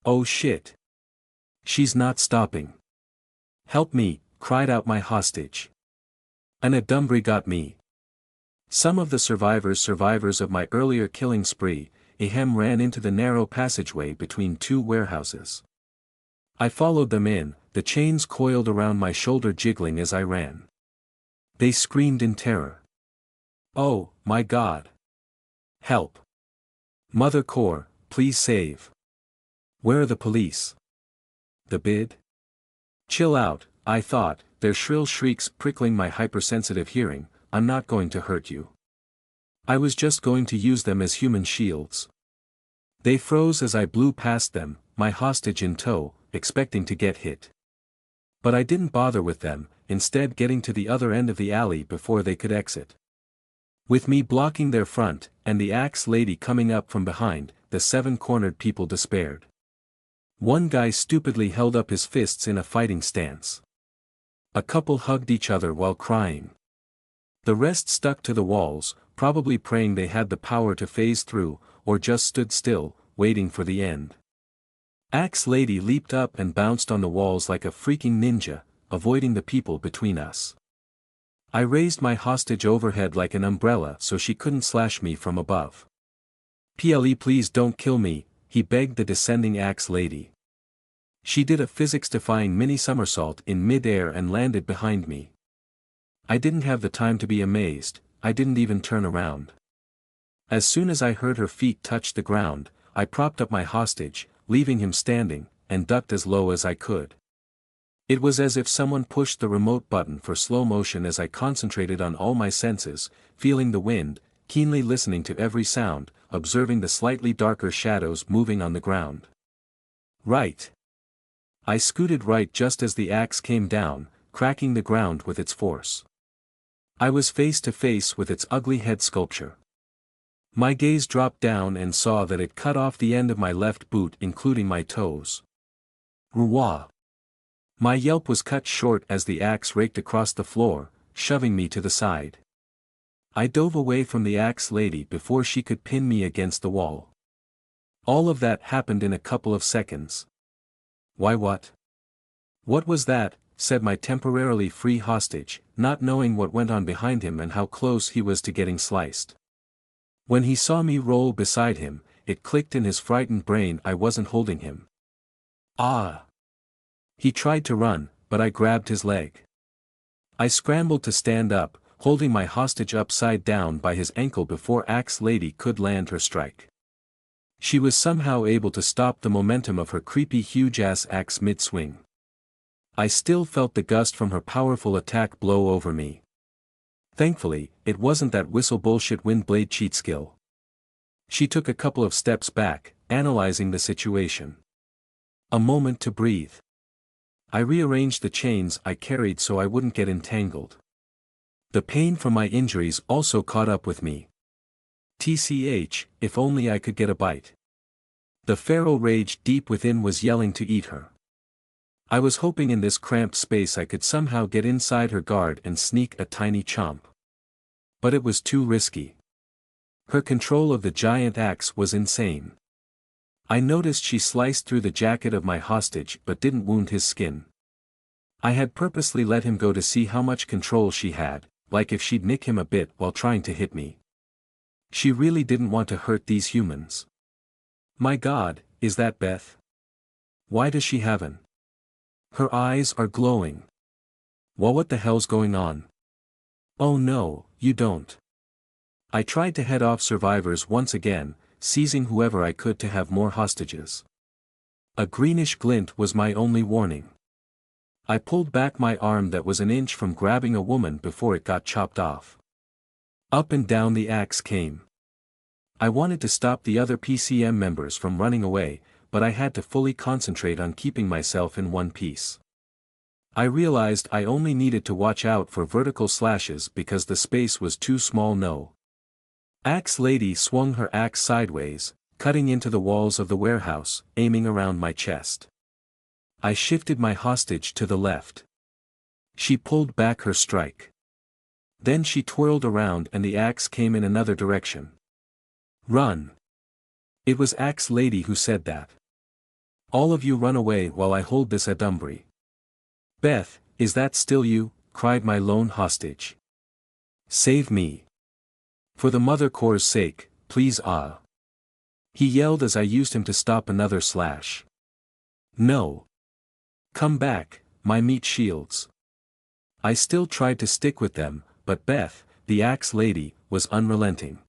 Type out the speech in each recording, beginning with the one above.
Oh shit. She's not stopping. Help me, cried out my hostage. An adumbry got me. Some of the survivors of my earlier killing spree, ahem, ran into the narrow passageway between two warehouses. I followed them in, the chains coiled around my shoulder jiggling as I ran. They screamed in terror. Oh, my God. Help. Mother Core, please save. Where are the police? The bid? Chill out, I thought, their shrill shrieks prickling my hypersensitive hearing. I'm not going to hurt you. I was just going to use them as human shields. They froze as I blew past them, my hostage in tow, expecting to get hit. But I didn't bother with them, instead getting to the other end of the alley before they could exit. With me blocking their front, and the axe lady coming up from behind, the seven-cornered people despaired. One guy stupidly held up his fists in a fighting stance. A couple hugged each other while crying. The rest stuck to the walls, probably praying they had the power to phase through, or just stood still, waiting for the end. Axe Lady leaped up and bounced on the walls like a freaking ninja, avoiding the people between us. I raised my hostage overhead like an umbrella so she couldn't slash me from above. "PLE, please don't kill me," he begged the descending Axe Lady. She did a physics-defying mini-somersault in mid-air and landed behind me. I didn't have the time to be amazed, I didn't even turn around. As soon as I heard her feet touch the ground, I propped up my hostage, leaving him standing, and ducked as low as I could. It was as if someone pushed the remote button for slow motion as I concentrated on all my senses, feeling the wind, keenly listening to every sound, observing the slightly darker shadows moving on the ground. Right. I scooted right just as the axe came down, cracking the ground with its force. I was face to face with its ugly head sculpture. My gaze dropped down and saw that it cut off the end of my left boot including my toes. Ruah! My yelp was cut short as the axe raked across the floor, shoving me to the side. I dove away from the axe lady before she could pin me against the wall. All of that happened in a couple of seconds. Why what? What was that? Said my temporarily free hostage, not knowing what went on behind him and how close he was to getting sliced. When he saw me roll beside him, it clicked in his frightened brain I wasn't holding him. Ah! He tried to run, but I grabbed his leg. I scrambled to stand up, holding my hostage upside down by his ankle before Axe Lady could land her strike. She was somehow able to stop the momentum of her creepy huge-ass axe mid-swing. I still felt the gust from her powerful attack blow over me. Thankfully, it wasn't that whistle bullshit wind blade cheat skill. She took a couple of steps back, analyzing the situation. A moment to breathe. I rearranged the chains I carried so I wouldn't get entangled. The pain from my injuries also caught up with me. TCH, if only I could get a bite. The feral rage deep within was yelling to eat her. I was hoping in this cramped space I could somehow get inside her guard and sneak a tiny chomp. But it was too risky. Her control of the giant axe was insane. I noticed she sliced through the jacket of my hostage but didn't wound his skin. I had purposely let him go to see how much control she had, like if she'd nick him a bit while trying to hit me. She really didn't want to hurt these humans. My God, is that Beth? Why does she have an? Her eyes are glowing. Well, what the hell's going on? Oh no, you don't. I tried to head off survivors once again, seizing whoever I could to have more hostages. A greenish glint was my only warning. I pulled back my arm that was an inch from grabbing a woman before it got chopped off. Up and down the axe came. I wanted to stop the other PCM members from running away, but I had to fully concentrate on keeping myself in one piece. I realized I only needed to watch out for vertical slashes because the space was too small. No. Axe Lady swung her axe sideways, cutting into the walls of the warehouse, aiming around my chest. I shifted my hostage to the left. She pulled back her strike. Then she twirled around and the axe came in another direction. Run. It was Axe Lady who said that. All of you run away while I hold this adversary. Beth, is that still you? Cried my lone hostage. Save me. For the Mother Core's sake, please ah. He yelled as I used him to stop another slash. No. Come back, my meat shields. I still tried to stick with them, but Beth, the axe lady, was unrelenting.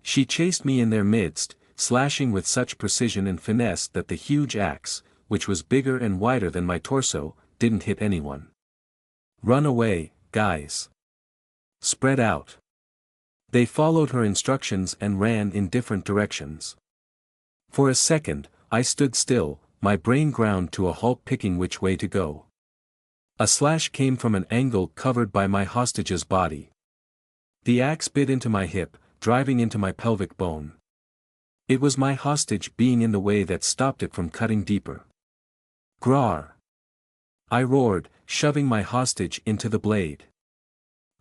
She chased me in their midst, slashing with such precision and finesse that the huge axe, which was bigger and wider than my torso, didn't hit anyone. Run away, guys. Spread out. They followed her instructions and ran in different directions. For a second, I stood still, my brain ground to a halt, picking which way to go. A slash came from an angle covered by my hostage's body. The axe bit into my hip, driving into my pelvic bone. It was my hostage being in the way that stopped it from cutting deeper. Grar! I roared, shoving my hostage into the blade.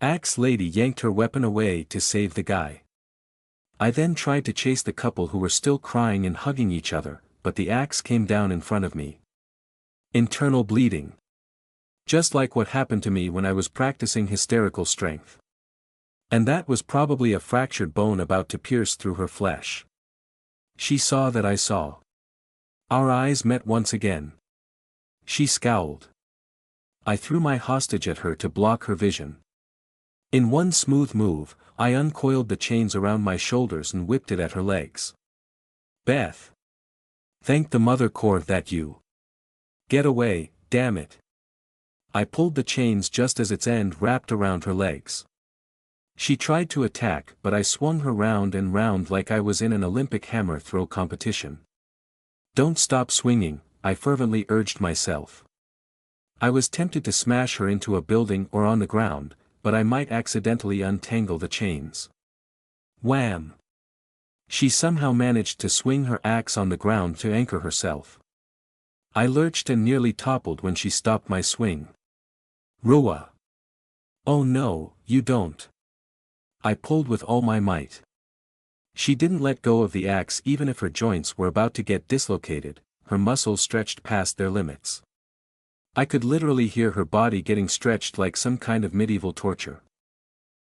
Axe lady yanked her weapon away to save the guy. I then tried to chase the couple who were still crying and hugging each other, but the axe came down in front of me. Internal bleeding. Just like what happened to me when I was practicing hysterical strength. And that was probably a fractured bone about to pierce through her flesh. She saw that I saw. Our eyes met once again. She scowled. I threw my hostage at her to block her vision. In one smooth move, I uncoiled the chains around my shoulders and whipped it at her legs. Beth! Thank the Mother Core that you. Get away, damn it. I pulled the chains just as its end wrapped around her legs. She tried to attack, but I swung her round and round like I was in an Olympic hammer throw competition. Don't stop swinging, I fervently urged myself. I was tempted to smash her into a building or on the ground, but I might accidentally untangle the chains. Wham! She somehow managed to swing her axe on the ground to anchor herself. I lurched and nearly toppled when she stopped my swing. Rua! Oh no, you don't. I pulled with all my might. She didn't let go of the axe even if her joints were about to get dislocated, her muscles stretched past their limits. I could literally hear her body getting stretched like some kind of medieval torture.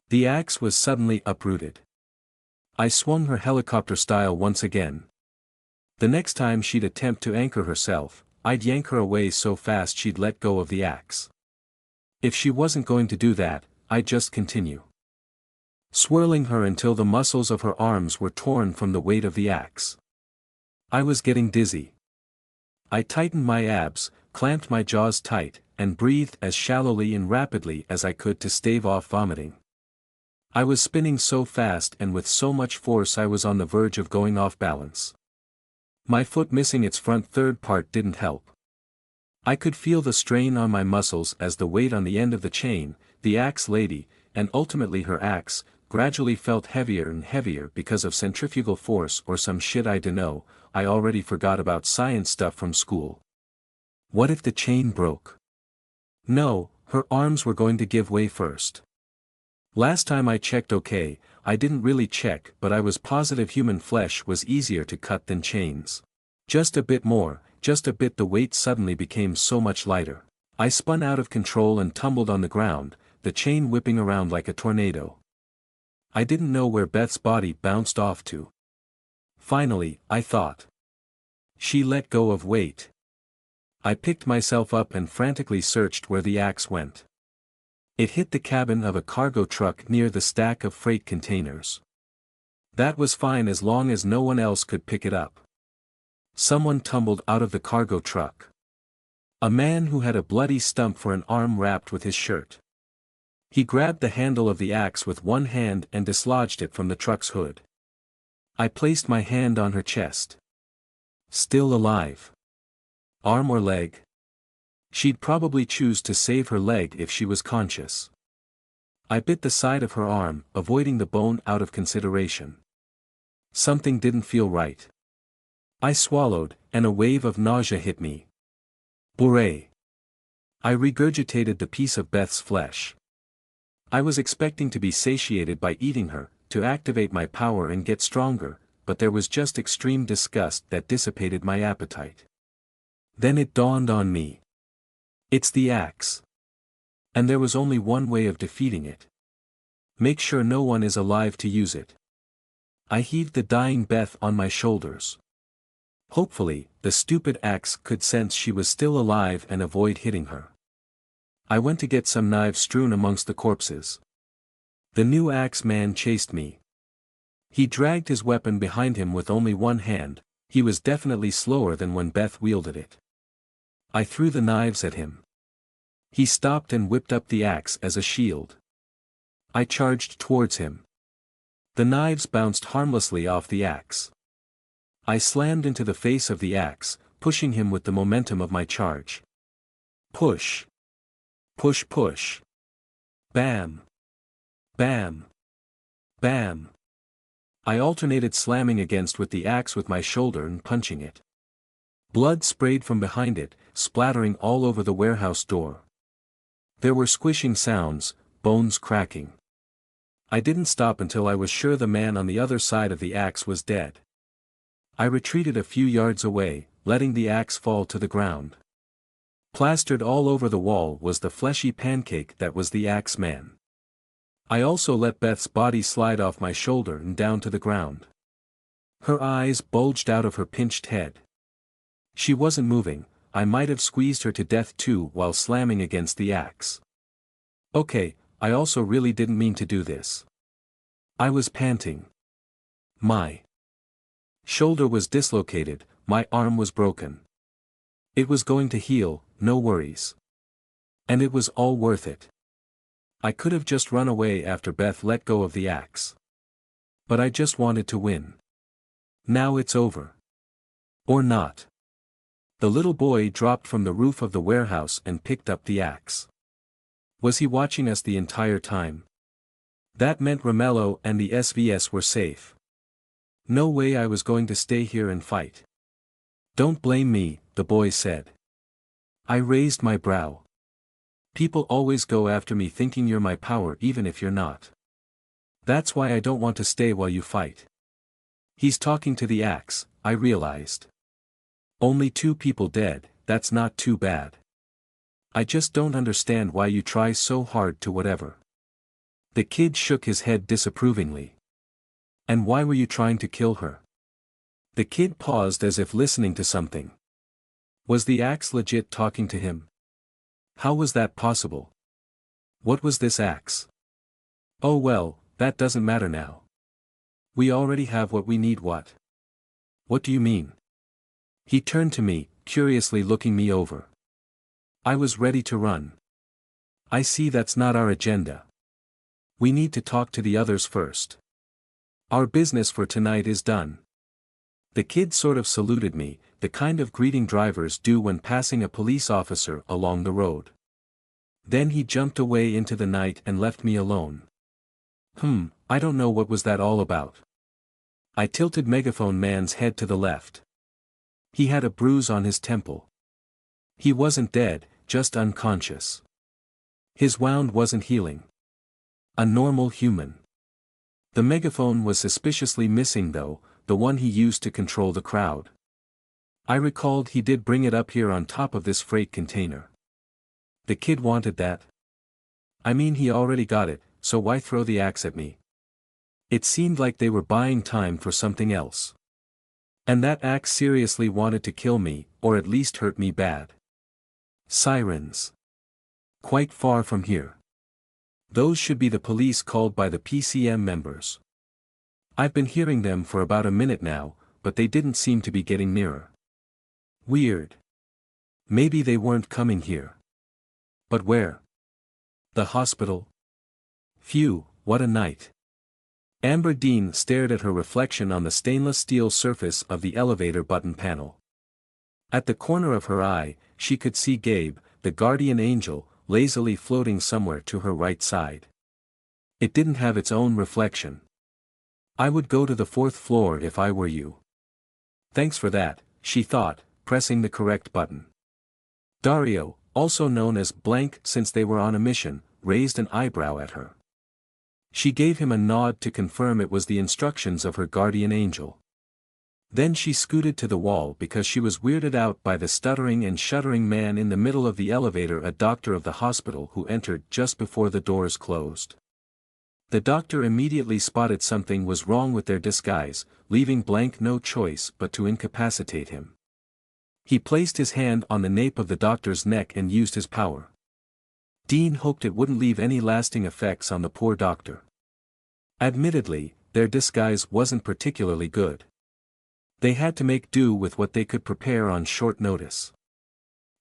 The axe was suddenly uprooted. I swung her helicopter style once again. The next time she'd attempt to anchor herself, I'd yank her away so fast she'd let go of the axe. If she wasn't going to do that, I'd just continue. Swirling her until the muscles of her arms were torn from the weight of the axe. I was getting dizzy. I tightened my abs, clamped my jaws tight, and breathed as shallowly and rapidly as I could to stave off vomiting. I was spinning so fast and with so much force I was on the verge of going off balance. My foot missing its front third part didn't help. I could feel the strain on my muscles as the weight on the end of the chain, the axe lady, and ultimately her axe, gradually felt heavier and heavier because of centrifugal force or some shit I dunno. I already forgot about science stuff from school. What if the chain broke? No, her arms were going to give way first. Last time I checked, okay, I didn't really check, but I was positive human flesh was easier to cut than chains. Just a bit more, just a bit. The weight suddenly became so much lighter. I spun out of control and tumbled on the ground, the chain whipping around like a tornado. I didn't know where Beth's body bounced off to. Finally, I thought. She let go of weight. I picked myself up and frantically searched where the axe went. It hit the cabin of a cargo truck near the stack of freight containers. That was fine as long as no one else could pick it up. Someone tumbled out of the cargo truck. A man who had a bloody stump for an arm wrapped with his shirt. He grabbed the handle of the axe with one hand and dislodged it from the truck's hood. I placed my hand on her chest. Still alive. Arm or leg? She'd probably choose to save her leg if she was conscious. I bit the side of her arm, avoiding the bone out of consideration. Something didn't feel right. I swallowed, and a wave of nausea hit me. Bourrée! I regurgitated the piece of Beth's flesh. I was expecting to be satiated by eating her, to activate my power and get stronger, but there was just extreme disgust that dissipated my appetite. Then it dawned on me. It's the axe. And there was only one way of defeating it. Make sure no one is alive to use it. I heaved the dying Beth on my shoulders. Hopefully, the stupid axe could sense she was still alive and avoid hitting her. I went to get some knives strewn amongst the corpses. The new axe man chased me. He dragged his weapon behind him with only one hand. He was definitely slower than when Beth wielded it. I threw the knives at him. He stopped and whipped up the axe as a shield. I charged towards him. The knives bounced harmlessly off the axe. I slammed into the face of the axe, pushing him with the momentum of my charge. Push. Push push. Bam. Bam. Bam. I alternated slamming against with the axe with my shoulder and punching it. Blood sprayed from behind it, splattering all over the warehouse door. There were squishing sounds, bones cracking. I didn't stop until I was sure the man on the other side of the axe was dead. I retreated a few yards away, letting the axe fall to the ground. Plastered all over the wall was the fleshy pancake that was the axe man. I also let Beth's body slide off my shoulder and down to the ground. Her eyes bulged out of her pinched head. She wasn't moving. I might have squeezed her to death too while slamming against the axe. Okay, I also really didn't mean to do this. I was panting. My shoulder was dislocated, my arm was broken. It was going to heal, no worries. And it was all worth it. I could have just run away after Beth let go of the axe. But I just wanted to win. Now it's over. Or not. The little boy dropped from the roof of the warehouse and picked up the axe. Was he watching us the entire time? That meant Romello and the SVS were safe. No way I was going to stay here and fight. Don't blame me, the boy said. I raised my brow. People always go after me thinking you're my power even if you're not. That's why I don't want to stay while you fight. He's talking to the axe, I realized. Only 2 people dead, that's not too bad. I just don't understand why you try so hard to whatever. The kid shook his head disapprovingly. And why were you trying to kill her? The kid paused as if listening to something. Was the axe legit talking to him? How was that possible? What was this axe? Oh well, that doesn't matter now. We already have what we need. What? What do you mean? He turned to me, curiously looking me over. I was ready to run. I see that's not our agenda. We need to talk to the others first. Our business for tonight is done. The kid sort of saluted me, the kind of greeting drivers do when passing a police officer along the road. Then he jumped away into the night and left me alone. I don't know what was that all about. I tilted Megaphone Man's head to the left. He had a bruise on his temple. He wasn't dead, just unconscious. His wound wasn't healing. A normal human. The megaphone was suspiciously missing though, the one he used to control the crowd. I recalled he did bring it up here on top of this freight container. The kid wanted that. I mean, he already got it, so why throw the axe at me? It seemed like they were buying time for something else. And that axe seriously wanted to kill me, or at least hurt me bad. Sirens. Quite far from here. Those should be the police called by the PCM members. I've been hearing them for about a minute now, but they didn't seem to be getting nearer. Weird. Maybe they weren't coming here. But where? The hospital? Phew, what a night. Amber Dean stared at her reflection on the stainless steel surface of the elevator button panel. At the corner of her eye, she could see Gabe, the guardian angel, lazily floating somewhere to her right side. It didn't have its own reflection. I would go to the 4th floor if I were you. Thanks for that, she thought, pressing the correct button. Dario, also known as Blank since they were on a mission, raised an eyebrow at her. She gave him a nod to confirm it was the instructions of her guardian angel. Then she scooted to the wall because she was weirded out by the stuttering and shuddering man in the middle of the elevator, a doctor of the hospital who entered just before the doors closed. The doctor immediately spotted something was wrong with their disguise, leaving Blank no choice but to incapacitate him. He placed his hand on the nape of the doctor's neck and used his power. Dean hoped it wouldn't leave any lasting effects on the poor doctor. Admittedly, their disguise wasn't particularly good. They had to make do with what they could prepare on short notice.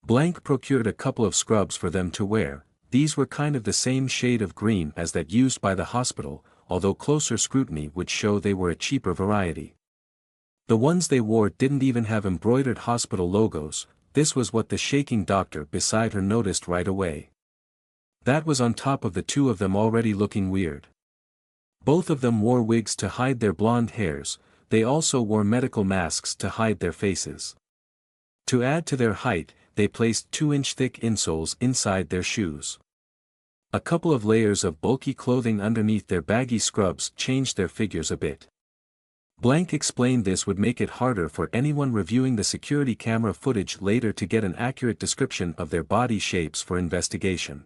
Blank procured a couple of scrubs for them to wear. These were kind of the same shade of green as that used by the hospital, although closer scrutiny would show they were a cheaper variety. The ones they wore didn't even have embroidered hospital logos. This was what the shaking doctor beside her noticed right away. That was on top of the two of them already looking weird. Both of them wore wigs to hide their blonde hairs. They also wore medical masks to hide their faces. To add to their height, they placed 2-inch thick insoles inside their shoes. A couple of layers of bulky clothing underneath their baggy scrubs changed their figures a bit. Blank explained this would make it harder for anyone reviewing the security camera footage later to get an accurate description of their body shapes for investigation.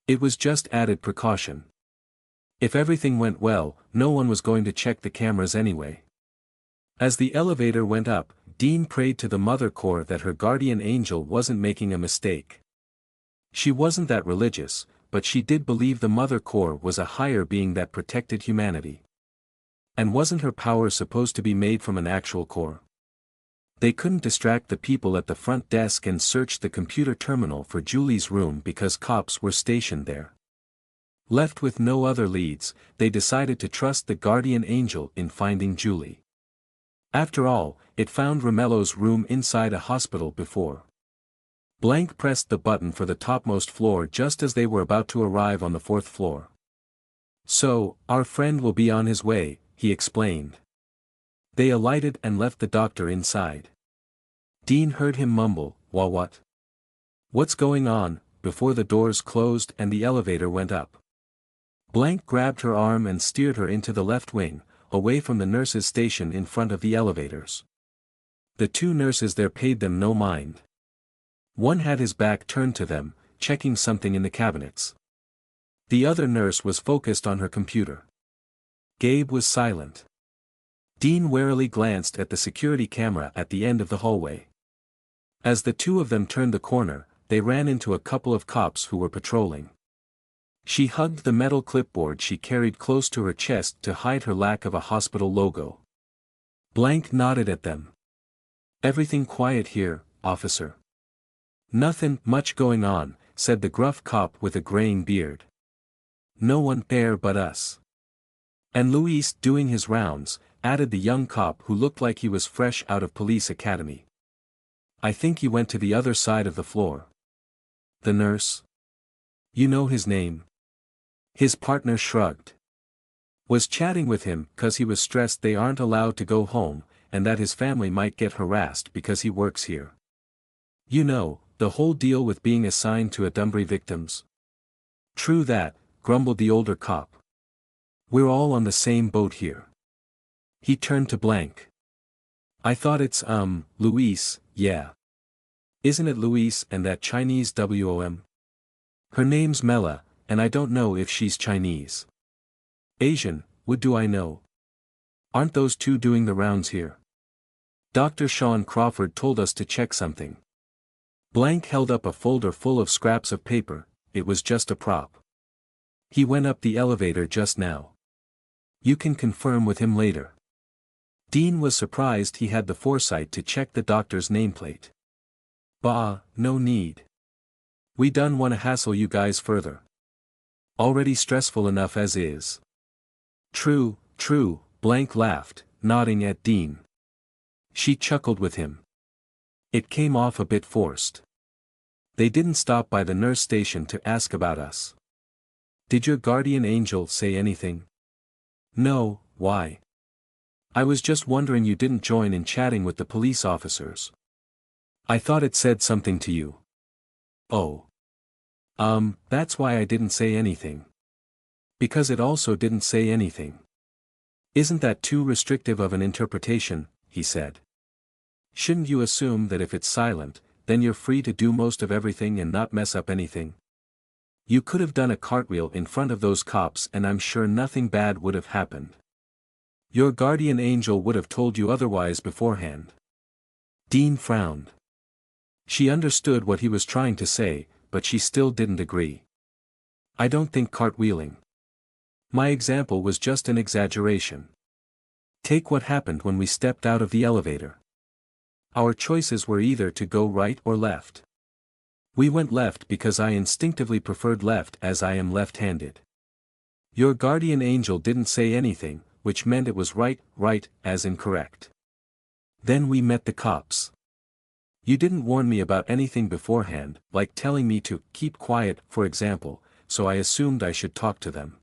It was just added precaution. If everything went well, no one was going to check the cameras anyway. As the elevator went up, Dean prayed to the Mother Core that her guardian angel wasn't making a mistake. She wasn't that religious, but she did believe the Mother Core was a higher being that protected humanity. And wasn't her power supposed to be made from an actual core? They couldn't distract the people at the front desk and search the computer terminal for Julie's room because cops were stationed there. Left with no other leads, they decided to trust the guardian angel in finding Julie. After all, it found Romello's room inside a hospital before. Blank pressed the button for the topmost floor just as they were about to arrive on the 4th floor. "So, our friend will be on his way," he explained. They alighted and left the doctor inside. Dean heard him mumble, What? What's going on?" before the doors closed and the elevator went up. Blank grabbed her arm and steered her into the left wing, away from the nurses stationed in front of the elevators. The two nurses there paid them no mind. One had his back turned to them, checking something in the cabinets. The other nurse was focused on her computer. Gabe was silent. Dean warily glanced at the security camera at the end of the hallway. As the two of them turned the corner, they ran into a couple of cops who were patrolling. She hugged the metal clipboard she carried close to her chest to hide her lack of a hospital logo. Blank nodded at them. "Everything quiet here, officer?" "Nothing much going on," said the gruff cop with a graying beard. "No one there but us." "And Luis doing his rounds," added the young cop who looked like he was fresh out of police academy. "I think he went to the other side of the floor." "The nurse? You know his name?" His partner shrugged. "Was chatting with him 'cause he was stressed they aren't allowed to go home, and that his family might get harassed because he works here. You know, the whole deal with being assigned to Adversary victims." "True that," grumbled the older cop. "We're all on the same boat here." He turned to Blank. "I thought it's, Luis, yeah. Isn't it Luis and that Chinese WOM? Her name's Mela, and I don't know if she's Chinese. Asian, what do I know? Aren't those two doing the rounds here? Dr. Sean Crawford told us to check something." Blank held up a folder full of scraps of paper. It was just a prop. "He went up the elevator just now. You can confirm with him later." Dean was surprised he had the foresight to check the doctor's nameplate. "Bah, no need. We done wanna hassle you guys further. Already stressful enough as is." True, Blank laughed, nodding at Dean. She chuckled with him. It came off a bit forced. "They didn't stop by the nurse station to ask about us. Did your guardian angel say anything?" "No, why? I was just wondering you didn't join in chatting with the police officers. I thought it said something to you." "Oh. That's why I didn't say anything. Because it also didn't say anything." "Isn't that too restrictive of an interpretation?" he said. Shouldn't you assume that if it's silent, then you're free to do most of everything and not mess up anything? You could have done a cartwheel in front of those cops and I'm sure nothing bad would have happened. Your guardian angel would have told you otherwise beforehand. Dean frowned. She understood what he was trying to say, but she still didn't agree. I don't think cartwheeling. My example was just an exaggeration. Take what happened when we stepped out of the elevator. Our choices were either to go right or left. We went left because I instinctively preferred left as I am left-handed. Your guardian angel didn't say anything, which meant it was right as incorrect. Then we met the cops. You didn't warn me about anything beforehand, like telling me to keep quiet, for example, so I assumed I should talk to them.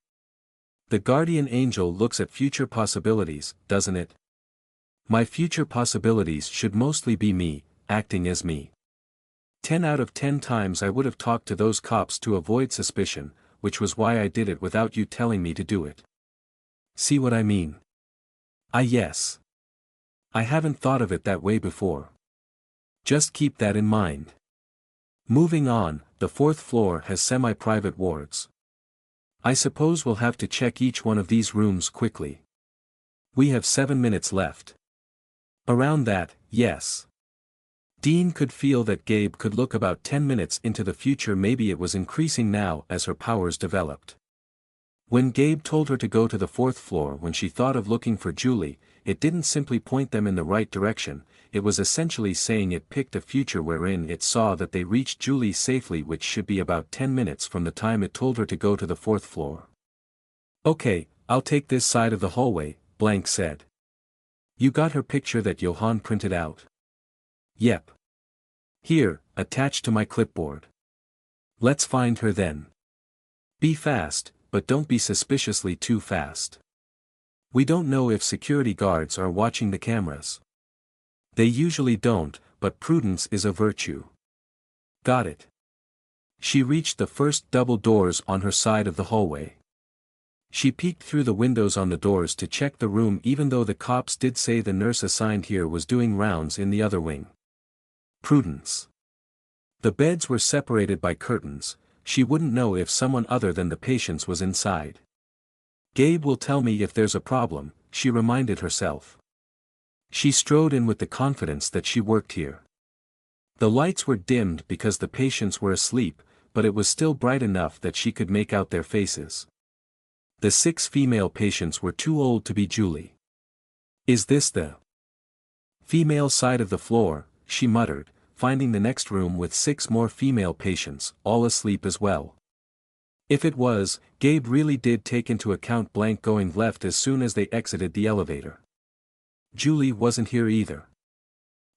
The guardian angel looks at future possibilities, doesn't it? My future possibilities should mostly be me, acting as me. 10 out of 10 times I would have talked to those cops to avoid suspicion, which was why I did it without you telling me to do it. See what I mean? Yes. I haven't thought of it that way before. Just keep that in mind. Moving on, the 4th floor has semi-private wards. I suppose we'll have to check each one of these rooms quickly. We have 7 minutes left. Around that, yes. Dean could feel that Gabe could look about 10 minutes into the future. Maybe it was increasing now as her powers developed. When Gabe told her to go to the 4th floor when she thought of looking for Julie, it didn't simply point them in the right direction, it was essentially saying it picked a future wherein it saw that they reached Julie safely, which should be about 10 minutes from the time it told her to go to the 4th floor. Okay, I'll take this side of the hallway, Blank said. You got her picture that Johann printed out? Yep. Here, attached to my clipboard. Let's find her then. Be fast, but don't be suspiciously too fast. We don't know if security guards are watching the cameras. They usually don't, but prudence is a virtue. Got it. She reached the first double doors on her side of the hallway. She peeked through the windows on the doors to check the room, even though the cops did say the nurse assigned here was doing rounds in the other wing. Prudence. The beds were separated by curtains, she wouldn't know if someone other than the patients was inside. Gabe will tell me if there's a problem, she reminded herself. She strode in with the confidence that she worked here. The lights were dimmed because the patients were asleep, but it was still bright enough that she could make out their faces. The 6 female patients were too old to be Julie. Is this the female side of the floor, she muttered, finding the next room with 6 more female patients, all asleep as well. If it was, Gabe really did take into account Blank going left as soon as they exited the elevator. Julie wasn't here either.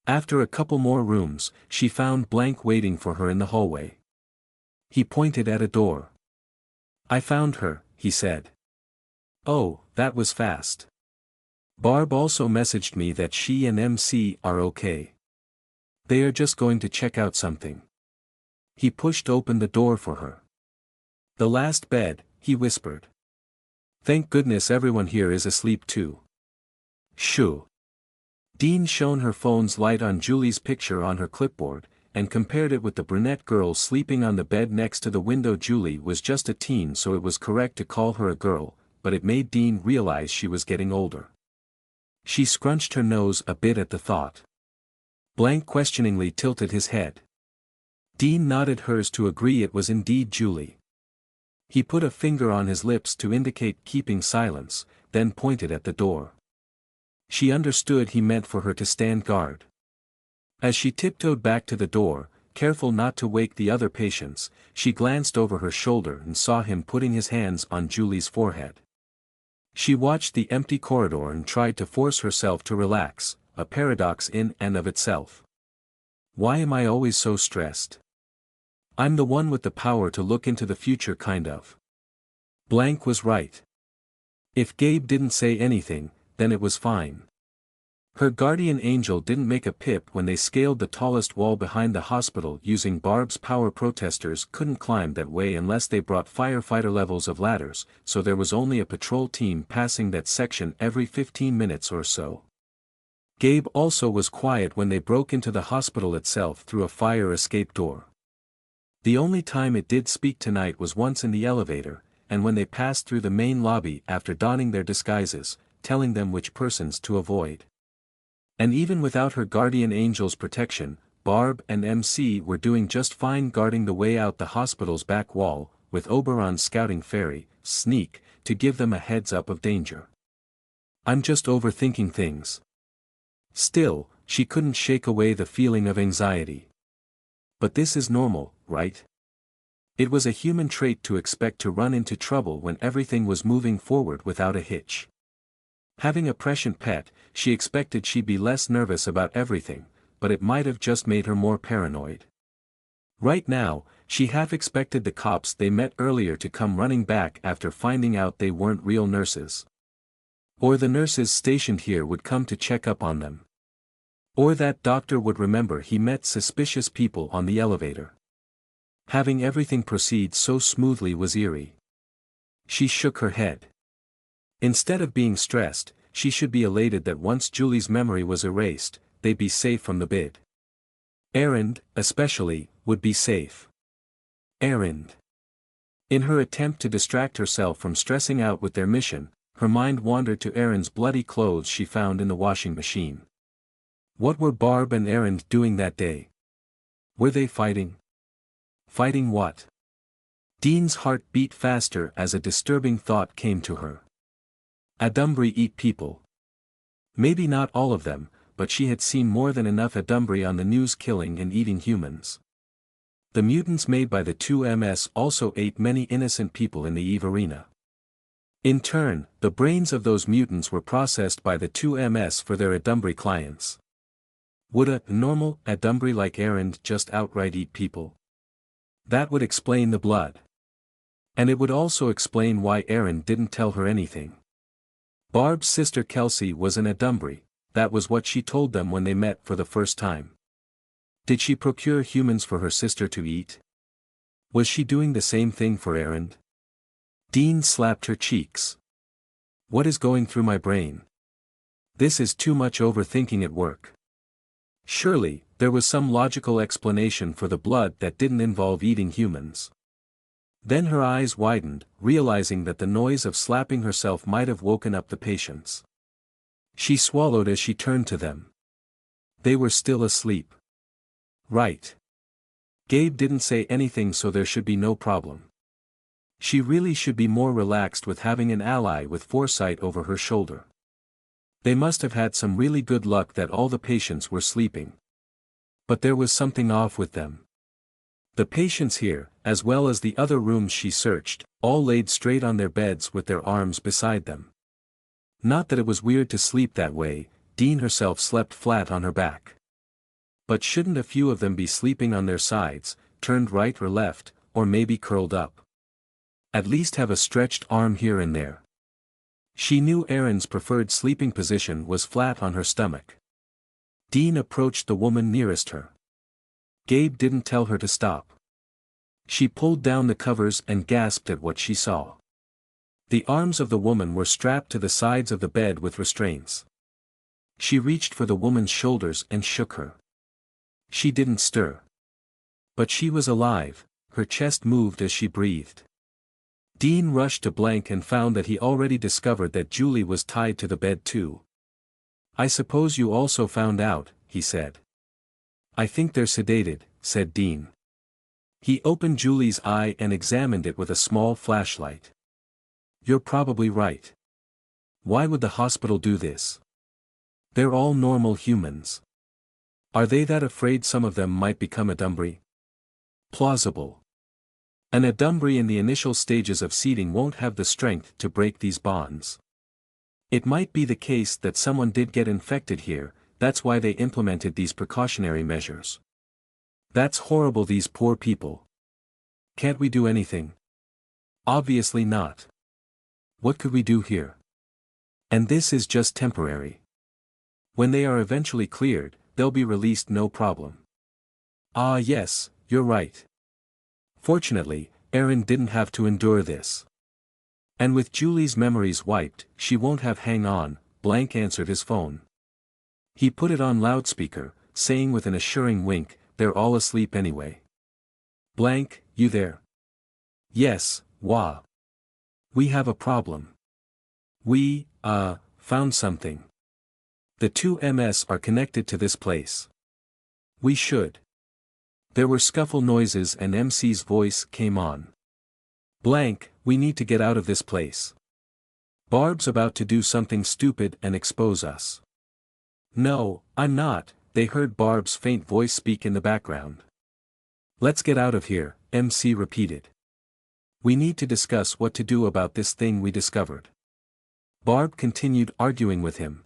After a couple more rooms, she found Blank waiting for her in the hallway. He pointed at a door. I found her, he said. Oh, that was fast. Barb also messaged me that she and MC are okay. They are just going to check out something. He pushed open the door for her. The last bed, he whispered. Thank goodness everyone here is asleep too. Shoo. Dean shone her phone's light on Julie's picture on her clipboard, and compared it with the brunette girl sleeping on the bed next to the window. Julie was just a teen, so it was correct to call her a girl, but it made Dean realize she was getting older. She scrunched her nose a bit at the thought. Blank questioningly tilted his head. Dean nodded hers to agree it was indeed Julie. He put a finger on his lips to indicate keeping silence, then pointed at the door. She understood he meant for her to stand guard. As she tiptoed back to the door, careful not to wake the other patients, she glanced over her shoulder and saw him putting his hands on Julie's forehead. She watched the empty corridor and tried to force herself to relax, a paradox in and of itself. Why am I always so stressed? I'm the one with the power to look into the future, kind of. Blank was right. If Gabe didn't say anything, then it was fine. Her guardian angel didn't make a pip when they scaled the tallest wall behind the hospital using Barb's power. Protesters couldn't climb that way unless they brought firefighter levels of ladders, so there was only a patrol team passing that section every 15 minutes or so. Gabe also was quiet when they broke into the hospital itself through a fire escape door. The only time it did speak tonight was once in the elevator, and when they passed through the main lobby after donning their disguises, telling them which persons to avoid. And even without her guardian angel's protection, Barb and MC were doing just fine guarding the way out the hospital's back wall, with Oberon's scouting fairy, Sneak, to give them a heads up of danger. I'm just overthinking things. Still, she couldn't shake away the feeling of anxiety. But this is normal, right? It was a human trait to expect to run into trouble when everything was moving forward without a hitch. Having a prescient pet, she expected she'd be less nervous about everything, but it might have just made her more paranoid. Right now, she half expected the cops they met earlier to come running back after finding out they weren't real nurses. Or the nurses stationed here would come to check up on them. Or that doctor would remember he met suspicious people on the elevator. Having everything proceed so smoothly was eerie. She shook her head. Instead of being stressed, she should be elated that once Julie's memory was erased, they'd be safe from the bid. Erend, especially, would be safe. Erend. In her attempt to distract herself from stressing out with their mission, her mind wandered to Erend's bloody clothes she found in the washing machine. What were Barb and Erend doing that day? Were they fighting? Fighting what? Dean's heart beat faster as a disturbing thought came to her. Adumbri eat people. Maybe not all of them, but she had seen more than enough Adumbri on the news killing and eating humans. The mutants made by the 2MS also ate many innocent people in the EVE arena. In turn, the brains of those mutants were processed by the 2MS for their Adumbri clients. Would a normal Adumbri like Erend just outright eat people? That would explain the blood. And it would also explain why Erend didn't tell her anything. Barb's sister Kelsey was an Adumbri, that was what she told them when they met for the first time. Did she procure humans for her sister to eat? Was she doing the same thing for Erend? Dean slapped her cheeks. What is going through my brain? This is too much overthinking at work. Surely, there was some logical explanation for the blood that didn't involve eating humans. Then her eyes widened, realizing that the noise of slapping herself might have woken up the patients. She swallowed as she turned to them. They were still asleep. Right. Gabe didn't say anything, so there should be no problem. She really should be more relaxed with having an ally with foresight over her shoulder. They must have had some really good luck that all the patients were sleeping. But there was something off with them. The patients here, as well as the other rooms she searched, all laid straight on their beds with their arms beside them. Not that it was weird to sleep that way, Dean herself slept flat on her back. But shouldn't a few of them be sleeping on their sides, turned right or left, or maybe curled up? At least have a stretched arm here and there. She knew Erend's preferred sleeping position was flat on her stomach. Dean approached the woman nearest her. Gabe didn't tell her to stop. She pulled down the covers and gasped at what she saw. The arms of the woman were strapped to the sides of the bed with restraints. She reached for the woman's shoulders and shook her. She didn't stir. But she was alive, her chest moved as she breathed. Dean rushed to Blank and found that he already discovered that Julie was tied to the bed too. I suppose you also found out, he said. I think they're sedated, said Dean. He opened Julie's eye and examined it with a small flashlight. You're probably right. Why would the hospital do this? They're all normal humans. Are they that afraid some of them might become Adumbri? Plausible. An Adumbri in the initial stages of seeding won't have the strength to break these bonds. It might be the case that someone did get infected here, that's why they implemented these precautionary measures. That's horrible, these poor people. Can't we do anything? Obviously not. What could we do here? And this is just temporary. When they are eventually cleared, they'll be released no problem. Ah yes, you're right. Fortunately, Erend didn't have to endure this. And with Julie's memories wiped, she won't have. Hang on, Blank answered his phone. He put it on loudspeaker, saying with an assuring wink, "They're all asleep anyway." "Blank, you there?" "Yes, wah. We have a problem. We, found something. The two MS are connected to this place. We should." There were scuffle noises and MC's voice came on. "Blank, we need to get out of this place. Barb's about to do something stupid and expose us." "No, I'm not," they heard Barb's faint voice speak in the background. "Let's get out of here," MC repeated. "We need to discuss what to do about this thing we discovered." Barb continued arguing with him.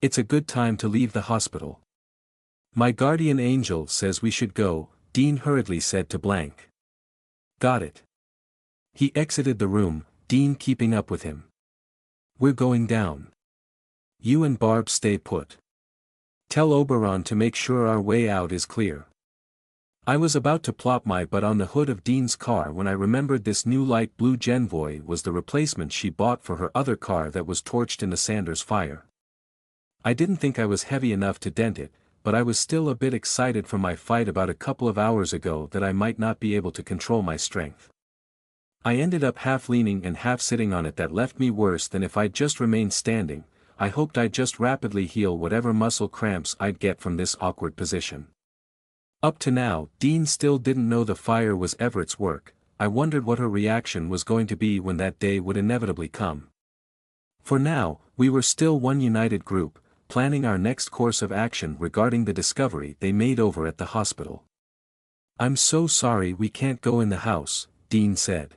"It's a good time to leave the hospital. My guardian angel says we should go," Dean hurriedly said to Blank. "Got it." He exited the room, Dean keeping up with him. "We're going down. You and Barb stay put. Tell Oberon to make sure our way out is clear." I was about to plop my butt on the hood of Dean's car when I remembered this new light blue Genvoy was the replacement she bought for her other car that was torched in the Sanders fire. I didn't think I was heavy enough to dent it, but I was still a bit excited from my fight about a couple of hours ago that I might not be able to control my strength. I ended up half leaning and half sitting on it. That left me worse than if I'd just remained standing. I hoped I'd just rapidly heal whatever muscle cramps I'd get from this awkward position. Up to now, Dean still didn't know the fire was Everett's work. I wondered what her reaction was going to be when that day would inevitably come. For now, we were still one united group, planning our next course of action regarding the discovery they made over at the hospital. "I'm so sorry we can't go in the house," Dean said.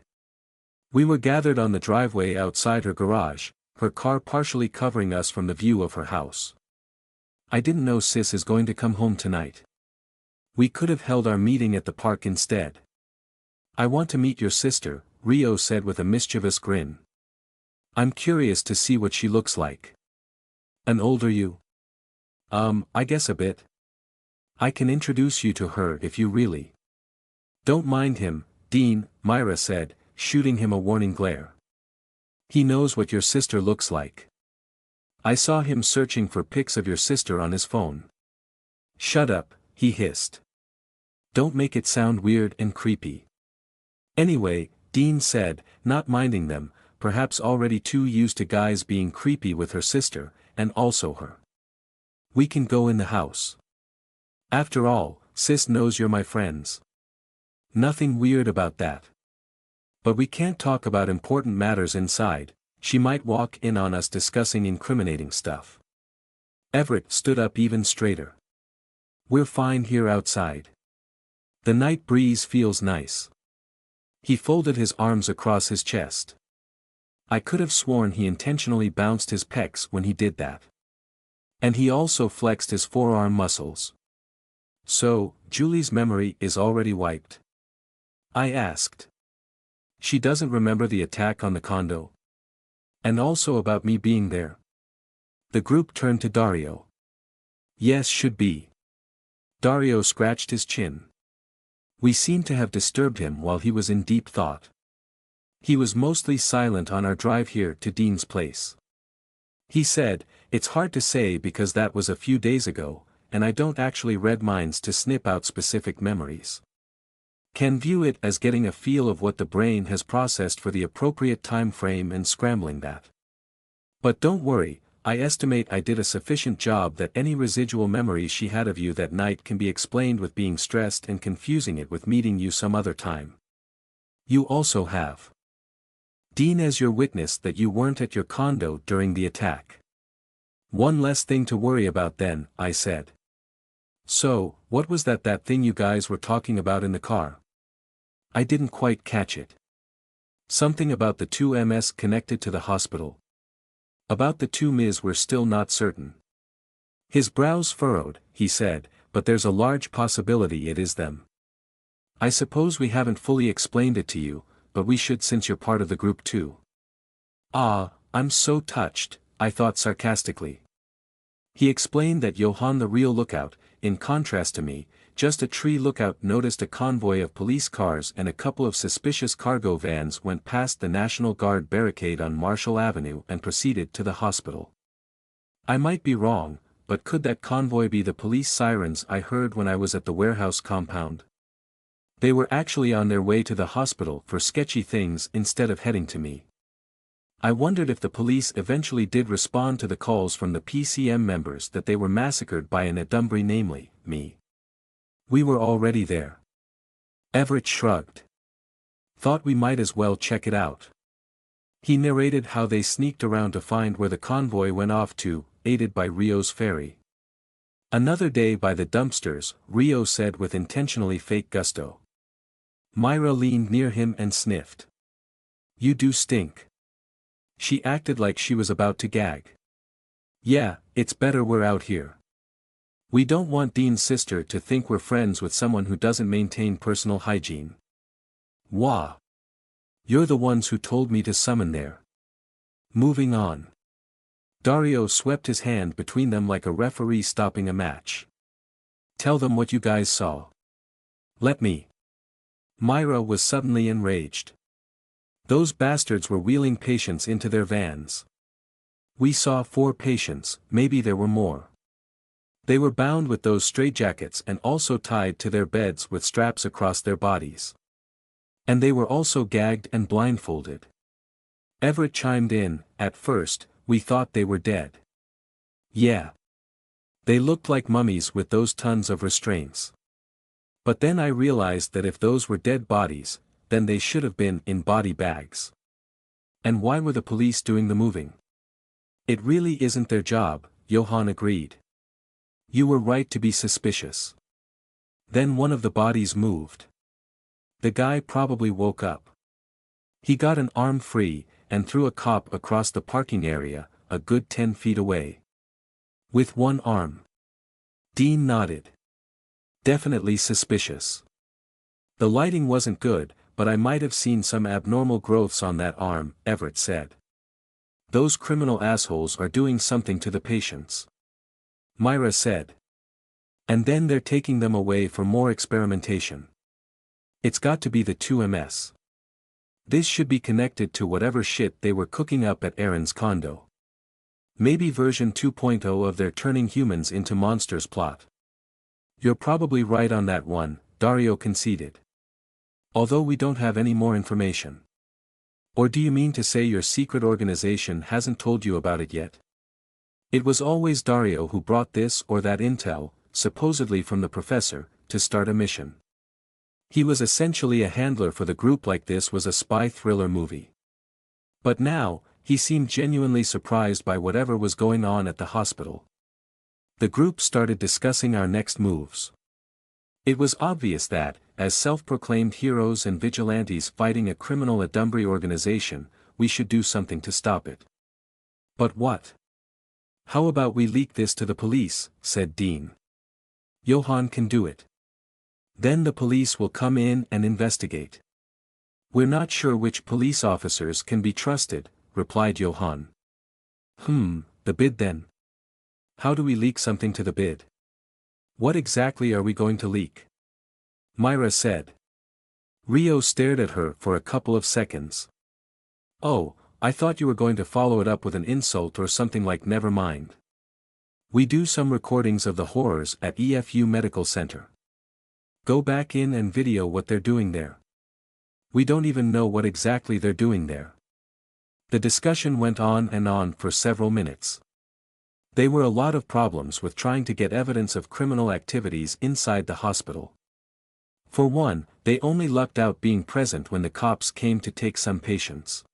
We were gathered on the driveway outside her garage, her car partially covering us from the view of her house. "I didn't know Sis is going to come home tonight. We could have held our meeting at the park instead." "I want to meet your sister," Rio said with a mischievous grin. "I'm curious to see what she looks like." "An older you?" I guess a bit. I can introduce you to her if you really don't mind him, Dean," Myra said, shooting him a warning glare. "He knows what your sister looks like. I saw him searching for pics of your sister on his phone." "Shut up," he hissed. "Don't make it sound weird and creepy." "Anyway," Dean said, not minding them, perhaps already too used to guys being creepy with her sister, and also her. "We can go in the house. After all, Sis knows you're my friends. Nothing weird about that. But we can't talk about important matters inside. She might walk in on us discussing incriminating stuff." Everett stood up even straighter. "We're fine here outside. The night breeze feels nice." He folded his arms across his chest. I could have sworn he intentionally bounced his pecs when he did that. And he also flexed his forearm muscles. "So, Julie's memory is already wiped?" I asked. "She doesn't remember the attack on the condo? And also about me being there?" The group turned to Dario. "Yes, should be." Dario scratched his chin. We seemed to have disturbed him while he was in deep thought. He was mostly silent on our drive here to Dean's place. He said, "It's hard to say because that was a few days ago, and I don't actually read minds to snip out specific memories. Can view it as getting a feel of what the brain has processed for the appropriate time frame and scrambling that. But don't worry, I estimate I did a sufficient job that any residual memories she had of you that night can be explained with being stressed and confusing it with meeting you some other time. You also have Dean as your witness that you weren't at your condo during the attack. One less thing to worry about then," I said. "So, what was that thing you guys were talking about in the car?" I didn't quite catch it. "Something about the two MS connected to the hospital. About the two Ms we're still not certain." His brows furrowed, he said, "but there's a large possibility it is them. I suppose we haven't fully explained it to you, but we should since you're part of the group too." "Ah, I'm so touched," I thought sarcastically. He explained that Johann the real lookout, in contrast to me, just a tree lookout, noticed a convoy of police cars and a couple of suspicious cargo vans went past the National Guard barricade on Marshall Avenue and proceeded to the hospital. I might be wrong, but could that convoy be the police sirens I heard when I was at the warehouse compound? They were actually on their way to the hospital for sketchy things instead of heading to me. I wondered if the police eventually did respond to the calls from the PCM members that they were massacred by an adversary, namely, me. We were already there. Everett shrugged. Thought we might as well check it out. He narrated how they sneaked around to find where the convoy went off to, aided by Rio's ferry. Another day by the dumpsters, Rio said with intentionally fake gusto. Myra leaned near him and sniffed. You do stink. She acted like she was about to gag. Yeah, it's better we're out here. We don't want Dean's sister to think we're friends with someone who doesn't maintain personal hygiene. Wah! You're the ones who told me to summon there. Moving on. Dario swept his hand between them like a referee stopping a match. Tell them what you guys saw. Let me. Myra was suddenly enraged. Those bastards were wheeling patients into their vans. We saw 4 patients, maybe there were more. They were bound with those straitjackets and also tied to their beds with straps across their bodies. And they were also gagged and blindfolded. Everett chimed in, at first, we thought they were dead. Yeah. They looked like mummies with those tons of restraints. But then I realized that if those were dead bodies, then they should have been in body bags. And why were the police doing the moving? It really isn't their job, Johann agreed. You were right to be suspicious. Then one of the bodies moved. The guy probably woke up. He got an arm free, and threw a cop across the parking area, a good 10 feet away. With one arm. Dean nodded. Definitely suspicious. The lighting wasn't good, but I might have seen some abnormal growths on that arm, Everett said. Those criminal assholes are doing something to the patients. Myra said. And then they're taking them away for more experimentation. It's got to be the 2MS. This should be connected to whatever shit they were cooking up at Aaron's condo. Maybe version 2.0 of their turning humans into monsters plot. You're probably right on that one, Dario conceded. Although we don't have any more information. Or do you mean to say your secret organization hasn't told you about it yet? It was always Dario who brought this or that intel, supposedly from the professor, to start a mission. He was essentially a handler for the group like this was a spy thriller movie. But now, he seemed genuinely surprised by whatever was going on at the hospital. The group started discussing our next moves. It was obvious that, as self-proclaimed heroes and vigilantes fighting a criminal adversary organization, we should do something to stop it. But what? How about we leak this to the police, said Dean. Johann can do it. Then the police will come in and investigate. We're not sure which police officers can be trusted, replied Johann. The bid then? How do we leak something to the bid? What exactly are we going to leak? Myra said. Rio stared at her for a couple of seconds. Oh, I thought you were going to follow it up with an insult or something like never mind. We do some recordings of the horrors at EFU Medical Center. Go back in and video what they're doing there. We don't even know what exactly they're doing there. The discussion went on and on for several minutes. There were a lot of problems with trying to get evidence of criminal activities inside the hospital. For one, they only lucked out being present when the cops came to take some patients.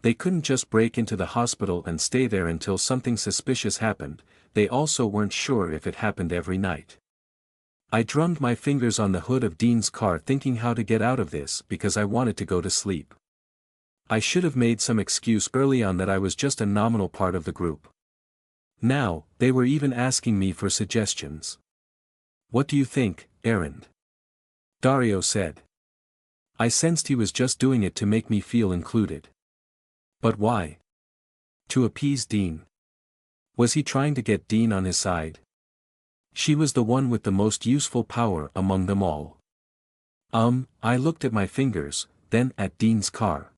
They couldn't just break into the hospital and stay there until something suspicious happened, they also weren't sure if it happened every night. I drummed my fingers on the hood of Dean's car thinking how to get out of this because I wanted to go to sleep. I should have made some excuse early on that I was just a nominal part of the group. Now, they were even asking me for suggestions. What do you think, Aaron? Dario said. I sensed he was just doing it to make me feel included. But why? To appease Dean. Was he trying to get Dean on his side? She was the one with the most useful power among them all. I looked at my fingers, then at Dean's car.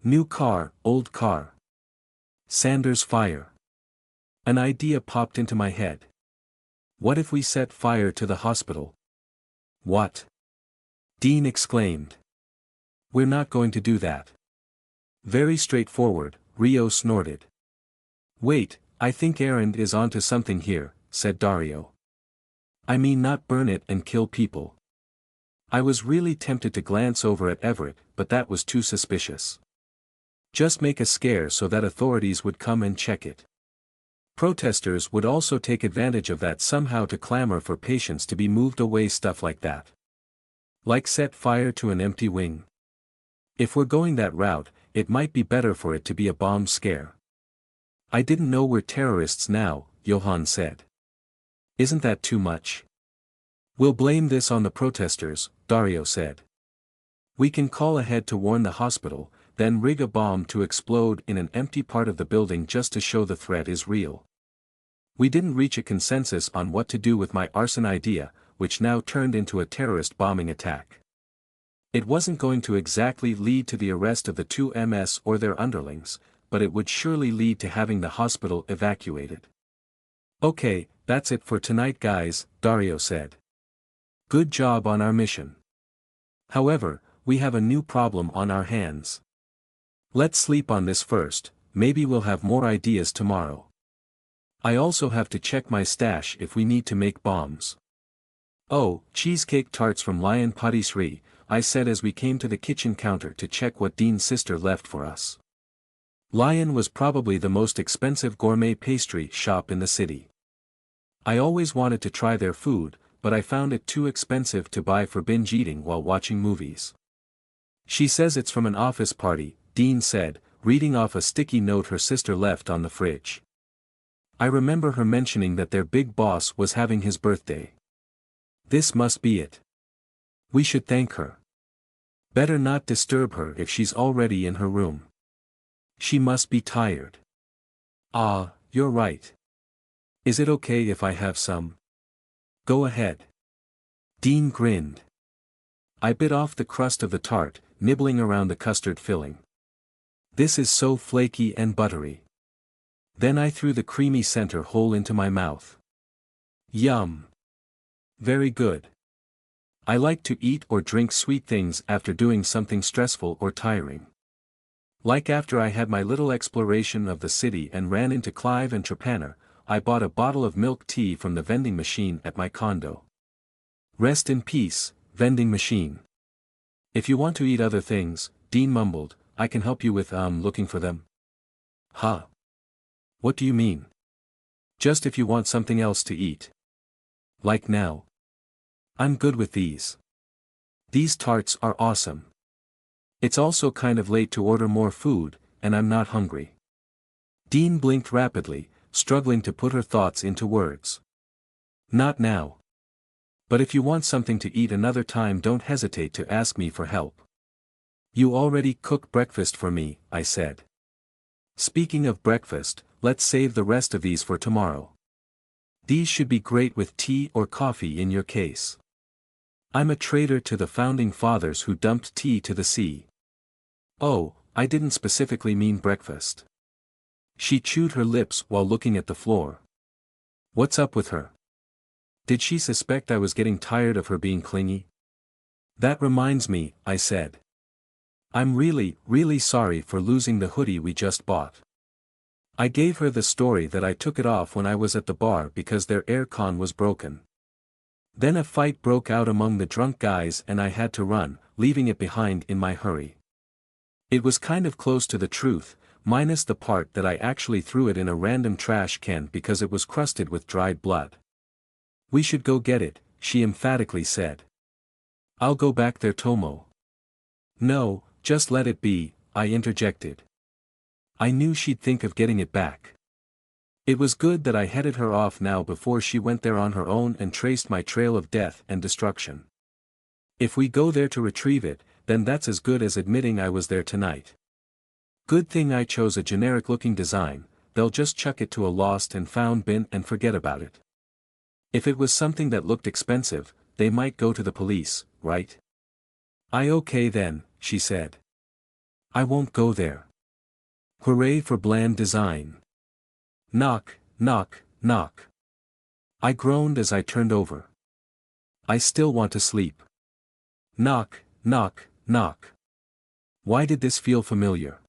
New car, old car. Sanders fire. An idea popped into my head. What if we set fire to the hospital? What? Dean exclaimed. We're not going to do that. Very straightforward, Rio snorted. Wait, I think Aaron is onto something here, said Dario. I mean not burn it and kill people. I was really tempted to glance over at Everett, but that was too suspicious. Just make a scare so that authorities would come and check it. Protesters would also take advantage of that somehow to clamor for patients to be moved away, stuff like that. Like set fire to an empty wing. If we're going that route, it might be better for it to be a bomb scare. I didn't know we're terrorists now, Johan said. Isn't that too much? We'll blame this on the protesters, Dario said. We can call ahead to warn the hospital, then rig a bomb to explode in an empty part of the building just to show the threat is real. We didn't reach a consensus on what to do with my arson idea, which now turned into a terrorist bombing attack. It wasn't going to exactly lead to the arrest of the two MS or their underlings, but it would surely lead to having the hospital evacuated. Okay, that's it for tonight guys, Dario said. Good job on our mission. However, we have a new problem on our hands. Let's sleep on this first, maybe we'll have more ideas tomorrow. I also have to check my stash if we need to make bombs. Oh, cheesecake tarts from Lion Patisserie, I said as we came to the kitchen counter to check what Dean's sister left for us. Lion was probably the most expensive gourmet pastry shop in the city. I always wanted to try their food, but I found it too expensive to buy for binge eating while watching movies. She says it's from an office party, Dean said, reading off a sticky note her sister left on the fridge. I remember her mentioning that their big boss was having his birthday. This must be it. We should thank her. Better not disturb her if she's already in her room. She must be tired. Ah, you're right. Is it okay if I have some? Go ahead. Dean grinned. I bit off the crust of the tart, nibbling around the custard filling. This is so flaky and buttery. Then I threw the creamy center whole into my mouth. Yum. Very good. I like to eat or drink sweet things after doing something stressful or tiring. Like after I had my little exploration of the city and ran into Clive and Trepanner, I bought a bottle of milk tea from the vending machine at my condo. Rest in peace, vending machine. If you want to eat other things, Dean mumbled, I can help you with looking for them. Huh? What do you mean? Just if you want something else to eat. Like now. I'm good with these. These tarts are awesome. It's also kind of late to order more food, and I'm not hungry. Dean blinked rapidly, struggling to put her thoughts into words. Not now. But if you want something to eat another time, don't hesitate to ask me for help. You already cook breakfast for me, I said. Speaking of breakfast, let's save the rest of these for tomorrow. These should be great with tea or coffee in your case. I'm a traitor to the founding fathers who dumped tea to the sea. Oh, I didn't specifically mean breakfast. She chewed her lips while looking at the floor. What's up with her? Did she suspect I was getting tired of her being clingy? That reminds me, I said. I'm really sorry for losing the hoodie we just bought. I gave her the story that I took it off when I was at the bar because their aircon was broken. Then a fight broke out among the drunk guys and I had to run, leaving it behind in my hurry. It was kind of close to the truth, minus the part that I actually threw it in a random trash can because it was crusted with dried blood. We should go get it, she emphatically said. I'll go back there, Tomo. No, just let it be, I interjected. I knew she'd think of getting it back. It was good that I headed her off now before she went there on her own and traced my trail of death and destruction. If we go there to retrieve it, then that's as good as admitting I was there tonight. Good thing I chose a generic-looking design, they'll just chuck it to a lost and found bin and forget about it. If it was something that looked expensive, they might go to the police, right? Okay then, she said. I won't go there. Hooray for bland design. Knock, knock, knock. I groaned as I turned over. I still want to sleep. Knock, knock, knock. Why did this feel familiar?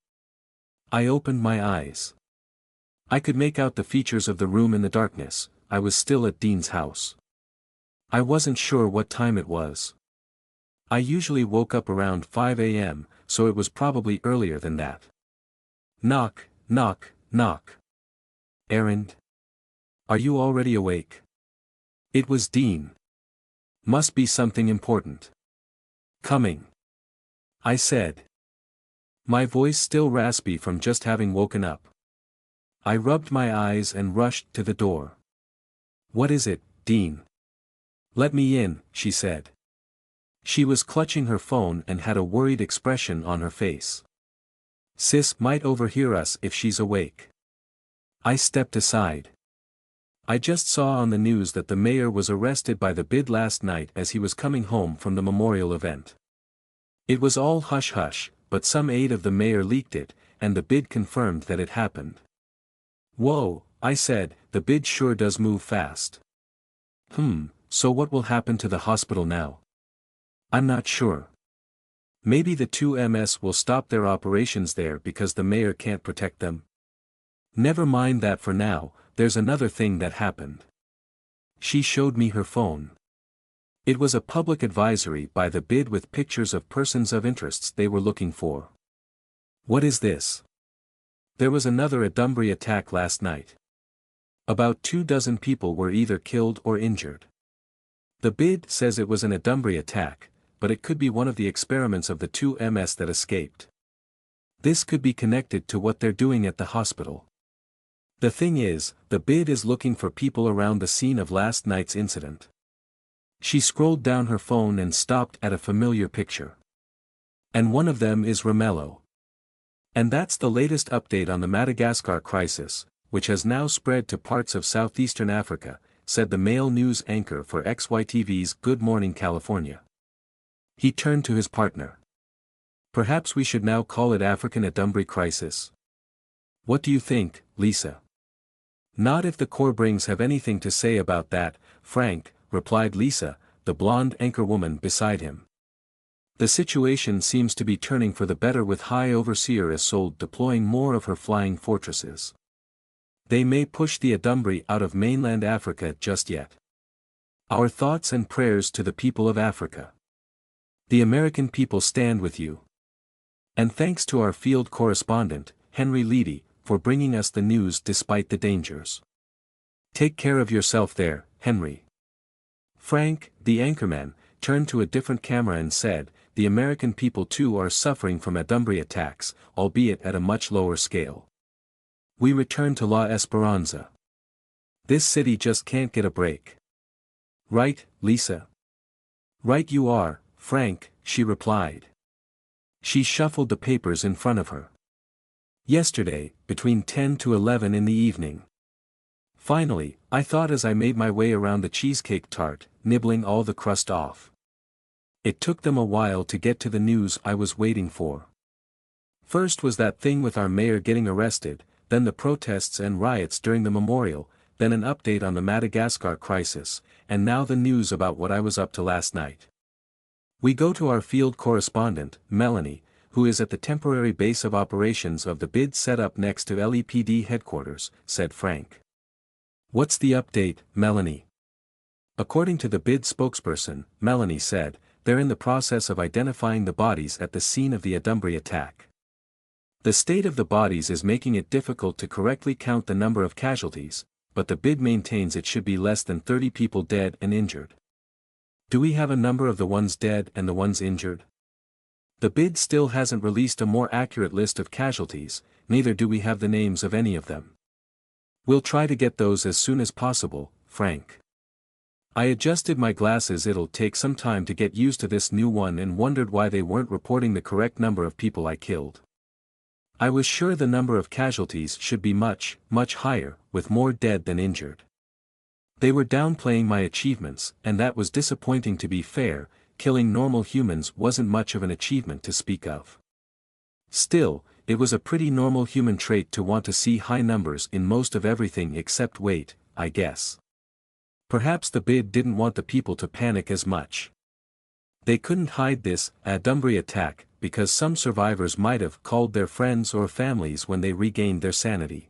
I opened my eyes. I could make out the features of the room in the darkness. I was still at Dean's house. I wasn't sure what time it was. I usually woke up around 5 a.m., so it was probably earlier than that. Knock, knock, knock. Errand? Are you already awake? It was Dean. Must be something important. Coming. I said. My voice still raspy from just having woken up. I rubbed my eyes and rushed to the door. What is it, Dean? Let me in, she said. She was clutching her phone and had a worried expression on her face. Sis might overhear us if she's awake. I stepped aside. I just saw on the news that the mayor was arrested by the bid last night as he was coming home from the memorial event. It was all hush-hush, but some aide of the mayor leaked it, and the bid confirmed that it happened. Whoa, I said, the bid sure does move fast. So what will happen to the hospital now? I'm not sure. Maybe the two MS will stop their operations there because the mayor can't protect them. Never mind that for now, there's another thing that happened. She showed me her phone. It was a public advisory by the bid with pictures of persons of interests they were looking for. What is this? There was another Adumbree attack last night. About 24 people were either killed or injured. The bid says it was an Adumbree attack, but it could be one of the experiments of the two MS that escaped. This could be connected to what they're doing at the hospital. The thing is, the bid is looking for people around the scene of last night's incident. She scrolled down her phone and stopped at a familiar picture. And one of them is Romello. And that's the latest update on the Madagascar crisis, which has now spread to parts of southeastern Africa, said the male news anchor for XYTV's Good Morning California. He turned to his partner. Perhaps we should now call it African Adumbree crisis. What do you think, Lisa? Not if the Corbrings have anything to say about that, Frank, replied Lisa, the blonde anchorwoman beside him. The situation seems to be turning for the better with High Overseer Isolde deploying more of her flying fortresses. They may push the Adumbree out of mainland Africa just yet. Our thoughts and prayers to the people of Africa. The American people stand with you. And thanks to our field correspondent, Henry Leedy, for bringing us the news despite the dangers. Take care of yourself there, Henry. Frank, the anchorman, turned to a different camera and said, the American people too are suffering from Adumbree attacks, albeit at a much lower scale. We return to La Esperanza. This city just can't get a break. Right, Lisa? Right you are, Frank, she replied. She shuffled the papers in front of her. Yesterday, between 10 to 11 in the evening. Finally, I thought as I made my way around the cheesecake tart, nibbling all the crust off. It took them a while to get to the news I was waiting for. First was that thing with our mayor getting arrested, then the protests and riots during the memorial, then an update on the Madagascar crisis, and now the news about what I was up to last night. We go to our field correspondent, Melanie, who is at the temporary base of operations of the bid set up next to LEPD headquarters, said Frank. What's the update, Melanie? According to the bid spokesperson, Melanie said, they're in the process of identifying the bodies at the scene of the Adumbree attack. The state of the bodies is making it difficult to correctly count the number of casualties, but the bid maintains it should be less than 30 people dead and injured. Do we have a number of the ones dead and the ones injured? The bid still hasn't released a more accurate list of casualties, neither do we have the names of any of them. We'll try to get those as soon as possible, Frank. I adjusted my glasses. It'll take some time to get used to this new one and wondered why they weren't reporting the correct number of people I killed. I was sure the number of casualties should be much, much higher, with more dead than injured. They were downplaying my achievements, and that was disappointing. To be fair, killing normal humans wasn't much of an achievement to speak of. Still, It was a pretty normal human trait to want to see high numbers in most of everything except weight, I guess. Perhaps the bid didn't want the people to panic as much. They couldn't hide this adversary attack, because some survivors might have called their friends or families when they regained their sanity.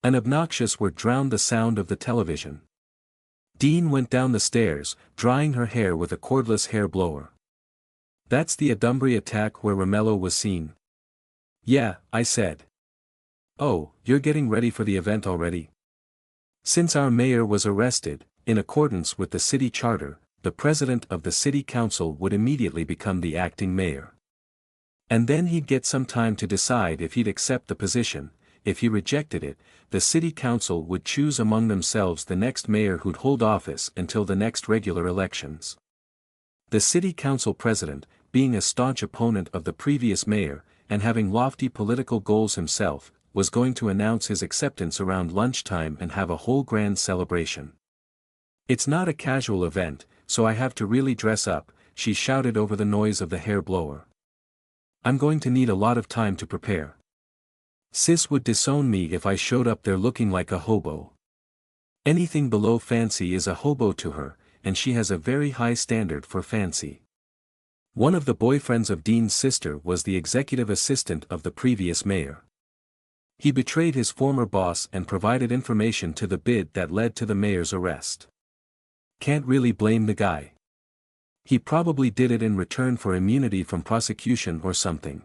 An obnoxious word drowned the sound of the television. Dean went down the stairs, drying her hair with a cordless hair blower. That's the adversary attack where Romello was seen. Yeah, I said. Oh, you're getting ready for the event already? Since our mayor was arrested, in accordance with the city charter, the president of the city council would immediately become the acting mayor. And then he'd get some time to decide if he'd accept the position. If he rejected it, the city council would choose among themselves the next mayor who'd hold office until the next regular elections. The city council president, being a staunch opponent of the previous mayor, and having lofty political goals himself, was going to announce his acceptance around lunchtime and have a whole grand celebration. It's not a casual event, so I have to really dress up, she shouted over the noise of the hair blower. I'm going to need a lot of time to prepare. Sis would disown me if I showed up there looking like a hobo. Anything below fancy is a hobo to her, and she has a very high standard for fancy. One of the boyfriends of Dean's sister was the executive assistant of the previous mayor. He betrayed his former boss and provided information to the bid that led to the mayor's arrest. Can't really blame the guy. He probably did it in return for immunity from prosecution or something.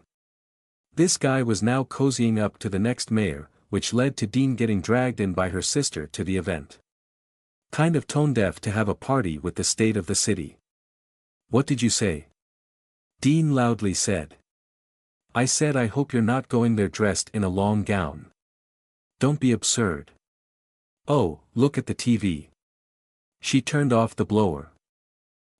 This guy was now cozying up to the next mayor, which led to Dean getting dragged in by her sister to the event. Kind of tone-deaf to have a party with the state of the city. What did you say? Dean loudly said. I said I hope you're not going there dressed in a long gown. Don't be absurd. Oh, look at the TV. She turned off the blower.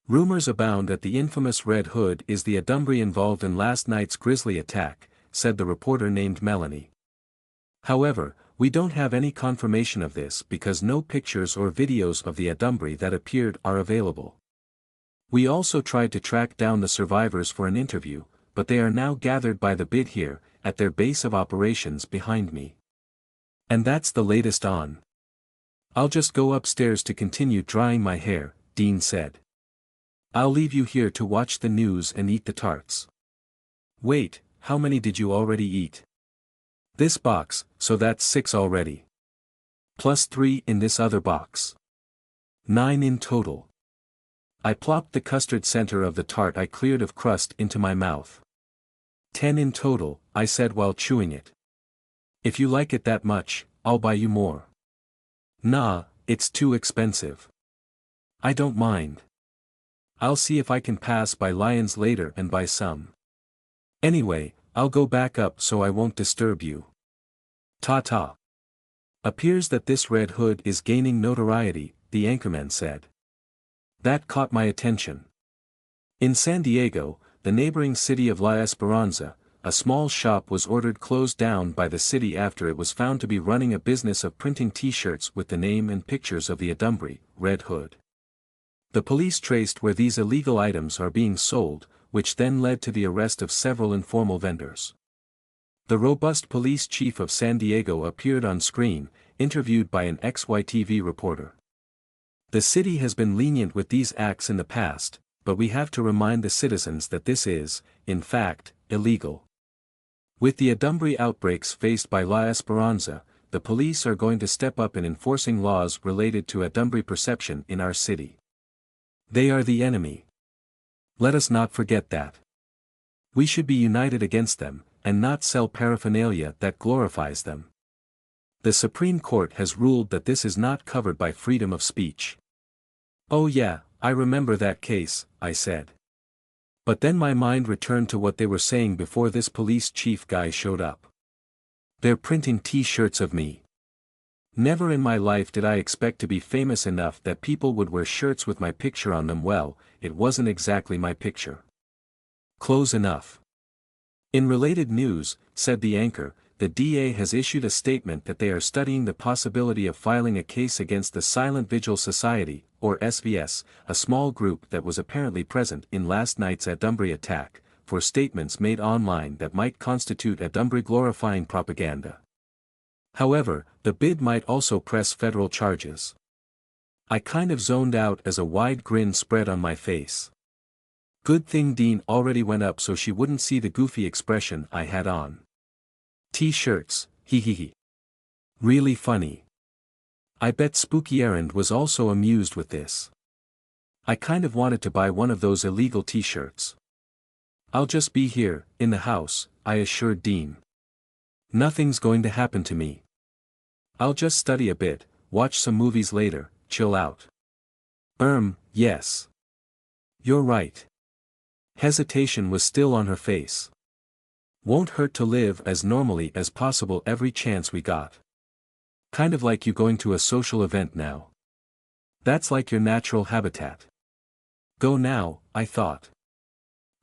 Rumors abound that the infamous Red Hood is the adversary involved in last night's grisly attack, said the reporter named Melanie. However, we don't have any confirmation of this because no pictures or videos of the adversary that appeared are available. We also tried to track down the survivors for an interview, but they are now gathered by the bid here, at their base of operations behind me. And that's the latest on. I'll just go upstairs to continue drying my hair, Dean said. I'll leave you here to watch the news and eat the tarts. Wait, how many did you already eat? This box, so that's 6 already. Plus 3 in this other box. 9 in total. I plopped the custard center of the tart I cleared of crust into my mouth. 10 in total, I said while chewing it. If you like it that much, I'll buy you more. Nah, it's too expensive. I don't mind. I'll see if I can pass by Lyons later and buy some. Anyway, I'll go back up so I won't disturb you. Ta-ta. Appears that this Red Hood is gaining notoriety, the anchorman said. That caught my attention. In San Diego, the neighboring city of La Esperanza, a small shop was ordered closed down by the city after it was found to be running a business of printing T-shirts with the name and pictures of the adversary, Red Hood. The police traced where these illegal items are being sold, which then led to the arrest of several informal vendors. The robust police chief of San Diego appeared on screen, interviewed by an XYTV reporter. The city has been lenient with these acts in the past, but we have to remind the citizens that this is, in fact, illegal. With the adversary outbreaks faced by La Esperanza, the police are going to step up in enforcing laws related to adversary perception in our city. They are the enemy. Let us not forget that. We should be united against them, and not sell paraphernalia that glorifies them. The Supreme Court has ruled that this is not covered by freedom of speech. Oh yeah, I remember that case, I said. But then my mind returned to what they were saying before this police chief guy showed up. They're printing T-shirts of me. Never in my life did I expect to be famous enough that people would wear shirts with my picture on them. Well, it wasn't exactly my picture. Close enough. In related news, said the anchor, the DA has issued a statement that they are studying the possibility of filing a case against the Silent Vigil Society, or SVS, a small group that was apparently present in last night's adversary attack, for statements made online that might constitute adversary glorifying propaganda. However, the bid might also press federal charges. I kind of zoned out as a wide grin spread on my face. Good thing Dean already went up so she wouldn't see the goofy expression I had on. T-shirts, hee hee hee. Really funny. I bet Spooky Errand was also amused with this. I kind of wanted to buy one of those illegal t-shirts. I'll just be here, in the house, I assured Dean. Nothing's going to happen to me. I'll just study a bit, watch some movies later, chill out. Yes. You're right. Hesitation was still on her face. Won't hurt to live as normally as possible every chance we got. Kind of like you going to a social event now. That's like your natural habitat. Go now, I thought.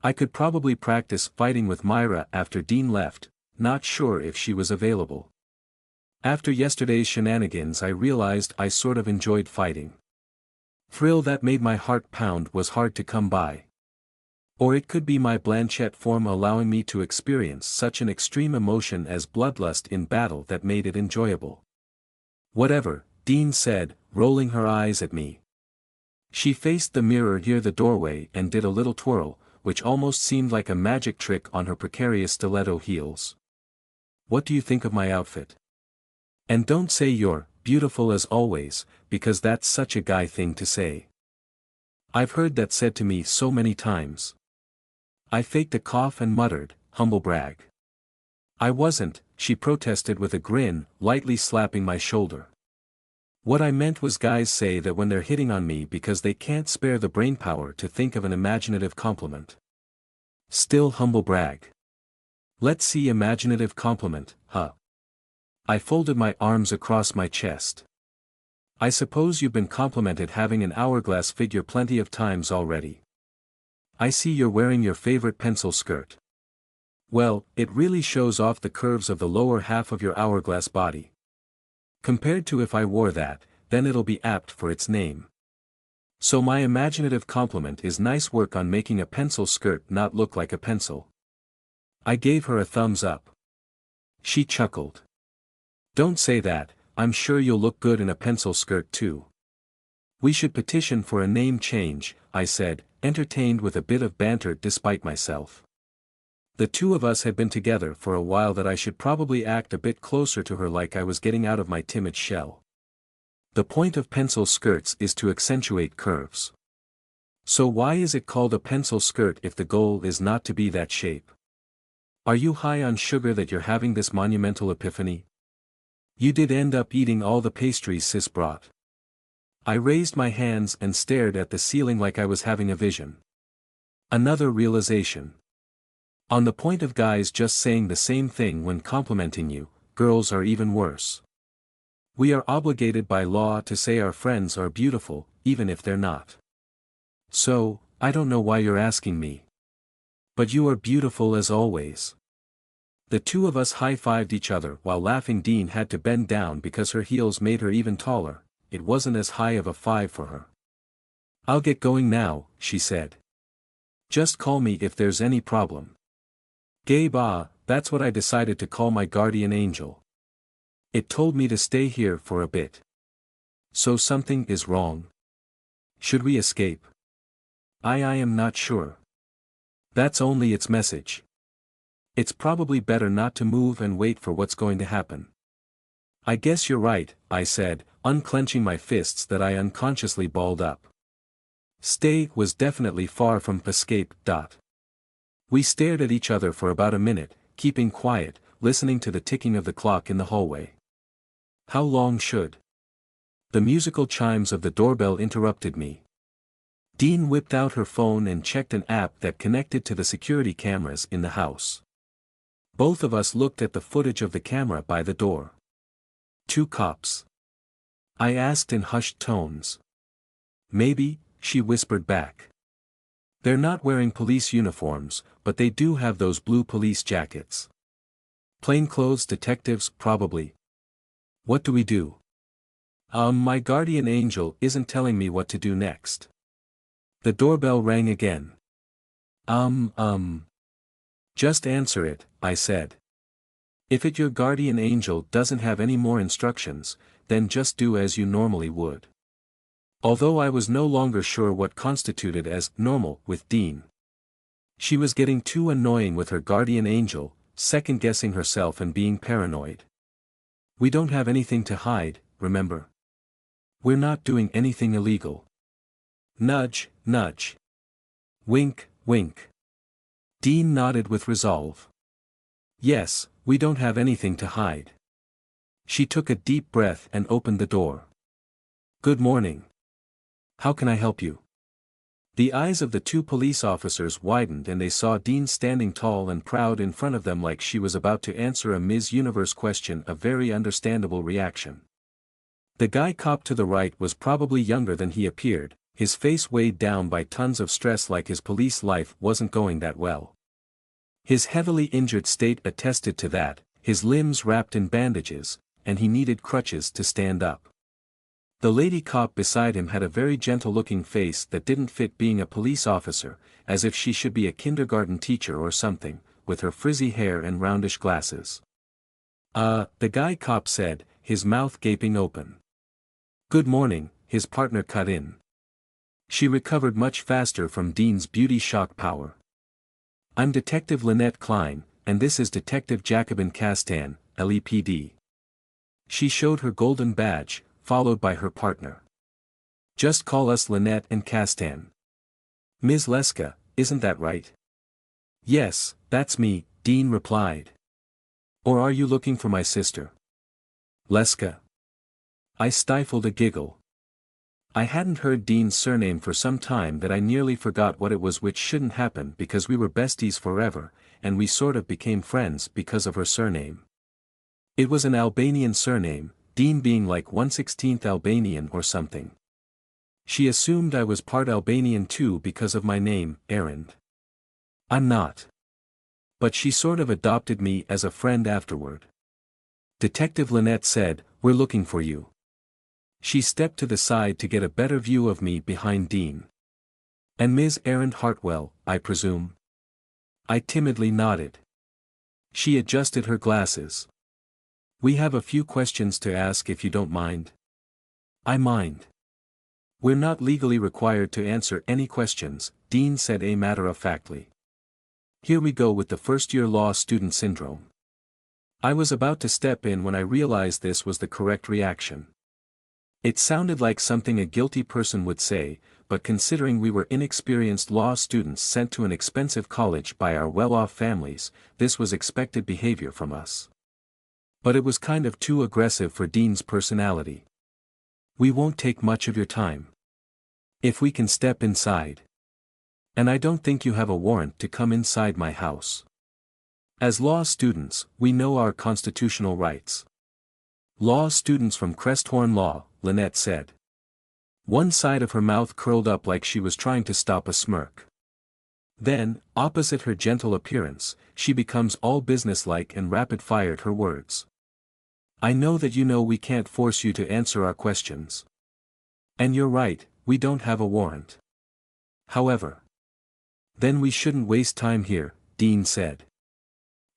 I could probably practice fighting with Myra after Dean left, not sure if she was available. After yesterday's shenanigans I realized I sort of enjoyed fighting. Thrill that made my heart pound was hard to come by. Or it could be my Blanchett form allowing me to experience such an extreme emotion as bloodlust in battle that made it enjoyable. Whatever, Dean said, rolling her eyes at me. She faced the mirror near the doorway and did a little twirl, which almost seemed like a magic trick on her precarious stiletto heels. What do you think of my outfit? And don't say you're beautiful as always, because that's such a guy thing to say. I've heard that said to me so many times. I faked a cough and muttered, humble brag. I wasn't, she protested with a grin, lightly slapping my shoulder. What I meant was guys say that when they're hitting on me because they can't spare the brainpower to think of an imaginative compliment. Still humble brag. Let's see imaginative compliment, huh? I folded my arms across my chest. I suppose you've been complimented having an hourglass figure plenty of times already. I see you're wearing your favorite pencil skirt. Well, it really shows off the curves of the lower half of your hourglass body. Compared to if I wore that, then it'll be apt for its name. So my imaginative compliment is nice work on making a pencil skirt not look like a pencil. I gave her a thumbs up. She chuckled. Don't say that, I'm sure you'll look good in a pencil skirt too. We should petition for a name change, I said, entertained with a bit of banter despite myself. The two of us had been together for a while that I should probably act a bit closer to her like I was getting out of my timid shell. The point of pencil skirts is to accentuate curves. So why is it called a pencil skirt if the goal is not to be that shape? Are you high on sugar that you're having this monumental epiphany? You did end up eating all the pastries Sis brought. I raised my hands and stared at the ceiling like I was having a vision. Another realization. On the point of guys just saying the same thing when complimenting you, girls are even worse. We are obligated by law to say our friends are beautiful, even if they're not. So, I don't know why you're asking me. But you are beautiful as always. The two of us high-fived each other while laughing. Dean had to bend down because her heels made her even taller. It wasn't as high of a five for her. I'll get going now, she said. Just call me if there's any problem. Gabe, that's what I decided to call my guardian angel. It told me to stay here for a bit. So something is wrong. Should we escape? I am not sure. That's only its message. It's probably better not to move and wait for what's going to happen. I guess you're right, I said, unclenching my fists that I unconsciously balled up. Stay was definitely far from escape. We stared at each other for about a minute, keeping quiet, listening to the ticking of the clock in the hallway. How long should? The musical chimes of the doorbell interrupted me. Dean whipped out her phone and checked an app that connected to the security cameras in the house. Both of us looked at the footage of the camera by the door. 2 cops. I asked in hushed tones. Maybe, she whispered back. They're not wearing police uniforms, but they do have those blue police jackets. Plainclothes detectives, probably. What do we do? My guardian angel isn't telling me what to do next. The doorbell rang again. Just answer it, I said. If your guardian angel doesn't have any more instructions, then just do as you normally would. Although I was no longer sure what constituted as normal with Dean. She was getting too annoying with her guardian angel, second-guessing herself and being paranoid. We don't have anything to hide, remember? We're not doing anything illegal. Nudge, nudge. Wink, wink. Dean nodded with resolve. Yes, we don't have anything to hide. She took a deep breath and opened the door. Good morning. How can I help you? The eyes of the two police officers widened and they saw Dean standing tall and proud in front of them like she was about to answer a Ms. Universe question, a very understandable reaction. The guy cop to the right was probably younger than he appeared, his face weighed down by tons of stress like his police life wasn't going that well. His heavily injured state attested to that, his limbs wrapped in bandages, and he needed crutches to stand up. The lady cop beside him had a very gentle-looking face that didn't fit being a police officer, as if she should be a kindergarten teacher or something, with her frizzy hair and roundish glasses. The guy cop said, his mouth gaping open. Good morning, his partner cut in. She recovered much faster from Dean's beauty shock power. I'm Detective Lynette Klein, and this is Detective Jacobin Castan, LEPD. She showed her golden badge, followed by her partner. Just call us Lynette and Castan. Ms. Leska, isn't that right? Yes, that's me, Dean replied. Or are you looking for my sister? Leska. I stifled a giggle. I hadn't heard Dean's surname for some time that I nearly forgot what it was, which shouldn't happen because we were besties forever, and we sort of became friends because of her surname. It was an Albanian surname, Dean being like 1/16 Albanian or something. She assumed I was part Albanian too because of my name, Erend. I'm not. But she sort of adopted me as a friend afterward. Detective Lynette said, we're looking for you. She stepped to the side to get a better view of me behind Dean. And Ms. Erend Hartwell, I presume? I timidly nodded. She adjusted her glasses. We have a few questions to ask if you don't mind. I mind. We're not legally required to answer any questions, Dean said matter-of-factly. Here we go with the first-year law student syndrome. I was about to step in when I realized this was the correct reaction. It sounded like something a guilty person would say, but considering we were inexperienced law students sent to an expensive college by our well-off families, this was expected behavior from us. But it was kind of too aggressive for Dean's personality. We won't take much of your time. If we can step inside. And I don't think you have a warrant to come inside my house. As law students, we know our constitutional rights. Law students from Cresthorn Law, Lynette said. One side of her mouth curled up like she was trying to stop a smirk. Then, opposite her gentle appearance, she becomes all businesslike and rapid-fired her words. I know that you know we can't force you to answer our questions. And you're right, we don't have a warrant. However. Then we shouldn't waste time here, Dean said.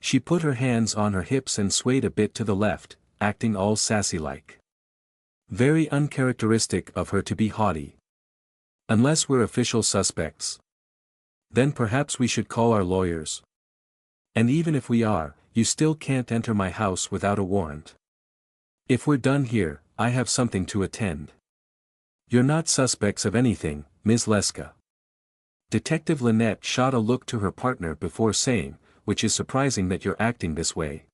She put her hands on her hips and swayed a bit to the left, acting all sassy-like. Very uncharacteristic of her to be haughty. Unless we're official suspects. Then perhaps we should call our lawyers. And even if we are, you still can't enter my house without a warrant. If we're done here, I have something to attend. You're not suspects of anything, Ms. Leska. Detective Lynette shot a look to her partner before saying, which is surprising that you're acting this way.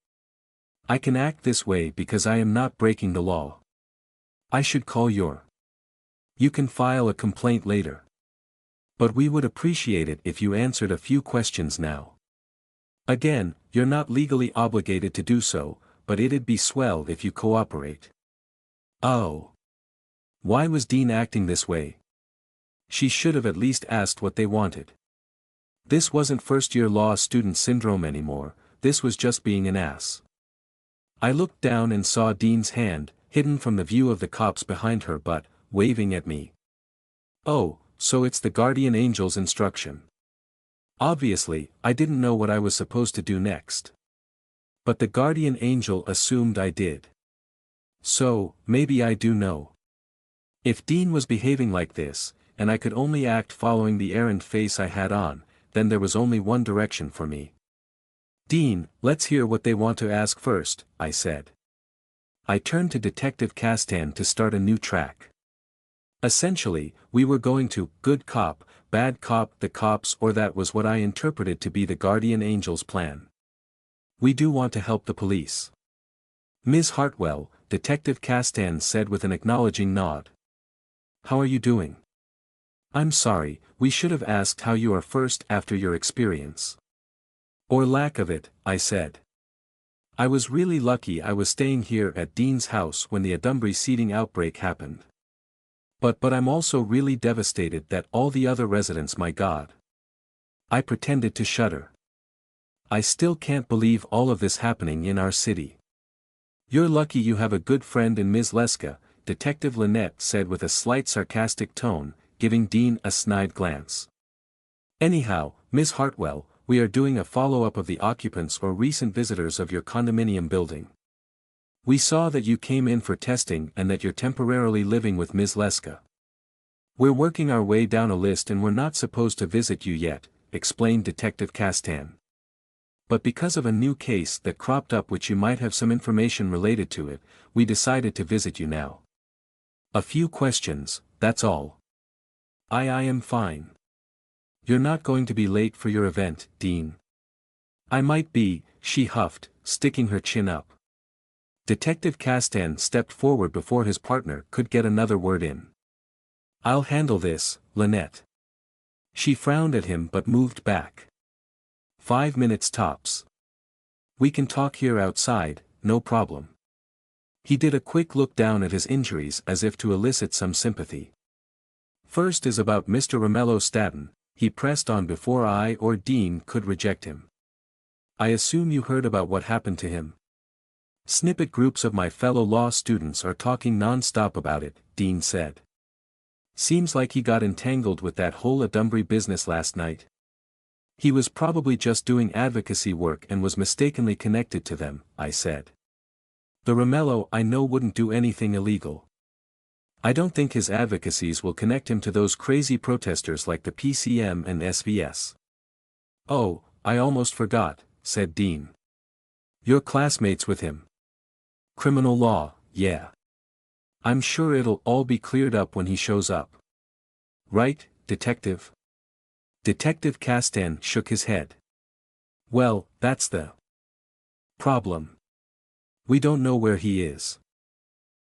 I can act this way because I am not breaking the law. I should call your. You can file a complaint later. But we would appreciate it if you answered a few questions now. Again, you're not legally obligated to do so, but it'd be swell if you cooperate. Oh. Why was Dean acting this way? She should have at least asked what they wanted. This wasn't first-year law student syndrome anymore, this was just being an ass. I looked down and saw Dean's hand, hidden from the view of the cops behind her but, waving at me. Oh, so it's the guardian angel's instruction. Obviously, I didn't know what I was supposed to do next. But the guardian angel assumed I did. So, maybe I do know. If Dean was behaving like this, and I could only act following the errant face I had on, then there was only one direction for me. Dean, let's hear what they want to ask first, I said. I turned to Detective Castan to start a new track. Essentially, we were going to good cop, bad cop, the cops, or that was what I interpreted to be the guardian angel's plan. We do want to help the police. Ms. Hartwell, Detective Castan said with an acknowledging nod. How are you doing? I'm sorry, we should have asked how you are first after your experience. Or lack of it, I said. I was really lucky I was staying here at Dean's house when the Adumbrey seeding outbreak happened. But I'm also really devastated that all the other residents, my God. I pretended to shudder. I still can't believe all of this happening in our city. You're lucky you have a good friend in Ms. Leska, Detective Lynette said with a slight sarcastic tone, giving Dean a snide glance. Anyhow, Ms. Hartwell, we are doing a follow-up of the occupants or recent visitors of your condominium building. We saw that you came in for testing and that you're temporarily living with Ms. Leska. We're working our way down a list and we're not supposed to visit you yet, explained Detective Castan. But because of a new case that cropped up which you might have some information related to it, we decided to visit you now. A few questions, that's all. I am fine. You're not going to be late for your event, Dean. I might be, she huffed, sticking her chin up. Detective Castan stepped forward before his partner could get another word in. I'll handle this, Lynette. She frowned at him but moved back. 5 minutes tops. We can talk here outside, no problem. He did a quick look down at his injuries as if to elicit some sympathy. First is about Mr. Romello Staton, he pressed on before I or Dean could reject him. I assume you heard about what happened to him. Snippet groups of my fellow law students are talking non-stop about it, Dean said. Seems like he got entangled with that whole Adumbrey business last night. He was probably just doing advocacy work and was mistakenly connected to them, I said. The Romello I know wouldn't do anything illegal. I don't think his advocacies will connect him to those crazy protesters like the PCM and SVS. Oh, I almost forgot, said Dean. You're classmates with him. Criminal law, yeah. I'm sure it'll all be cleared up when he shows up. Right, Detective? Detective Castan shook his head. Well, that's the problem. We don't know where he is.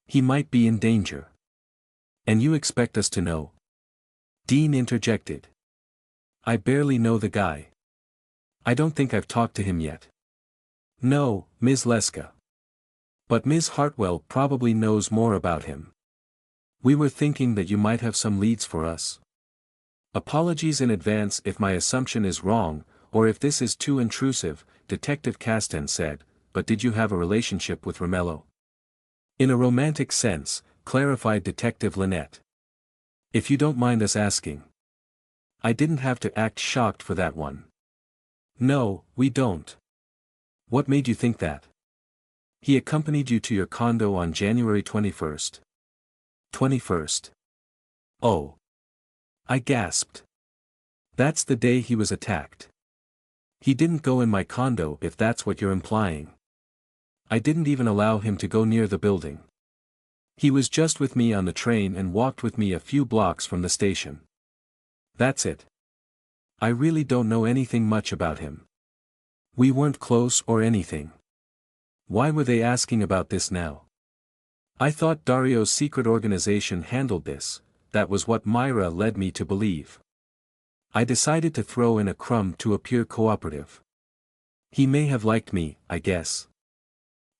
He might be in danger. And you expect us to know? Dean interjected. I barely know the guy. I don't think I've talked to him yet. No, Ms. Leska. But Ms. Hartwell probably knows more about him. We were thinking that you might have some leads for us. Apologies in advance if my assumption is wrong, or if this is too intrusive, Detective Castan said, but did you have a relationship with Romello? In a romantic sense, clarified Detective Lynette. If you don't mind us asking. I didn't have to act shocked for that one. No, we don't. What made you think that? He accompanied you to your condo on January 21st. 21st. Oh. I gasped. That's the day he was attacked. He didn't go in my condo if that's what you're implying. I didn't even allow him to go near the building. He was just with me on the train and walked with me a few blocks from the station. That's it. I really don't know anything much about him. We weren't close or anything. Why were they asking about this now? I thought Dario's secret organization handled this, that was what Myra led me to believe. I decided to throw in a crumb to appear cooperative. He may have liked me, I guess.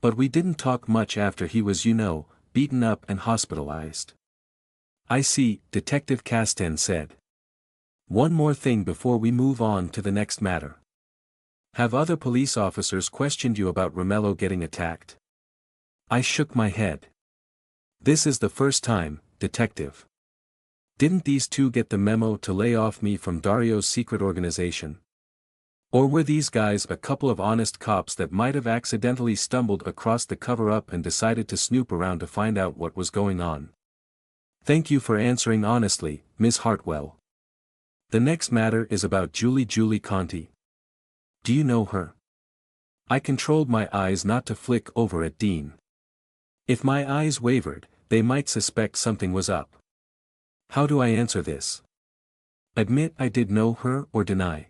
But we didn't talk much after he was, beaten up and hospitalized. I see, Detective Castan said. One more thing before we move on to the next matter. Have other police officers questioned you about Romello getting attacked? I shook my head. This is the first time, Detective. Didn't these two get the memo to lay off me from Dario's secret organization? Or were these guys a couple of honest cops that might have accidentally stumbled across the cover-up and decided to snoop around to find out what was going on? Thank you for answering honestly, Ms. Hartwell. The next matter is about Julie Conti. Do you know her? I controlled my eyes not to flick over at Dean. If my eyes wavered, they might suspect something was up. How do I answer this? Admit I did know her or deny?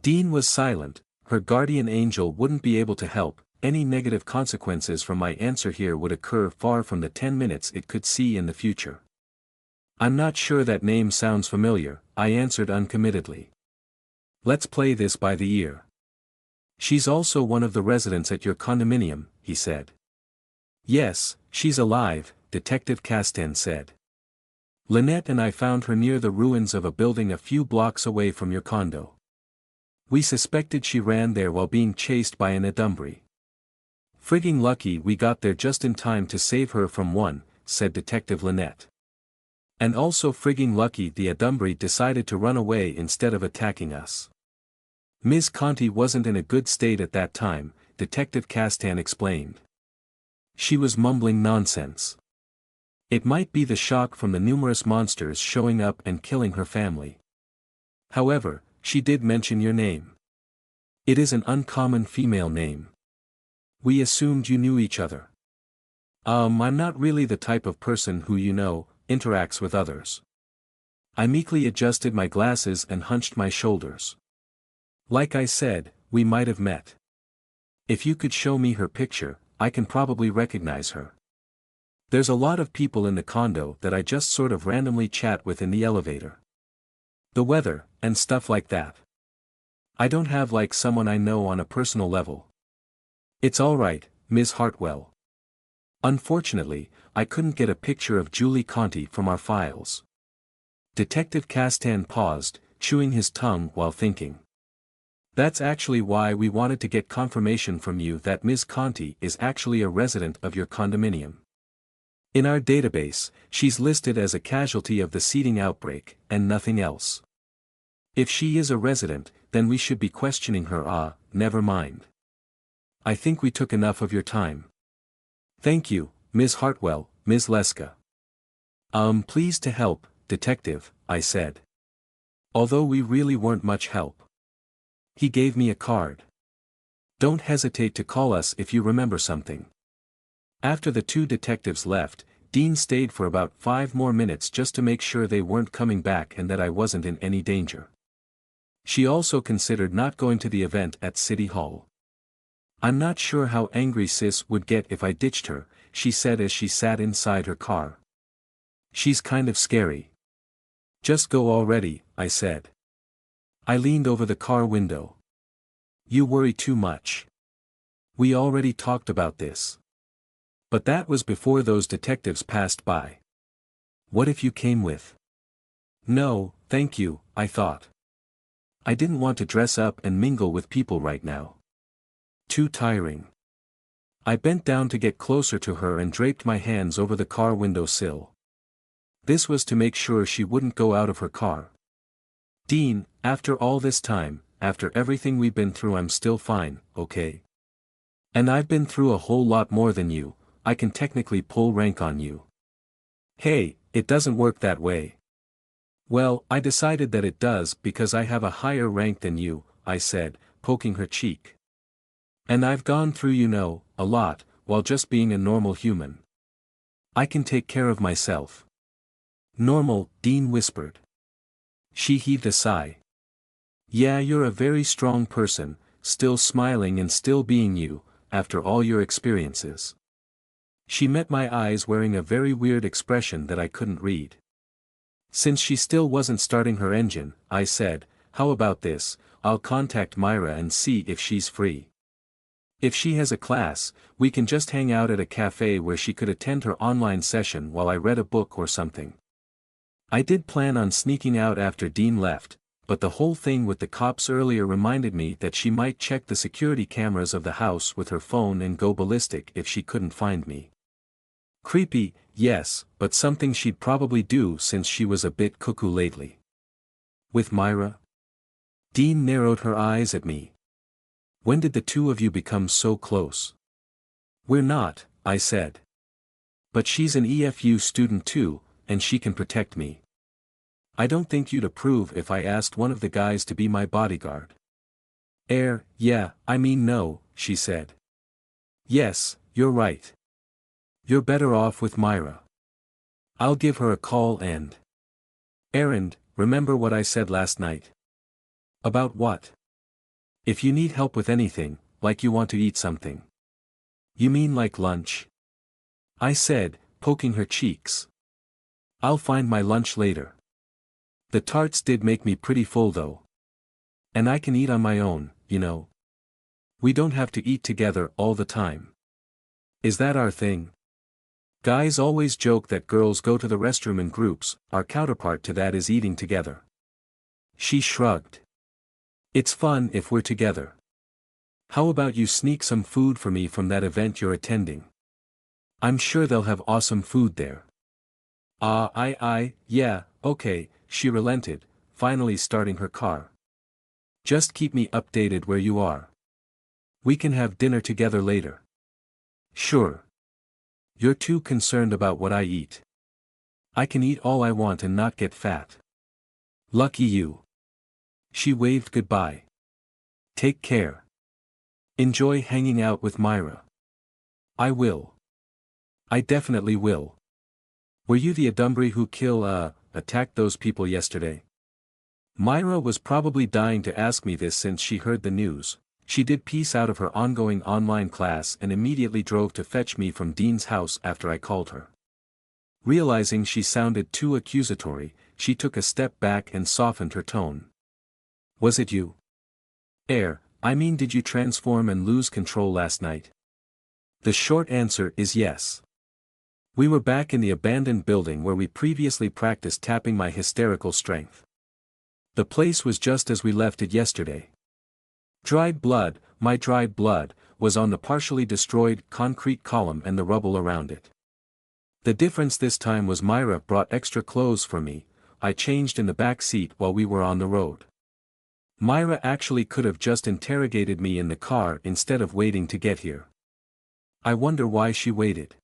Dean was silent. Her guardian angel wouldn't be able to help. Any negative consequences from my answer here would occur far from the 10 minutes it could see in the future. I'm not sure that name sounds familiar, I answered uncommittedly. Let's play this by the ear. She's also one of the residents at your condominium, he said. Yes, she's alive, Detective Castan said. Lynette and I found her near the ruins of a building a few blocks away from your condo. We suspected she ran there while being chased by an adversary. Frigging lucky we got there just in time to save her from one, said Detective Lynette. And also frigging lucky the adversary decided to run away instead of attacking us. Ms. Conti wasn't in a good state at that time, Detective Castan explained. She was mumbling nonsense. It might be the shock from the numerous monsters showing up and killing her family. However, she did mention your name. It is an uncommon female name. We assumed you knew each other. I'm not really the type of person who interacts with others. I meekly adjusted my glasses and hunched my shoulders. Like I said, we might have met. If you could show me her picture, I can probably recognize her. There's a lot of people in the condo that I just sort of randomly chat with in the elevator. The weather, and stuff like that. I don't have like someone I know on a personal level. It's alright, Ms. Hartwell. Unfortunately, I couldn't get a picture of Julie Conti from our files. Detective Castan paused, chewing his tongue while thinking. That's actually why we wanted to get confirmation from you that Ms. Conti is actually a resident of your condominium. In our database, she's listed as a casualty of the seeding outbreak, and nothing else. If she is a resident, then we should be questioning her. Never mind. I think we took enough of your time. Thank you, Ms. Hartwell, Ms. Leska. Pleased to help, Detective, I said. Although we really weren't much help. He gave me a card. Don't hesitate to call us if you remember something. After the two detectives left, Dean stayed for about 5 more minutes just to make sure they weren't coming back and that I wasn't in any danger. She also considered not going to the event at City Hall. I'm not sure how angry Sis would get if I ditched her, she said as she sat inside her car. She's kind of scary. Just go already, I said. I leaned over the car window. You worry too much. We already talked about this. But that was before those detectives passed by. What if you came with? No, thank you, I thought. I didn't want to dress up and mingle with people right now. Too tiring. I bent down to get closer to her and draped my hands over the car window sill. This was to make sure she wouldn't go out of her car. Dean, after all this time, after everything we've been through, I'm still fine, okay? And I've been through a whole lot more than you. I can technically pull rank on you. Hey, it doesn't work that way. Well, I decided that it does because I have a higher rank than you, I said, poking her cheek. And I've gone through a lot, while just being a normal human. I can take care of myself. Normal, Dean whispered. She heaved a sigh. Yeah, you're a very strong person, still smiling and still being you, after all your experiences. She met my eyes wearing a very weird expression that I couldn't read. Since she still wasn't starting her engine, I said, how about this, I'll contact Myra and see if she's free. If she has a class, we can just hang out at a cafe where she could attend her online session while I read a book or something. I did plan on sneaking out after Dean left, but the whole thing with the cops earlier reminded me that she might check the security cameras of the house with her phone and go ballistic if she couldn't find me. Creepy, yes, but something she'd probably do since she was a bit cuckoo lately. With Myra? Dean narrowed her eyes at me. When did the two of you become so close? We're not, I said. But she's an EFU student too, and she can protect me. I don't think you'd approve if I asked one of the guys to be my bodyguard. Yeah, I mean no, she said. Yes, you're right. You're better off with Myra. I'll give her a call and... Errand, remember what I said last night? About what? If you need help with anything, like you want to eat something. You mean like lunch? I said, poking her cheeks. I'll find my lunch later. The tarts did make me pretty full though. And I can eat on my own, you know. We don't have to eat together all the time. Is that our thing? Guys always joke that girls go to the restroom in groups, our counterpart to that is eating together. She shrugged. It's fun if we're together. How about you sneak some food for me from that event you're attending? I'm sure they'll have awesome food there. Yeah, okay, she relented, finally starting her car. Just keep me updated where you are. We can have dinner together later. Sure. You're too concerned about what I eat. I can eat all I want and not get fat. Lucky you. She waved goodbye. Take care. Enjoy hanging out with Myra. I will. I definitely will. Were you the adversary who attacked those people yesterday? Myra was probably dying to ask me this since she heard the news. She did piece out of her ongoing online class and immediately drove to fetch me from Dean's house after I called her. Realizing she sounded too accusatory, she took a step back and softened her tone. Was it you? I mean did you transform and lose control last night? The short answer is yes. We were back in the abandoned building where we previously practiced tapping my hysterical strength. The place was just as we left it yesterday. My dried blood, was on the partially destroyed concrete column and the rubble around it. The difference this time was Myra brought extra clothes for me. I changed in the back seat while we were on the road. Myra actually could have just interrogated me in the car instead of waiting to get here. I wonder why she waited.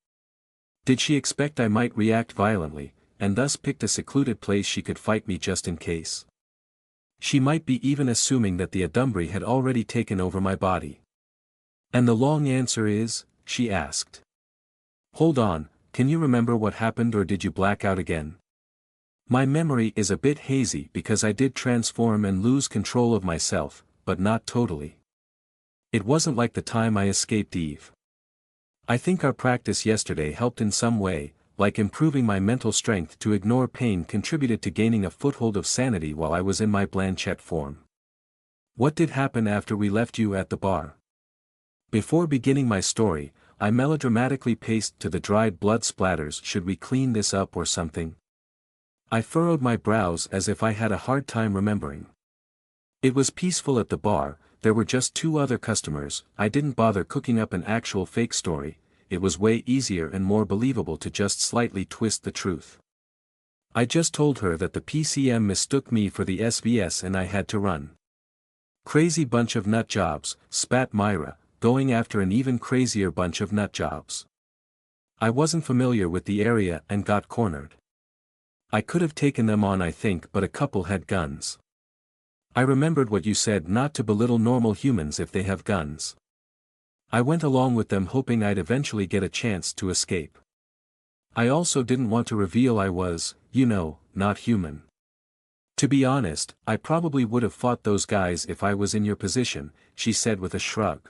Did she expect I might react violently, and thus picked a secluded place she could fight me just in case? She might be even assuming that the adversary had already taken over my body. And the long answer is, she asked. Hold on, can you remember what happened or did you black out again? My memory is a bit hazy because I did transform and lose control of myself, but not totally. It wasn't like the time I escaped Eve. I think our practice yesterday helped in some way, like improving my mental strength to ignore pain contributed to gaining a foothold of sanity while I was in my Blanchette form. What did happen after we left you at the bar? Before beginning my story, I melodramatically paced to the dried blood splatters. Should we clean this up or something? I furrowed my brows as if I had a hard time remembering. It was peaceful at the bar. There were just 2 other customers. I didn't bother cooking up an actual fake story. It was way easier and more believable to just slightly twist the truth. I just told her that the PCM mistook me for the SVS and I had to run. Crazy bunch of nut jobs, spat Myra, going after an even crazier bunch of nut jobs. I wasn't familiar with the area and got cornered. I could have taken them on I think, but a couple had guns. I remembered what you said, not to belittle normal humans if they have guns. I went along with them hoping I'd eventually get a chance to escape. I also didn't want to reveal I was, not human. To be honest, I probably would have fought those guys if I was in your position, she said with a shrug.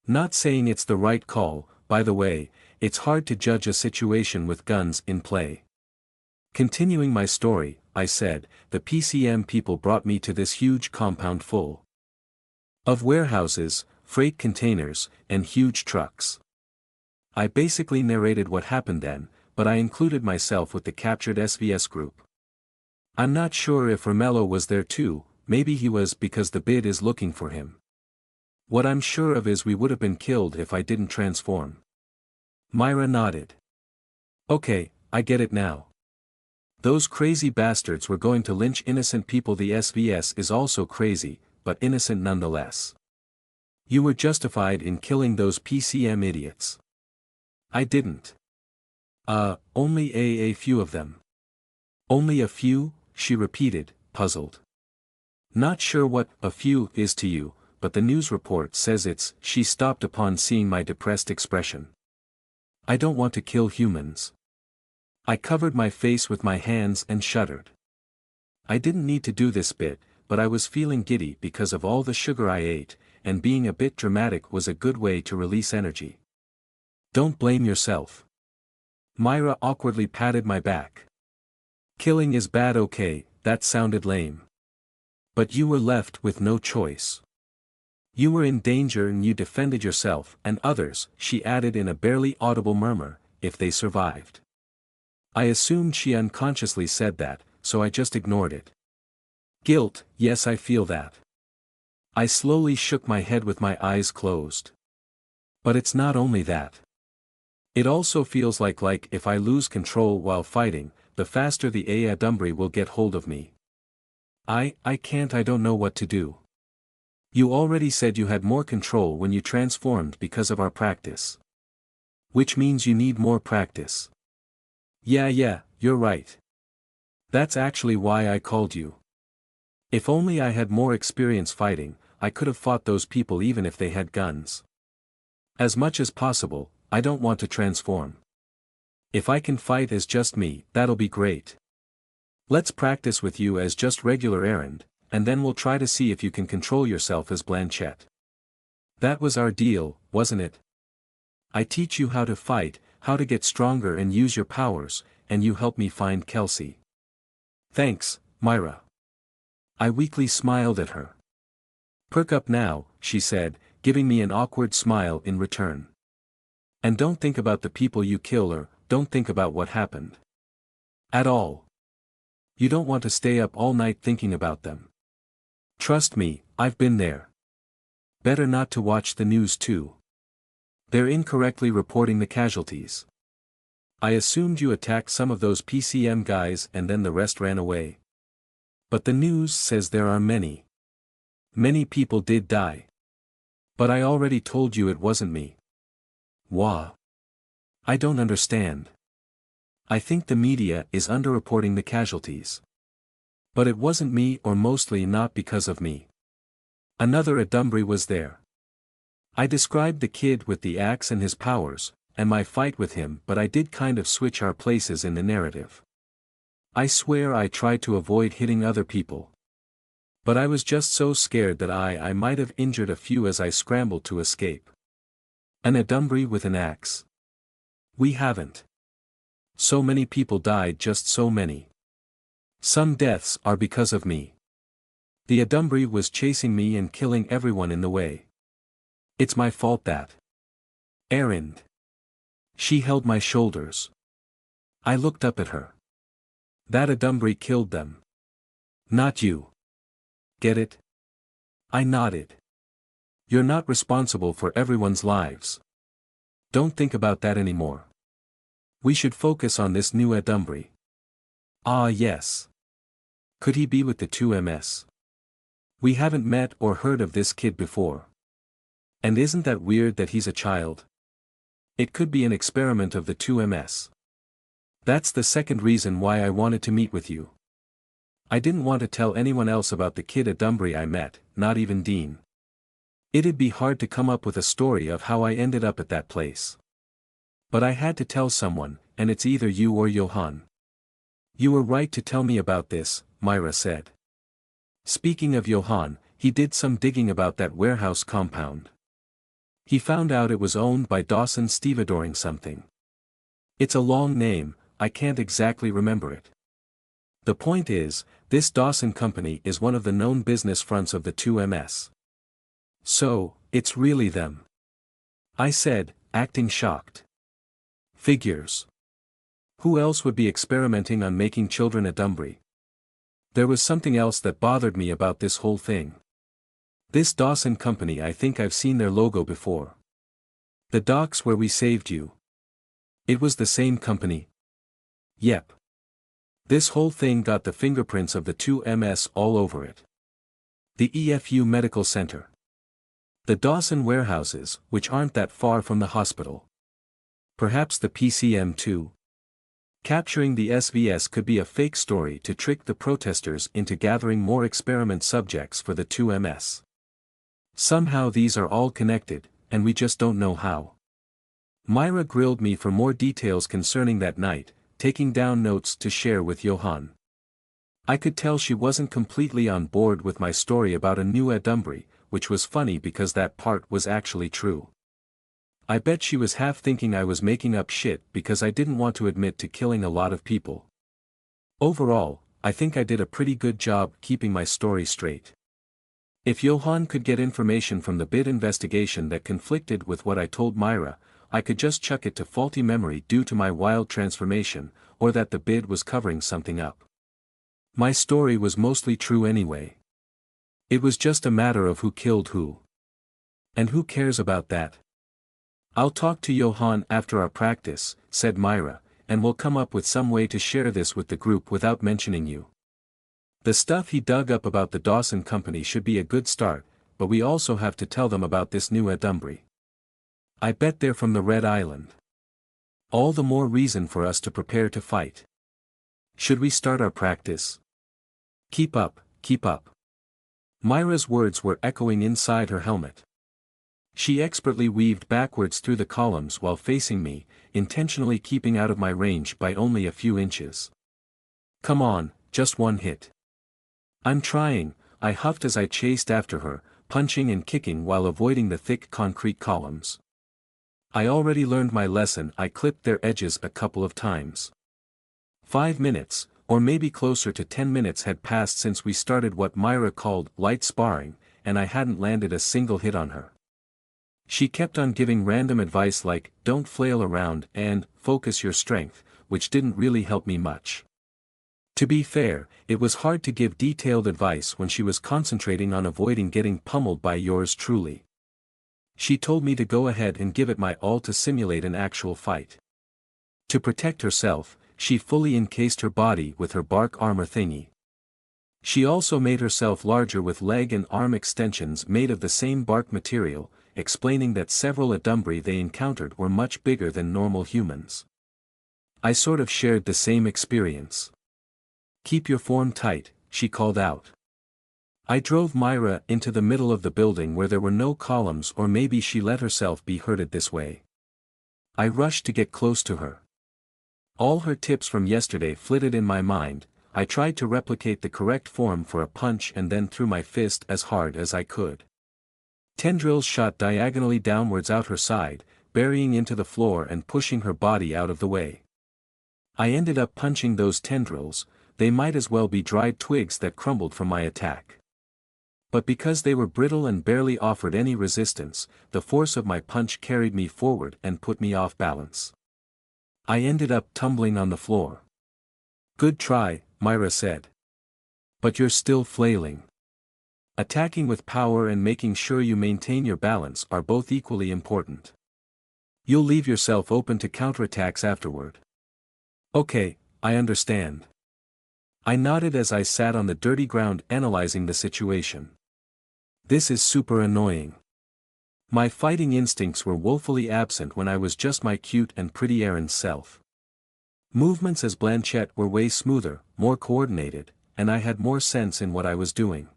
Not saying it's the right call, by the way. It's hard to judge a situation with guns in play. Continuing my story, I said, the PCM people brought me to this huge compound full of warehouses, freight containers, and huge trucks. I basically narrated what happened then, but I included myself with the captured SVS group. I'm not sure if Romello was there too, maybe he was because the bid is looking for him. What I'm sure of is we would have been killed if I didn't transform. Myra nodded. Okay, I get it now. Those crazy bastards were going to lynch innocent people. The SVS is also crazy, but innocent nonetheless. You were justified in killing those PCM idiots. I didn't. Only a few of them. Only a few, she repeated, puzzled. Not sure what a few is to you, but the news report says it's. She stopped upon seeing my depressed expression. I don't want to kill humans. I covered my face with my hands and shuddered. I didn't need to do this bit, but I was feeling giddy because of all the sugar I ate, and being a bit dramatic was a good way to release energy. Don't blame yourself. Myra awkwardly patted my back. Killing is bad. Okay, that sounded lame. But you were left with no choice. You were in danger and you defended yourself and others, she added in a barely audible murmur, if they survived. I assumed she unconsciously said that, so I just ignored it. Guilt, yes, I feel that. I slowly shook my head with my eyes closed. But it's not only that. It also feels like if I lose control while fighting, the faster the adversary will get hold of me. I don't know what to do. You already said you had more control when you transformed because of our practice. Which means you need more practice. Yeah, you're right. That's actually why I called you. If only I had more experience fighting, I could have fought those people even if they had guns. As much as possible, I don't want to transform. If I can fight as just me, that'll be great. Let's practice with you as just regular Errand, and then we'll try to see if you can control yourself as Blanchette. That was our deal, wasn't it? I teach you how to fight, how to get stronger and use your powers, and you help me find Kelsey. Thanks, Myra. I weakly smiled at her. Perk up now, she said, giving me an awkward smile in return. And don't think about the people you kill or, don't think about what happened. At all. You don't want to stay up all night thinking about them. Trust me, I've been there. Better not to watch the news too. They're incorrectly reporting the casualties. I assumed you attacked some of those PCM guys and then the rest ran away. But the news says there are many. Many people did die. But I already told you it wasn't me. Wah. I don't understand. I think the media is underreporting the casualties. But it wasn't me or mostly not because of me. Another adversary was there. I described the kid with the axe and his powers, and my fight with him, but I did kind of switch our places in the narrative. I swear I tried to avoid hitting other people. But I was just so scared that I might have injured a few as I scrambled to escape. An adversary with an axe. We haven't. So many people died, just so many. Some deaths are because of me. The adversary was chasing me and killing everyone in the way. It's my fault that. Errand. She held my shoulders. I looked up at her. That adversary killed them. Not you. Get it? I nodded. You're not responsible for everyone's lives. Don't think about that anymore. We should focus on this new adversary. Ah yes. Could he be with the 2MS? We haven't met or heard of this kid before. And isn't that weird that he's a child? It could be an experiment of the 2MS. That's the second reason why I wanted to meet with you. I didn't want to tell anyone else about the kid adversary I met, not even Dean. It'd be hard to come up with a story of how I ended up at that place. But I had to tell someone, and it's either you or Johann. You were right to tell me about this, Myra said. Speaking of Johann, he did some digging about that warehouse compound. He found out it was owned by Dawson Stevedoring something. It's a long name, I can't exactly remember it. The point is, this Dawson company is one of the known business fronts of the 2MS. So, it's really them. I said, acting shocked. Figures. Who else would be experimenting on making children adversary? There was something else that bothered me about this whole thing. This Dawson company, I think I've seen their logo before. The docks where we saved you. It was the same company. Yep. This whole thing got the fingerprints of the two MS all over it. The EFU Medical Center. The Dawson warehouses, which aren't that far from the hospital. Perhaps the PCM too. Capturing the SVS could be a fake story to trick the protesters into gathering more experiment subjects for the 2MS. Somehow these are all connected, and we just don't know how. Myra grilled me for more details concerning that night, taking down notes to share with Johan. I could tell she wasn't completely on board with my story about a new adversary, which was funny because that part was actually true. I bet she was half thinking I was making up shit because I didn't want to admit to killing a lot of people. Overall, I think I did a pretty good job keeping my story straight. If Johan could get information from the bid investigation that conflicted with what I told Myra, I could just chuck it to faulty memory due to my wild transformation, or that the bid was covering something up. My story was mostly true anyway. It was just a matter of who killed who. And who cares about that? I'll talk to Johan after our practice, said Myra, and we'll come up with some way to share this with the group without mentioning you. The stuff he dug up about the Dawson Company should be a good start, but we also have to tell them about this new adversary. I bet they're from the Red Island. All the more reason for us to prepare to fight. Should we start our practice? Keep up, keep up. Myra's words were echoing inside her helmet. She expertly weaved backwards through the columns while facing me, intentionally keeping out of my range by only a few inches. Come on, just one hit. I'm trying, I huffed as I chased after her, punching and kicking while avoiding the thick concrete columns. I already learned my lesson. I clipped their edges a couple of times. 5 minutes, or maybe closer to 10 minutes had passed since we started what Myra called light sparring, and I hadn't landed a single hit on her. She kept on giving random advice like, don't flail around and focus your strength, which didn't really help me much. To be fair, it was hard to give detailed advice when she was concentrating on avoiding getting pummeled by yours truly. She told me to go ahead and give it my all to simulate an actual fight. To protect herself, she fully encased her body with her bark armor thingy. She also made herself larger with leg and arm extensions made of the same bark material, explaining that several adversary they encountered were much bigger than normal humans. I sort of shared the same experience. Keep your form tight, she called out. I drove Myra into the middle of the building where there were no columns, or maybe she let herself be herded this way. I rushed to get close to her. All her tips from yesterday flitted in my mind. I tried to replicate the correct form for a punch and then threw my fist as hard as I could. Tendrils shot diagonally downwards out her side, burying into the floor and pushing her body out of the way. I ended up punching those tendrils. They might as well be dried twigs that crumbled from my attack. But because they were brittle and barely offered any resistance, the force of my punch carried me forward and put me off balance. I ended up tumbling on the floor. Good try, Myra said. But you're still flailing. Attacking with power and making sure you maintain your balance are both equally important. You'll leave yourself open to counterattacks afterward. Okay, I understand. I nodded as I sat on the dirty ground analyzing the situation. This is super annoying. My fighting instincts were woefully absent when I was just my cute and pretty errand self. Movements as Blanchette were way smoother, more coordinated, and I had more sense in what I was doing.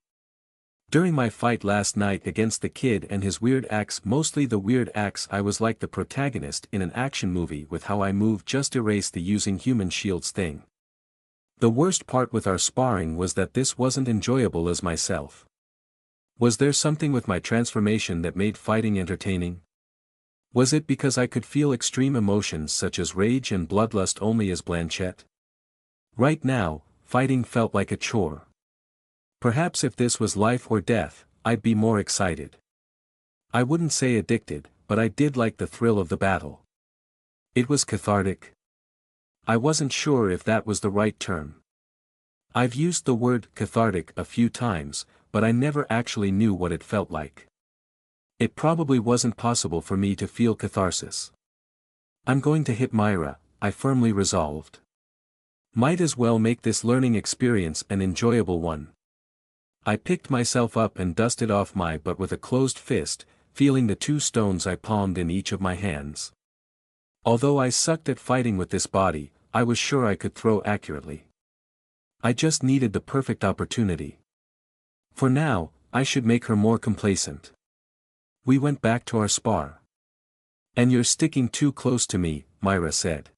During my fight last night against the kid and his weird axe, mostly the weird axe, I was like the protagonist in an action movie with how I moved just erased the using human shields thing. The worst part with our sparring was that this wasn't enjoyable as myself. Was there something with my transformation that made fighting entertaining? Was it because I could feel extreme emotions such as rage and bloodlust only as Blanchette? Right now, fighting felt like a chore. Perhaps if this was life or death, I'd be more excited. I wouldn't say addicted, but I did like the thrill of the battle. It was cathartic. I wasn't sure if that was the right term. I've used the word cathartic a few times, but I never actually knew what it felt like. It probably wasn't possible for me to feel catharsis. I'm going to hit Myra, I firmly resolved. Might as well make this learning experience an enjoyable one. I picked myself up and dusted off my butt with a closed fist, feeling the 2 stones I palmed in each of my hands. Although I sucked at fighting with this body, I was sure I could throw accurately. I just needed the perfect opportunity. For now, I should make her more complacent. We went back to our spar. "And you're sticking too close to me," Myra said.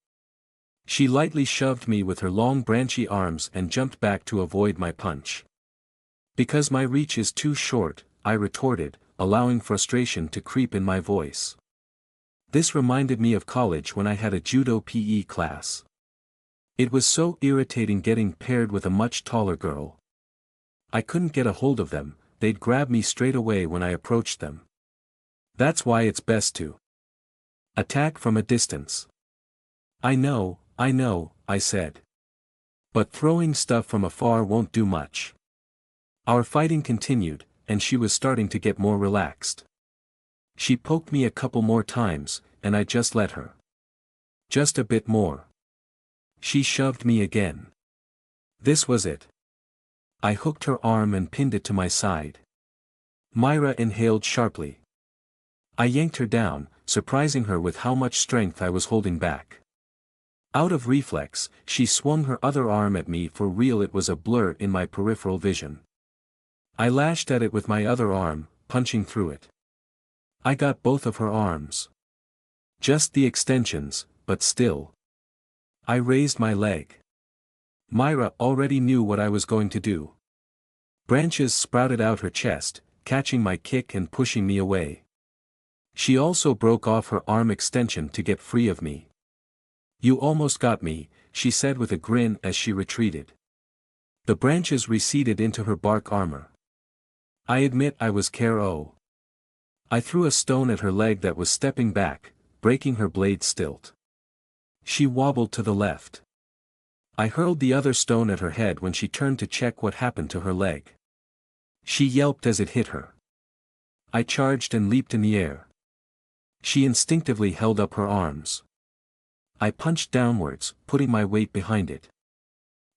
She lightly shoved me with her long branchy arms and jumped back to avoid my punch. "Because my reach is too short," I retorted, allowing frustration to creep in my voice. This reminded me of college when I had a judo PE class. It was so irritating getting paired with a much taller girl. I couldn't get a hold of them, they'd grab me straight away when I approached them. That's why it's best to attack from a distance. I know, I said. But throwing stuff from afar won't do much. Our fighting continued, and she was starting to get more relaxed. She poked me a couple more times, and I just let her. Just a bit more. She shoved me again. This was it. I hooked her arm and pinned it to my side. Myra inhaled sharply. I yanked her down, surprising her with how much strength I was holding back. Out of reflex, she swung her other arm at me. For real, it was a blur in my peripheral vision. I lashed at it with my other arm, punching through it. I got both of her arms. Just the extensions, but still. I raised my leg. Myra already knew what I was going to do. Branches sprouted out her chest, catching my kick and pushing me away. She also broke off her arm extension to get free of me. "You almost got me," she said with a grin as she retreated. The branches receded into her bark armor. I admit I was KO. I threw a stone at her leg that was stepping back, breaking her blade stilt. She wobbled to the left. I hurled the other stone at her head when she turned to check what happened to her leg. She yelped as it hit her. I charged and leaped in the air. She instinctively held up her arms. I punched downwards, putting my weight behind it.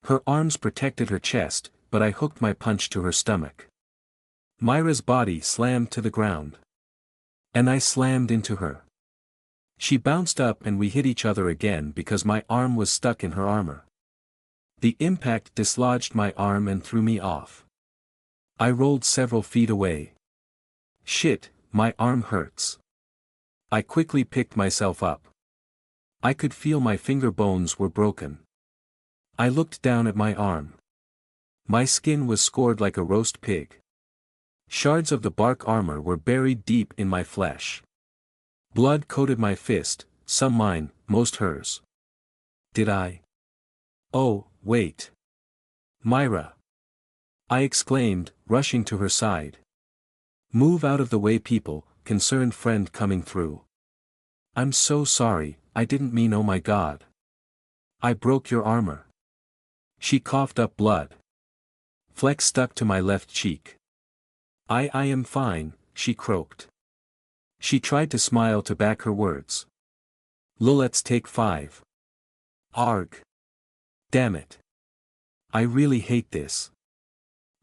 Her arms protected her chest, but I hooked my punch to her stomach. Myra's body slammed to the ground. And I slammed into her. She bounced up and we hit each other again because my arm was stuck in her armor. The impact dislodged my arm and threw me off. I rolled several feet away. Shit, my arm hurts. I quickly picked myself up. I could feel my finger bones were broken. I looked down at my arm. My skin was scored like a roast pig. Shards of the bark armor were buried deep in my flesh. Blood coated my fist, some mine, most hers. Did I? Oh, wait. Myra! I exclaimed, rushing to her side. Move out of the way, people, concerned friend coming through. I'm so sorry, I didn't mean, oh my god. I broke your armor. She coughed up blood. Fleck stuck to my left cheek. I am fine, she croaked. She tried to smile to back her words. Let's take 5. Arg. Damn it. I really hate this.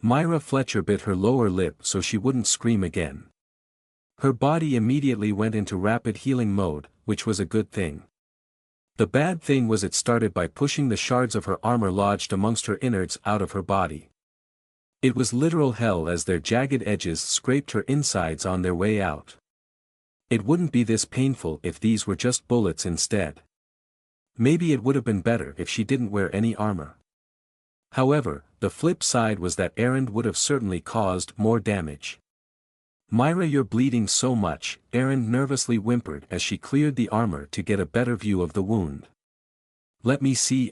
Myra Fletcher bit her lower lip so she wouldn't scream again. Her body immediately went into rapid healing mode, which was a good thing. The bad thing was it started by pushing the shards of her armor lodged amongst her innards out of her body. It was literal hell as their jagged edges scraped her insides on their way out. It wouldn't be this painful if these were just bullets instead. Maybe it would have been better if she didn't wear any armor. However, the flip side was that Erend would have certainly caused more damage. Myra, you're bleeding so much, Erend nervously whimpered as she cleared the armor to get a better view of the wound. Let me see.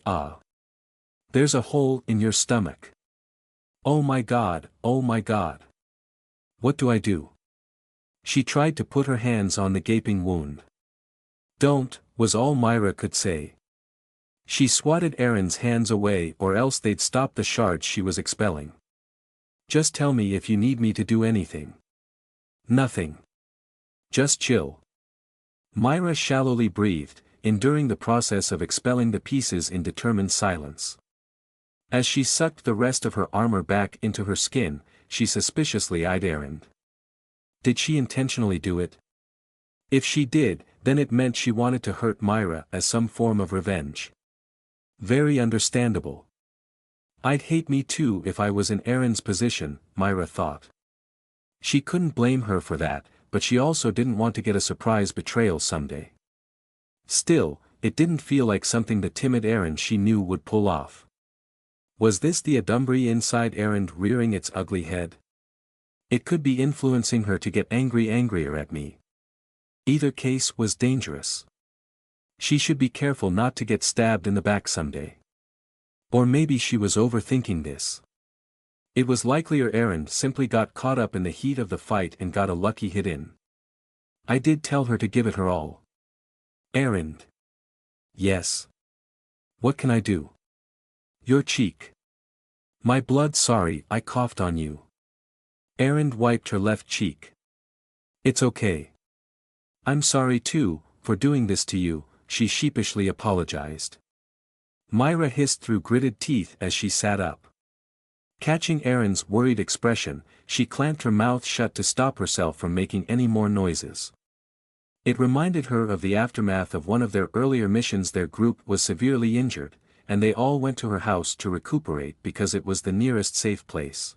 There's a hole in your stomach. Oh my god, oh my god. What do I do? She tried to put her hands on the gaping wound. Don't, was all Myra could say. She swatted Erend's hands away or else they'd stop the shards she was expelling. Just tell me if you need me to do anything. Nothing. Just chill. Myra shallowly breathed, enduring the process of expelling the pieces in determined silence. As she sucked the rest of her armor back into her skin, she suspiciously eyed Erend. Did she intentionally do it? If she did, then it meant she wanted to hurt Myra as some form of revenge. Very understandable. I'd hate me too if I was in Erend's position, Myra thought. She couldn't blame her for that, but she also didn't want to get a surprise betrayal someday. Still, it didn't feel like something the timid Erend she knew would pull off. Was this the adversary inside Erend rearing its ugly head? It could be influencing her to get angrier at me. Either case was dangerous. She should be careful not to get stabbed in the back someday. Or maybe she was overthinking this. It was likelier Erend simply got caught up in the heat of the fight and got a lucky hit in. I did tell her to give it her all. Erend. Yes. What can I do? Your cheek. My blood, sorry, I coughed on you. Erend wiped her left cheek. It's okay. I'm sorry too, for doing this to you, she sheepishly apologized. Myra hissed through gritted teeth as she sat up. Catching Erend's worried expression, she clamped her mouth shut to stop herself from making any more noises. It reminded her of the aftermath of one of their earlier missions. Their group was severely injured, and they all went to her house to recuperate because it was the nearest safe place.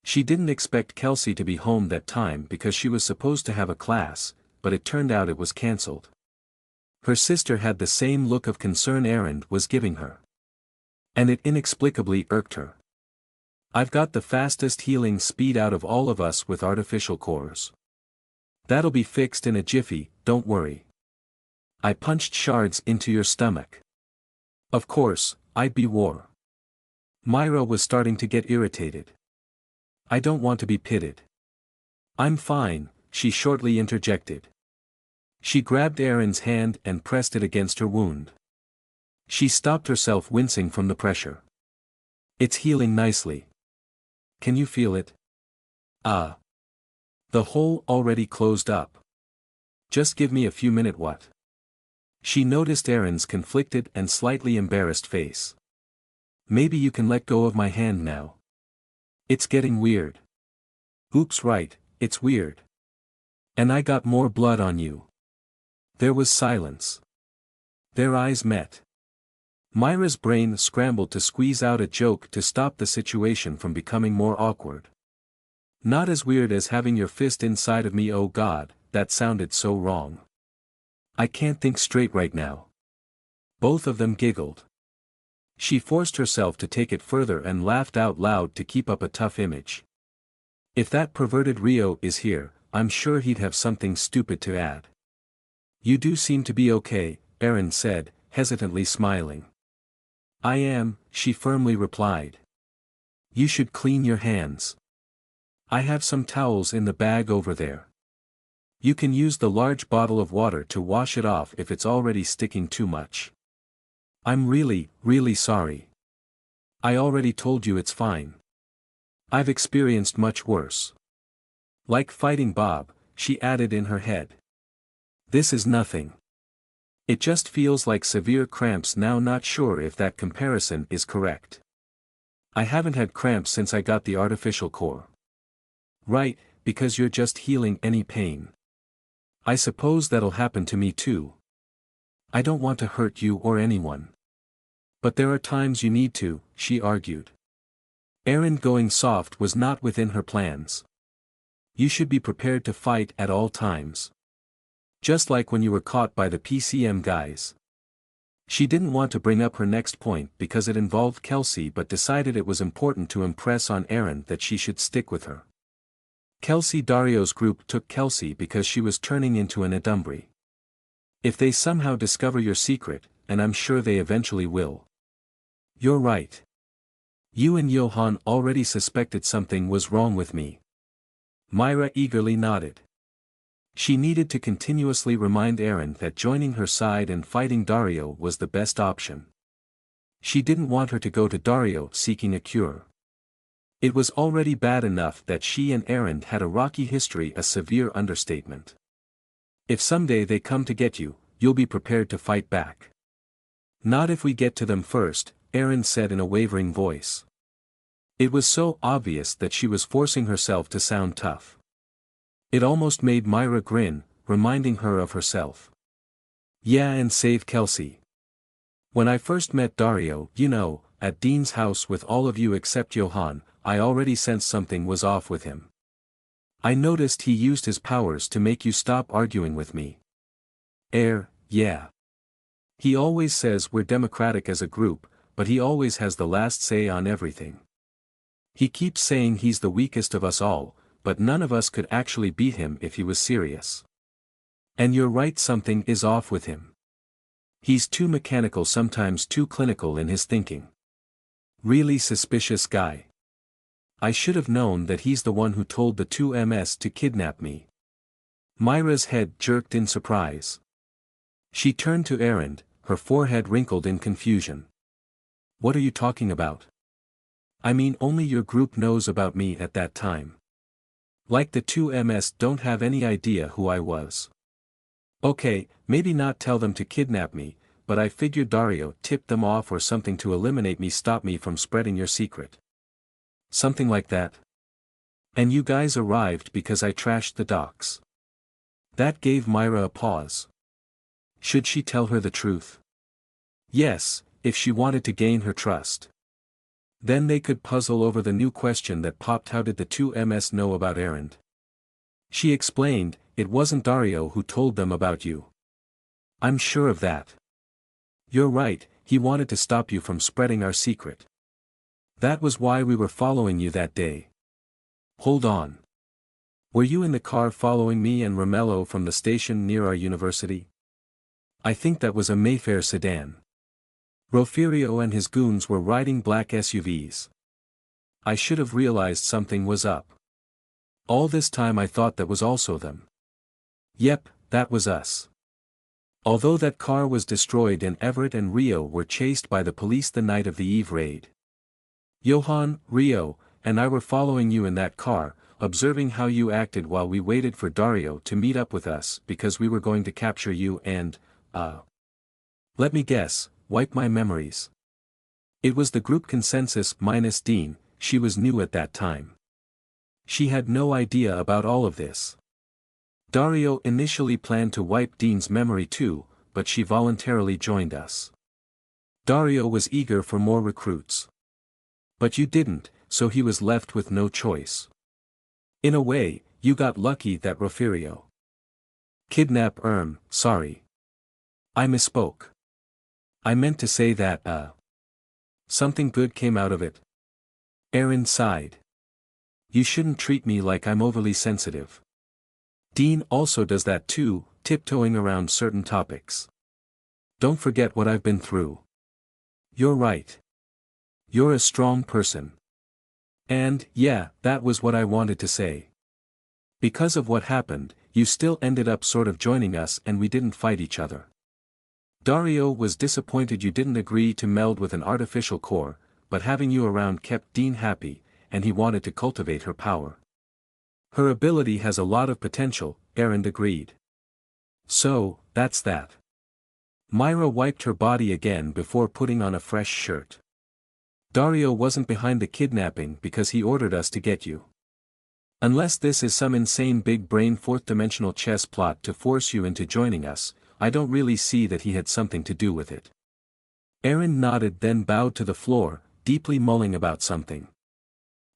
She didn't expect Kelsey to be home that time because she was supposed to have a class, but it turned out it was cancelled. Her sister had the same look of concern Erend was giving her. And it inexplicably irked her. I've got the fastest healing speed out of all of us with artificial cores. That'll be fixed in a jiffy, don't worry. I punched shards into your stomach. Of course, I'd be war. Myra was starting to get irritated. I don't want to be pitted. I'm fine, she shortly interjected. She grabbed Erend's hand and pressed it against her wound. She stopped herself wincing from the pressure. It's healing nicely. Can you feel it? Ah. The hole already closed up. Just give me a few minutes. What? She noticed Erend's conflicted and slightly embarrassed face. Maybe you can let go of my hand now. It's getting weird. Oops, right, it's weird. And I got more blood on you. There was silence. Their eyes met. Myra's brain scrambled to squeeze out a joke to stop the situation from becoming more awkward. Not as weird as having your fist inside of me. Oh God, that sounded so wrong. I can't think straight right now. Both of them giggled. She forced herself to take it further and laughed out loud to keep up a tough image. If that perverted Rio is here, I'm sure he'd have something stupid to add. You do seem to be okay, Erend said, hesitantly smiling. I am, she firmly replied. You should clean your hands. I have some towels in the bag over there. You can use the large bottle of water to wash it off if it's already sticking too much. I'm really sorry. I already told you it's fine. I've experienced much worse. Like fighting Bob, she added in her head. This is nothing. It just feels like severe cramps now. Not sure if that comparison is correct. I haven't had cramps since I got the artificial core. Right, because you're just healing any pain. I suppose that'll happen to me too. I don't want to hurt you or anyone. But there are times you need to, she argued. Erend going soft was not within her plans. You should be prepared to fight at all times. Just like when you were caught by the PCM guys. She didn't want to bring up her next point because it involved Kelsey, but decided it was important to impress on Erend that she should stick with her. Kelsey Dario's group took Kelsey because she was turning into an adversary. If they somehow discover your secret, and I'm sure they eventually will. You're right. You and Johan already suspected something was wrong with me. Myra eagerly nodded. She needed to continuously remind Erend that joining her side and fighting Dario was the best option. She didn't want her to go to Dario seeking a cure. It was already bad enough that she and Erend had a rocky history, a severe understatement. If someday they come to get you, you'll be prepared to fight back. Not if we get to them first, Erin said in a wavering voice. It was so obvious that she was forcing herself to sound tough. It almost made Myra grin, reminding her of herself. Yeah, and save Kelsey. When I first met Dario, at Dean's house with all of you except Johann, I already sensed something was off with him. I noticed he used his powers to make you stop arguing with me. Yeah. He always says we're democratic as a group, but he always has the last say on everything. He keeps saying he's the weakest of us all, but none of us could actually beat him if he was serious. And you're right, something is off with him. He's too mechanical, sometimes too clinical in his thinking. Really suspicious guy. I should have known that he's the one who told the two MS to kidnap me. Myra's head jerked in surprise. She turned to Erin, her forehead wrinkled in confusion. What are you talking about? I mean, only your group knows about me at that time. Like the two MS don't have any idea who I was. Okay, maybe not tell them to kidnap me, but I figured Dario tipped them off or something to eliminate me, stop me from spreading your secret. Something like that. And you guys arrived because I trashed the docks. That gave Myra a pause. Should she tell her the truth? Yes, if she wanted to gain her trust. Then they could puzzle over the new question that popped: how did the two MS know about Erin? She explained, it wasn't Dario who told them about you. I'm sure of that. You're right, he wanted to stop you from spreading our secret. That was why we were following you that day. Hold on. Were you in the car following me and Romello from the station near our university? I think that was a Mayfair sedan. Rofirio and his goons were riding black SUVs. I should have realized something was up. All this time I thought that was also them. Yep, that was us. Although that car was destroyed and Everett and Rio were chased by the police the night of the Eve raid. Johann, Rio, and I were following you in that car, observing how you acted while we waited for Dario to meet up with us because we were going to capture you and, let me guess, wipe my memories. It was the group consensus minus Dean. She was new at that time. She had no idea about all of this. Dario initially planned to wipe Dean's memory too, but she voluntarily joined us. Dario was eager for more recruits. But you didn't, so he was left with no choice. In a way, you got lucky that Rofirio kidnapped sorry. I misspoke. I meant to say that, something good came out of it. Erin sighed. You shouldn't treat me like I'm overly sensitive. Dean also does that too, tiptoeing around certain topics. Don't forget what I've been through. You're right. You're a strong person. And, yeah, that was what I wanted to say. Because of what happened, you still ended up sort of joining us and we didn't fight each other. Dario was disappointed you didn't agree to meld with an artificial core, but having you around kept Dean happy, and he wanted to cultivate her power. Her ability has a lot of potential, Erin agreed. So, that's that. Myra wiped her body again before putting on a fresh shirt. Dario wasn't behind the kidnapping because he ordered us to get you. Unless this is some insane big-brain fourth-dimensional chess plot to force you into joining us, I don't really see that he had something to do with it. Erin nodded, then bowed to the floor, deeply mulling about something.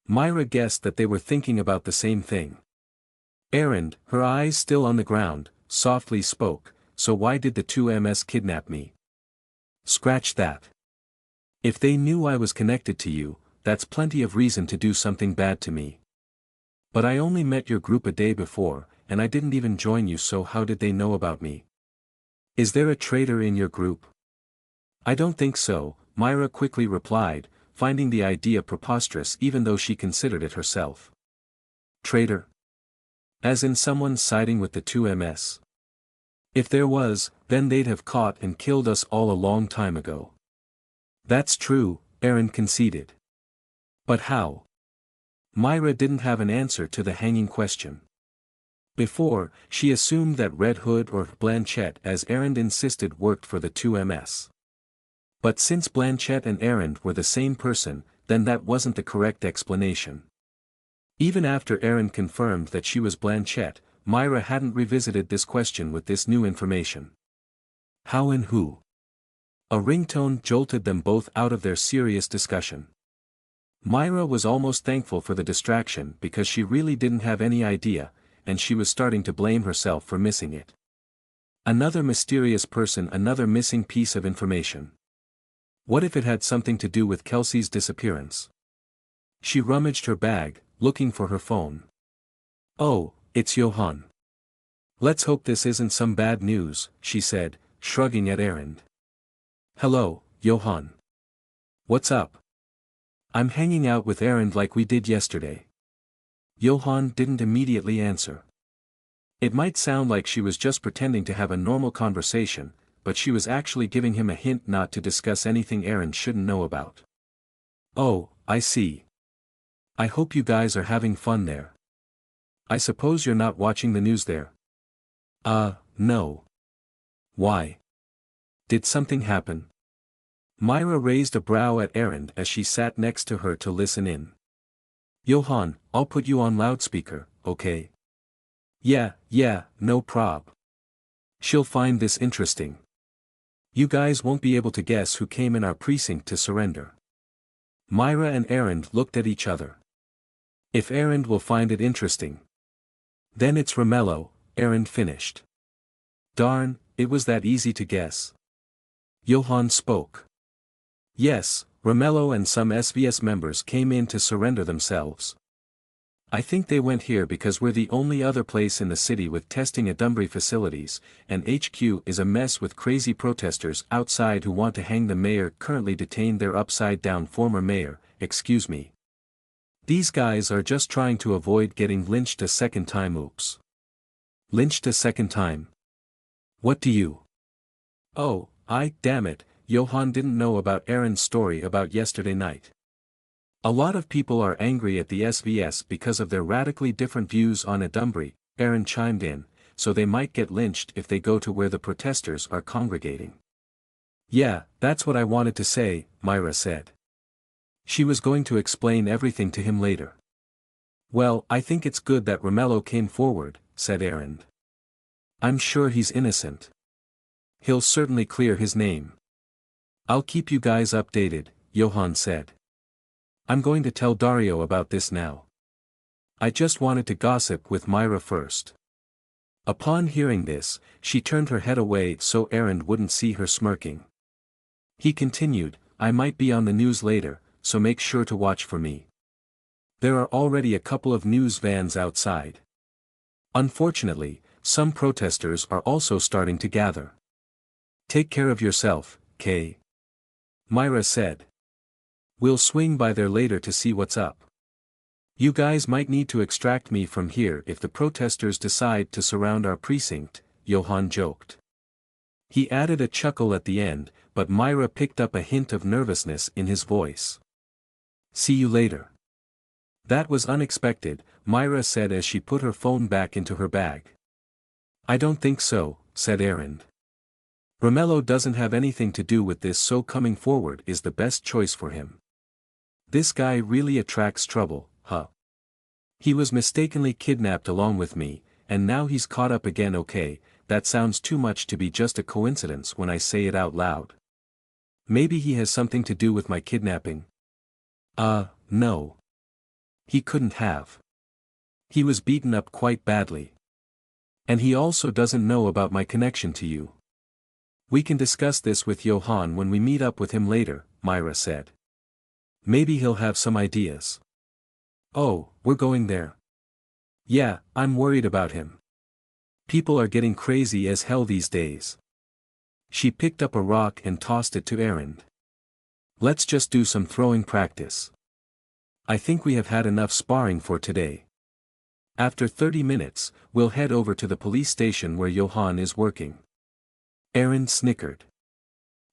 Myra guessed that they were thinking about the same thing. Erin, her eyes still on the ground, softly spoke, so why did the two MS kidnap me? Scratch that. If they knew I was connected to you, that's plenty of reason to do something bad to me. But I only met your group a day before, and I didn't even join you, so how did they know about me? Is there a traitor in your group? I don't think so, Myra quickly replied, finding the idea preposterous even though she considered it herself. Traitor? As in someone siding with the two MS? If there was, then they'd have caught and killed us all a long time ago. That's true, Erin conceded. But how? Myra didn't have an answer to the hanging question. Before, she assumed that Red Hood or Blanchette, as Errand insisted, worked for the 2MS. But since Blanchette and Errand were the same person, then that wasn't the correct explanation. Even after Errand confirmed that she was Blanchette, Myra hadn't revisited this question with this new information. How and who? A ringtone jolted them both out of their serious discussion. Myra was almost thankful for the distraction because she really didn't have any idea, and she was starting to blame herself for missing it. Another mysterious person, another missing piece of information. What if it had something to do with Kelsey's disappearance? She rummaged her bag, looking for her phone. Oh, it's Johan. Let's hope this isn't some bad news, she said, shrugging at Errand. Hello, Johan. What's up? I'm hanging out with Errand like we did yesterday. Johan didn't immediately answer. It might sound like she was just pretending to have a normal conversation, but she was actually giving him a hint not to discuss anything Errand shouldn't know about. Oh, I see. I hope you guys are having fun there. I suppose you're not watching the news there? No. Why? Did something happen? Myra raised a brow at Errand as she sat next to her to listen in. Johan, I'll put you on loudspeaker, okay? Yeah, no prob. She'll find this interesting. You guys won't be able to guess who came in our precinct to surrender. Myra and Errand looked at each other. If Errand will find it interesting. Then it's Romello, Errand finished. Darn, it was that easy to guess. Johan spoke. Yes, Romello and some SVS members came in to surrender themselves. I think they went here because we're the only other place in the city with testing adversary facilities, and HQ is a mess with crazy protesters outside who want to hang the mayor currently detained there upside-down former mayor, excuse me. These guys are just trying to avoid getting lynched a second time. Oops. Lynched a second time? What do you? Oh, damn it, Johan didn't know about Aaron's story about yesterday night. A lot of people are angry at the SVS because of their radically different views on adversary, Aaron chimed in, so they might get lynched if they go to where the protesters are congregating. Yeah, that's what I wanted to say, Myra said. She was going to explain everything to him later. Well, I think it's good that Romello came forward, said Aaron. I'm sure he's innocent. He'll certainly clear his name. I'll keep you guys updated, Johan said. I'm going to tell Dario about this now. I just wanted to gossip with Myra first. Upon hearing this, she turned her head away so Aaron wouldn't see her smirking. He continued, I might be on the news later, so make sure to watch for me. There are already a couple of news vans outside. Unfortunately, some protesters are also starting to gather. Take care of yourself, Kay. Myra said. We'll swing by there later to see what's up. You guys might need to extract me from here if the protesters decide to surround our precinct, Johan joked. He added a chuckle at the end, but Myra picked up a hint of nervousness in his voice. See you later. That was unexpected, Myra said as she put her phone back into her bag. I don't think so, said Aaron. Romello doesn't have anything to do with this, so coming forward is the best choice for him. This guy really attracts trouble, huh? He was mistakenly kidnapped along with me, and now he's caught up again. Okay, that sounds too much to be just a coincidence when I say it out loud. Maybe he has something to do with my kidnapping? No. He couldn't have. He was beaten up quite badly. And he also doesn't know about my connection to you. We can discuss this with Johan when we meet up with him later, Myra said. Maybe he'll have some ideas. Oh, we're going there. Yeah, I'm worried about him. People are getting crazy as hell these days. She picked up a rock and tossed it to Aaron. Let's just do some throwing practice. I think we have had enough sparring for today. After 30 minutes, we'll head over to the police station where Johan is working. Aaron snickered.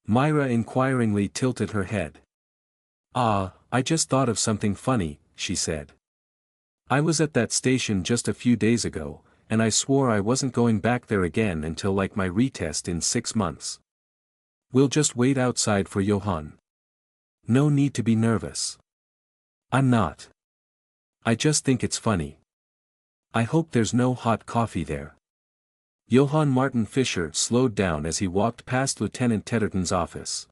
Myra inquiringly tilted her head. I just thought of something funny, she said. I was at that station just a few days ago, and I swore I wasn't going back there again until like my retest in 6 months. We'll just wait outside for Johann. No need to be nervous. I'm not. I just think it's funny. I hope there's no hot coffee there. Johann Martin Fischer slowed down as he walked past Lieutenant Tedderton's office.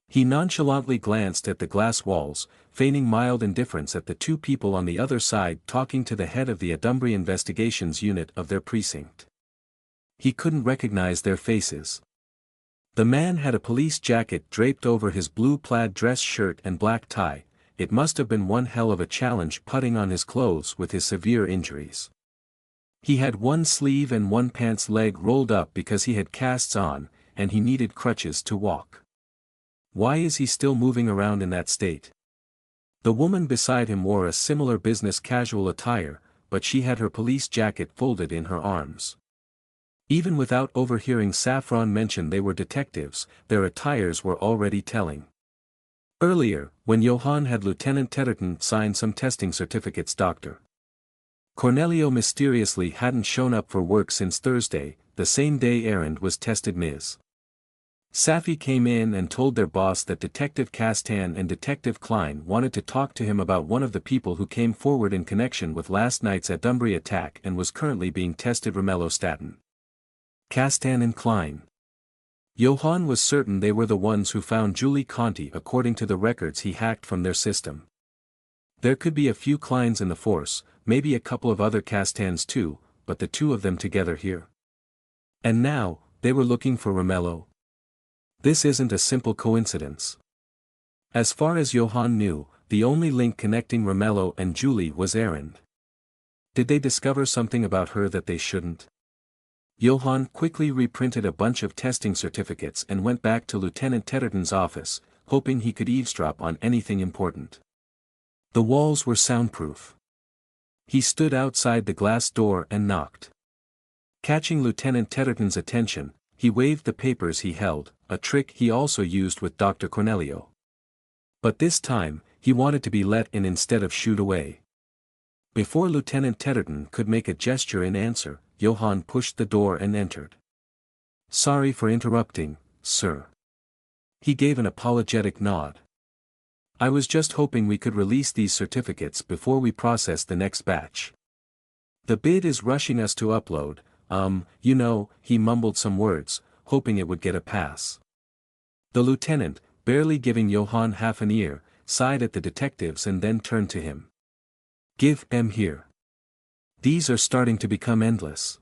He nonchalantly glanced at the glass walls, feigning mild indifference at the two people on the other side talking to the head of the Adumbrey Investigations Unit of their precinct. He couldn't recognize their faces. The man had a police jacket draped over his blue plaid dress shirt and black tie. It must have been one hell of a challenge putting on his clothes with his severe injuries. He had one sleeve and one pants leg rolled up because he had casts on, and he needed crutches to walk. Why is he still moving around in that state? The woman beside him wore a similar business casual attire, but she had her police jacket folded in her arms. Even without overhearing Saffron mention they were detectives, their attires were already telling. Earlier, when Johann had Lieutenant Tedderton sign some testing certificates, Dr. Cornelio mysteriously hadn't shown up for work since Thursday, the same day Errand was tested. Ms. Safi came in and told their boss that Detective Castan and Detective Klein wanted to talk to him about one of the people who came forward in connection with last night's Adumbrey attack and was currently being tested. Romello Staten. Castan and Klein. Johann was certain they were the ones who found Julie Conti according to the records he hacked from their system. There could be a few Kleins in the force, maybe a couple of other Castans too, but the two of them together here. And now, they were looking for Romello. This isn't a simple coincidence. As far as Johann knew, the only link connecting Romello and Julie was Errand. Did they discover something about her that they shouldn't? Johann quickly reprinted a bunch of testing certificates and went back to Lieutenant Tedderton's office, hoping he could eavesdrop on anything important. The walls were soundproof. He stood outside the glass door and knocked. Catching Lieutenant Tedderton's attention, he waved the papers he held, a trick he also used with Dr. Cornelio. But this time, he wanted to be let in instead of shooed away. Before Lieutenant Tedderton could make a gesture in answer, Johann pushed the door and entered. "Sorry for interrupting, sir." He gave an apologetic nod. "I was just hoping we could release these certificates before we process the next batch. The bid is rushing us to upload, he mumbled some words, hoping it would get a pass. The lieutenant, barely giving Johann half an ear, sighed at the detectives and then turned to him. "Give them here. These are starting to become endless."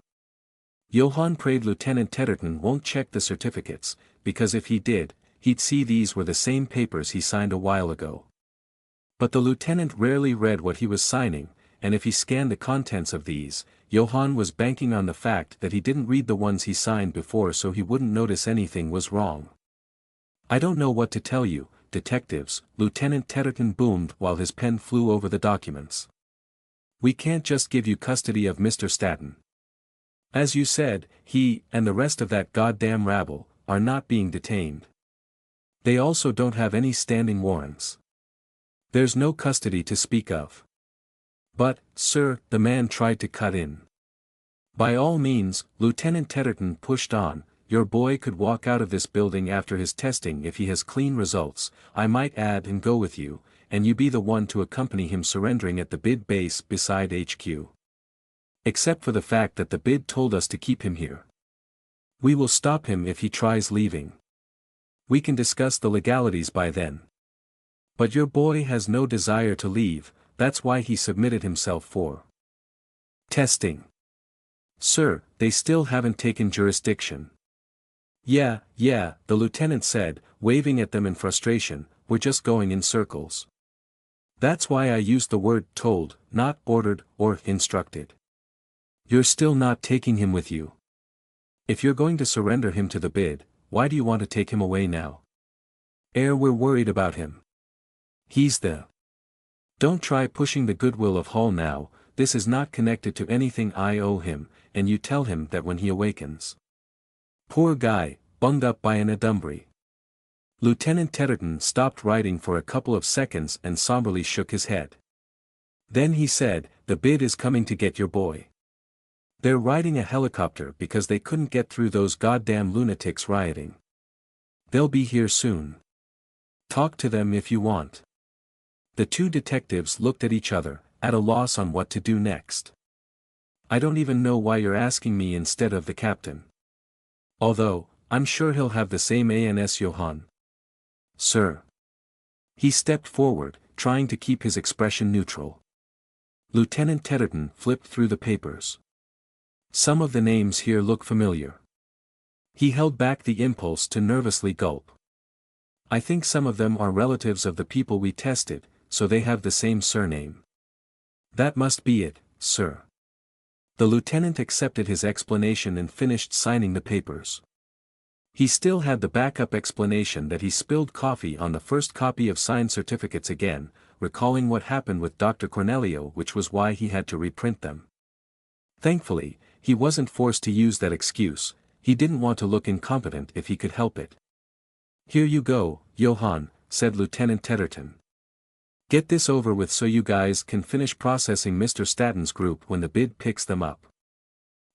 Johann prayed Lieutenant Tedderton won't check the certificates, because if he did, he'd see these were the same papers he signed a while ago. But the lieutenant rarely read what he was signing, and if he scanned the contents of these, Johann was banking on the fact that he didn't read the ones he signed before so he wouldn't notice anything was wrong. "I don't know what to tell you, detectives," Lieutenant Tedderton boomed while his pen flew over the documents. "We can't just give you custody of Mr. Staten. As you said, he, and the rest of that goddamn rabble, are not being detained. They also don't have any standing warrants. There's no custody to speak of." "But, sir," the man tried to cut in. "By all means," Lieutenant Tedderton pushed on, "your boy could walk out of this building after his testing if he has clean results, I might add, and go with you, and you be the one to accompany him surrendering at the bid base beside HQ. Except for the fact that the bid told us to keep him here. We will stop him if he tries leaving. We can discuss the legalities by then. But your boy has no desire to leave, that's why he submitted himself for testing." "Sir, they still haven't taken jurisdiction." Yeah, the lieutenant said, waving at them in frustration, "we're just going in circles. That's why I used the word told, not ordered or instructed. You're still not taking him with you. If you're going to surrender him to the bid, why do you want to take him away now? We're worried about him. He's the... Don't try pushing the goodwill of Hall now, this is not connected to anything I owe him, and you tell him that when he awakens. Poor guy, bunged up by an Adumbrey." Lieutenant Tedderton stopped writing for a couple of seconds and somberly shook his head. Then he said, "The bid is coming to get your boy. They're riding a helicopter because they couldn't get through those goddamn lunatics rioting. They'll be here soon. Talk to them if you want. The two detectives looked at each other, at a loss on what to do next. I don't even know why you're asking me instead of the captain. Although, I'm sure he'll have the same ans Johann. Sir. He stepped forward, trying to keep his expression neutral. Lieutenant Tedderton flipped through the papers. Some of the names here look familiar. He held back the impulse to nervously gulp. I think some of them are relatives of the people we tested, so they have the same surname. That must be it, sir. The lieutenant accepted his explanation and finished signing the papers. He still had the backup explanation that he spilled coffee on the first copy of signed certificates again, recalling what happened with Dr. Cornelio, which was why he had to reprint them. Thankfully, he wasn't forced to use that excuse. He didn't want to look incompetent if he could help it. Here you go, Johann, said Lieutenant Tedderton. Get this over with so you guys can finish processing Mr. Statton's group when the bid picks them up.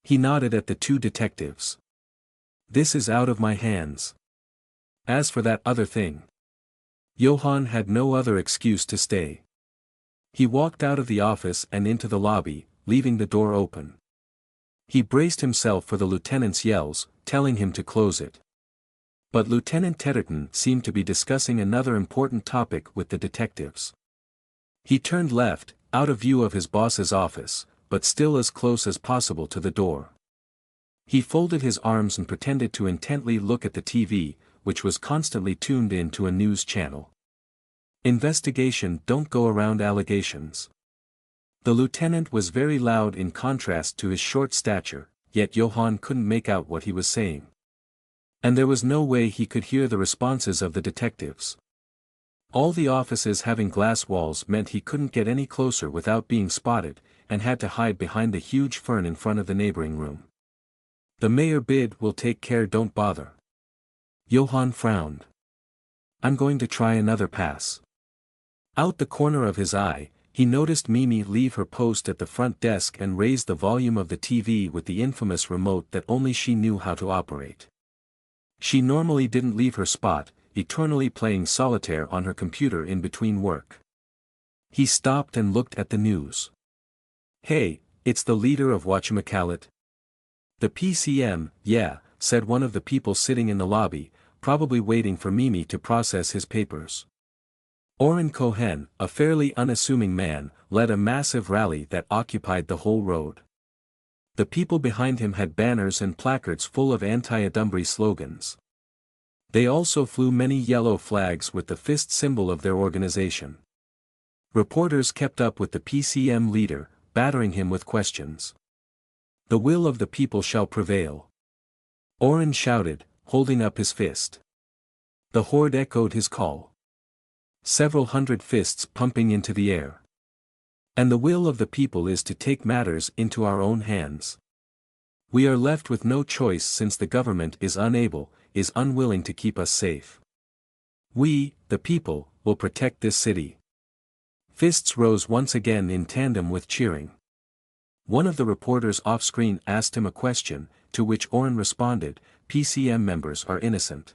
He nodded at the two detectives. This is out of my hands. As for that other thing. Johann had no other excuse to stay. He walked out of the office and into the lobby, leaving the door open. He braced himself for the lieutenant's yells, telling him to close it. But Lieutenant Tedderton seemed to be discussing another important topic with the detectives. He turned left, out of view of his boss's office, but still as close as possible to the door. He folded his arms and pretended to intently look at the TV, which was constantly tuned in to a news channel. Investigation don't go around allegations. The lieutenant was very loud in contrast to his short stature, yet Johann couldn't make out what he was saying. And there was no way he could hear the responses of the detectives. All the offices having glass walls meant he couldn't get any closer without being spotted, and had to hide behind the huge fern in front of the neighboring room. The mayor bid will take care, don't bother. Johann frowned. I'm going to try another pass. Out the corner of his eye, he noticed Mimi leave her post at the front desk and raise the volume of the TV with the infamous remote that only she knew how to operate. She normally didn't leave her spot, eternally playing solitaire on her computer in between work. He stopped and looked at the news. Hey, it's the leader of whatchamacallit. The PCM, yeah, said one of the people sitting in the lobby, probably waiting for Mimi to process his papers. Oren Cohen, a fairly unassuming man, led a massive rally that occupied the whole road. The people behind him had banners and placards full of anti-adumbrey slogans. They also flew many yellow flags with the fist symbol of their organization. Reporters kept up with the PCM leader, battering him with questions. The will of the people shall prevail. Oren shouted, holding up his fist. The horde echoed his call. Several hundred fists pumping into the air. And the will of the people is to take matters into our own hands. We are left with no choice since the government is unwilling to keep us safe. We, the people, will protect this city. Fists rose once again in tandem with cheering. One of the reporters off-screen asked him a question, to which Oren responded, PCM members are innocent.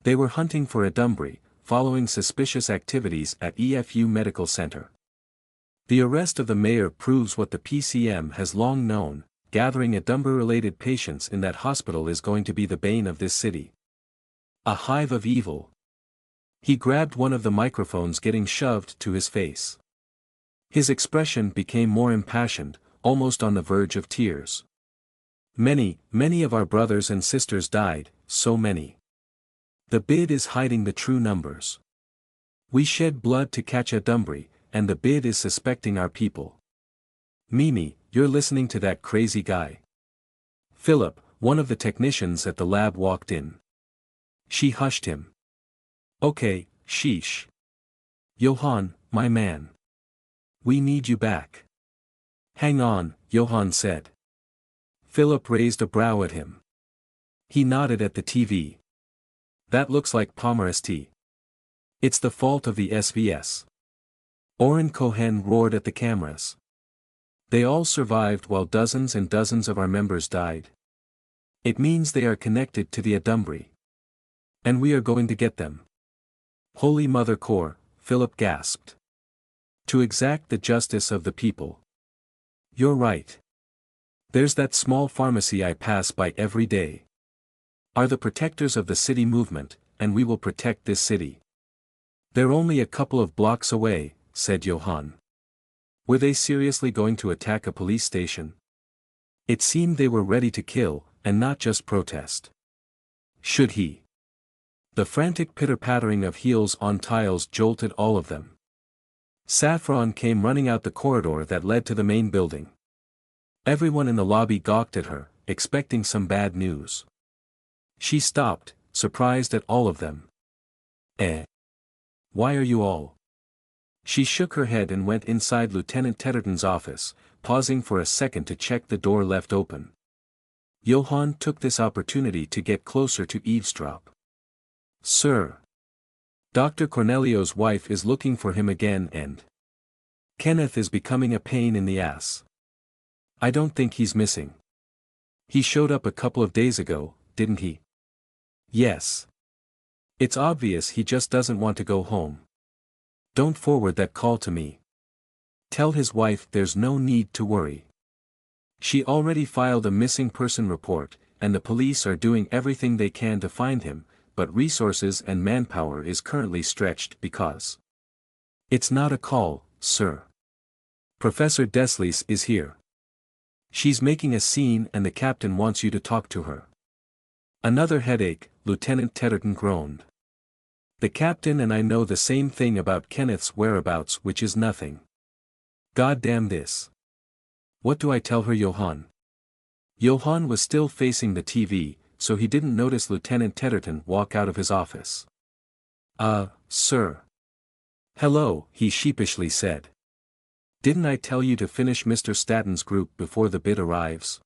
They were hunting for adumbrey, following suspicious activities at EFU Medical Center. The arrest of the mayor proves what the PCM has long known, gathering adumbrey-related patients in that hospital is going to be the bane of this city. A hive of evil. He grabbed one of the microphones getting shoved to his face. His expression became more impassioned, almost on the verge of tears. Many of our brothers and sisters died, so many. The bid is hiding the true numbers. We shed blood to catch adumbrey, and the bid is suspecting our people. Mimi, you're listening to that crazy guy. Philip, one of the technicians at the lab, walked in. She hushed him. Okay, sheesh. Johann, my man. We need you back. Hang on, Johann said. Philip raised a brow at him. He nodded at the TV. That looks like Pomeresti. It's the fault of the SVS. Oren Cohen roared at the cameras. They all survived while dozens and dozens of our members died. It means they are connected to the adversary. And we are going to get them. Holy Mother Core, Philip gasped. To exact the justice of the people. You're right. There's that small pharmacy I pass by every day. Are the protectors of the city movement, and we will protect this city. They're only a couple of blocks away, said Johann. Were they seriously going to attack a police station? It seemed they were ready to kill, and not just protest. Should he? The frantic pitter-pattering of heels on tiles jolted all of them. Saffron came running out the corridor that led to the main building. Everyone in the lobby gawked at her, expecting some bad news. She stopped, surprised at all of them. Why are you all? She shook her head and went inside Lieutenant Tedderton's office, pausing for a second to check the door left open. Johann took this opportunity to get closer to eavesdrop. Sir. Dr. Cornelio's wife is looking for him again and Kenneth is becoming a pain in the ass. I don't think he's missing. He showed up a couple of days ago, didn't he? Yes. It's obvious he just doesn't want to go home. Don't forward that call to me. Tell his wife there's no need to worry. She already filed a missing person report, and the police are doing everything they can to find him, but resources and manpower is currently stretched because it's not a call, sir. Professor Deslice is here. She's making a scene and the captain wants you to talk to her. Another headache, Lieutenant Tedderton groaned. The captain and I know the same thing about Kenneth's whereabouts, which is nothing. God damn this. What do I tell her, Johann? Johann was still facing the TV, so he didn't notice Lieutenant Tedderton walk out of his office. Sir. Hello, he sheepishly said. Didn't I tell you to finish Mr. Statton's group before the bid arrives?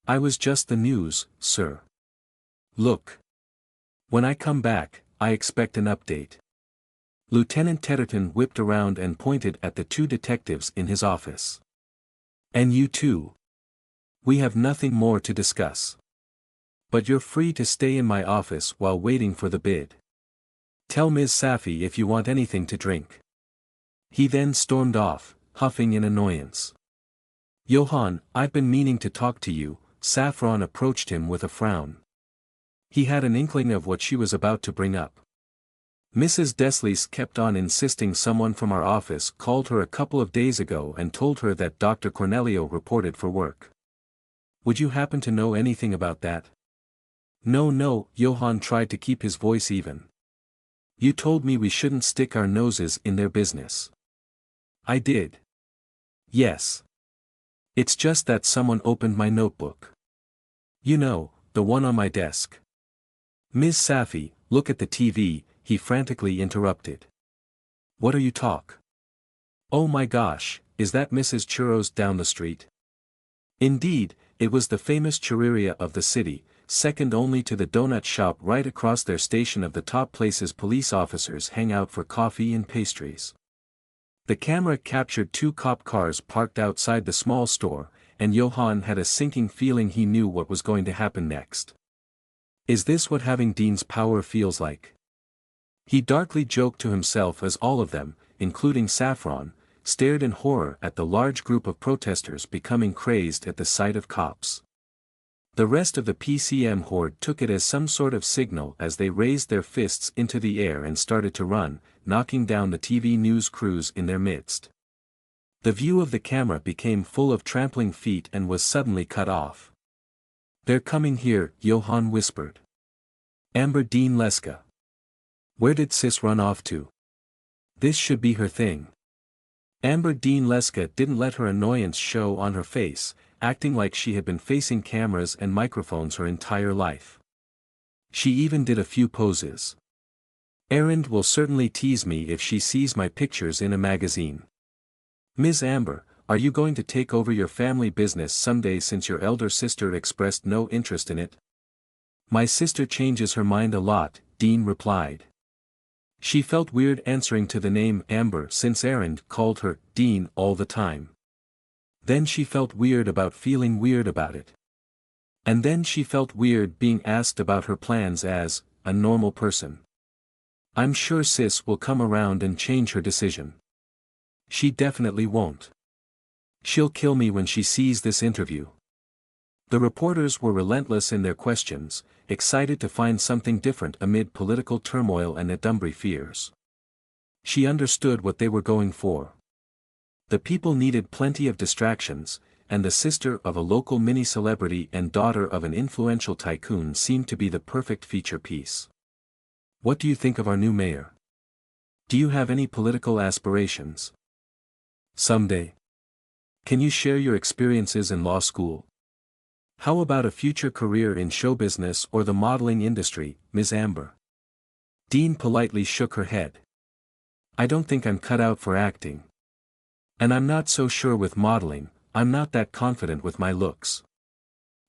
I was just the news, sir. Look. When I come back, I expect an update. Lieutenant Tedderton whipped around and pointed at the two detectives in his office. And you too. We have nothing more to discuss. But you're free to stay in my office while waiting for the bid. Tell Ms. Safi if you want anything to drink. He then stormed off, huffing in annoyance. Johann, I've been meaning to talk to you, Saffron approached him with a frown. He had an inkling of what she was about to bring up. Mrs. Deslice kept on insisting someone from our office called her a couple of days ago and told her that Dr. Cornelio reported for work. Would you happen to know anything about that? No, Johann tried to keep his voice even. You told me we shouldn't stick our noses in their business. I did. Yes. It's just that someone opened my notebook. You know, the one on my desk. Ms. Safi, look at the TV, he frantically interrupted. What are you talk? Oh my gosh, is that Mrs. Churros down the street? Indeed, it was the famous churreria of the city, second only to the donut shop right across their station of the top places police officers hang out for coffee and pastries. The camera captured two cop cars parked outside the small store, and Johann had a sinking feeling he knew what was going to happen next. Is this what having Dean's power feels like? He darkly joked to himself as all of them, including Saffron, stared in horror at the large group of protesters becoming crazed at the sight of cops. The rest of the PCM horde took it as some sort of signal as they raised their fists into the air and started to run, knocking down the TV news crews in their midst. The view of the camera became full of trampling feet and was suddenly cut off. They're coming here, Johann whispered. Amber Dean Leska. Where did Sis run off to? This should be her thing. Amber Dean Leska didn't let her annoyance show on her face, acting like she had been facing cameras and microphones her entire life. She even did a few poses. Erend will certainly tease me if she sees my pictures in a magazine. Ms. Amber, are you going to take over your family business someday since your elder sister expressed no interest in it? My sister changes her mind a lot, Dean replied. She felt weird answering to the name Amber since Erend called her Dean all the time. Then she felt weird about feeling weird about it. And then she felt weird being asked about her plans as a normal person. I'm sure sis will come around and change her decision. She definitely won't. She'll kill me when she sees this interview. The reporters were relentless in their questions, excited to find something different amid political turmoil and Adumbrey fears. She understood what they were going for. The people needed plenty of distractions, and the sister of a local mini-celebrity and daughter of an influential tycoon seemed to be the perfect feature piece. What do you think of our new mayor? Do you have any political aspirations? Someday. Can you share your experiences in law school? How about a future career in show business or the modeling industry, Ms. Amber? Dean politely shook her head. I don't think I'm cut out for acting. And I'm not so sure with modeling, I'm not that confident with my looks.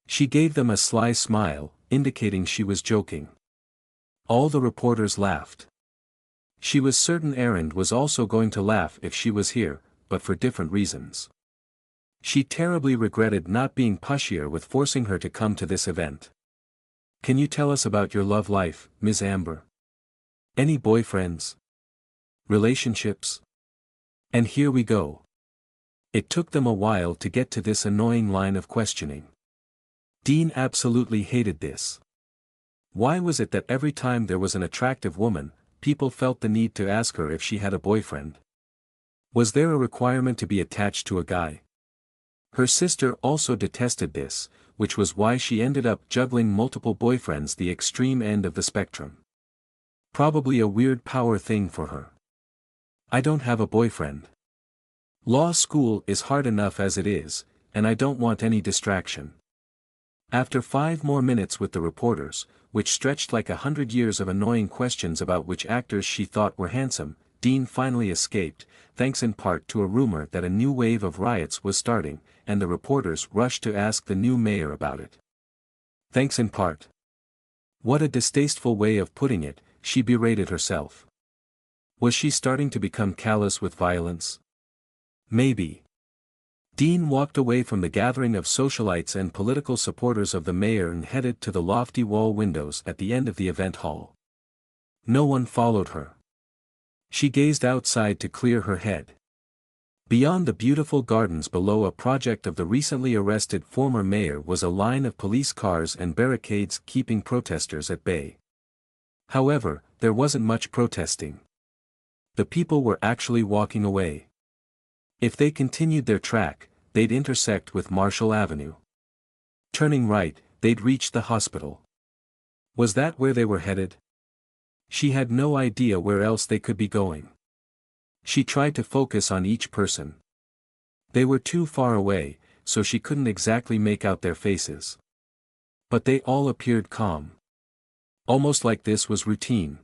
She gave them a sly smile, indicating she was joking. All the reporters laughed. She was certain Erin was also going to laugh if she was here, but for different reasons. She terribly regretted not being pushier with forcing her to come to this event. Can you tell us about your love life, Ms. Amber? Any boyfriends? Relationships? And here we go. It took them a while to get to this annoying line of questioning. Dean absolutely hated this. Why was it that every time there was an attractive woman, people felt the need to ask her if she had a boyfriend? Was there a requirement to be attached to a guy? Her sister also detested this, which was why she ended up juggling multiple boyfriends, the extreme end of the spectrum. Probably a weird power thing for her. I don't have a boyfriend. Law school is hard enough as it is, and I don't want any distraction. After 5 more minutes with the reporters, which stretched like 100 years of annoying questions about which actors she thought were handsome, Dean finally escaped, thanks in part to a rumor that a new wave of riots was starting, and the reporters rushed to ask the new mayor about it. Thanks in part. What a distasteful way of putting it, she berated herself. Was she starting to become callous with violence? Maybe. Dean walked away from the gathering of socialites and political supporters of the mayor and headed to the lofty wall windows at the end of the event hall. No one followed her. She gazed outside to clear her head. Beyond the beautiful gardens below a project of the recently arrested former mayor was a line of police cars and barricades keeping protesters at bay. However, there wasn't much protesting. The people were actually walking away. If they continued their track, they'd intersect with Marshall Avenue. Turning right, they'd reach the hospital. Was that where they were headed? She had no idea where else they could be going. She tried to focus on each person. They were too far away, so she couldn't exactly make out their faces. But they all appeared calm. Almost like this was routine.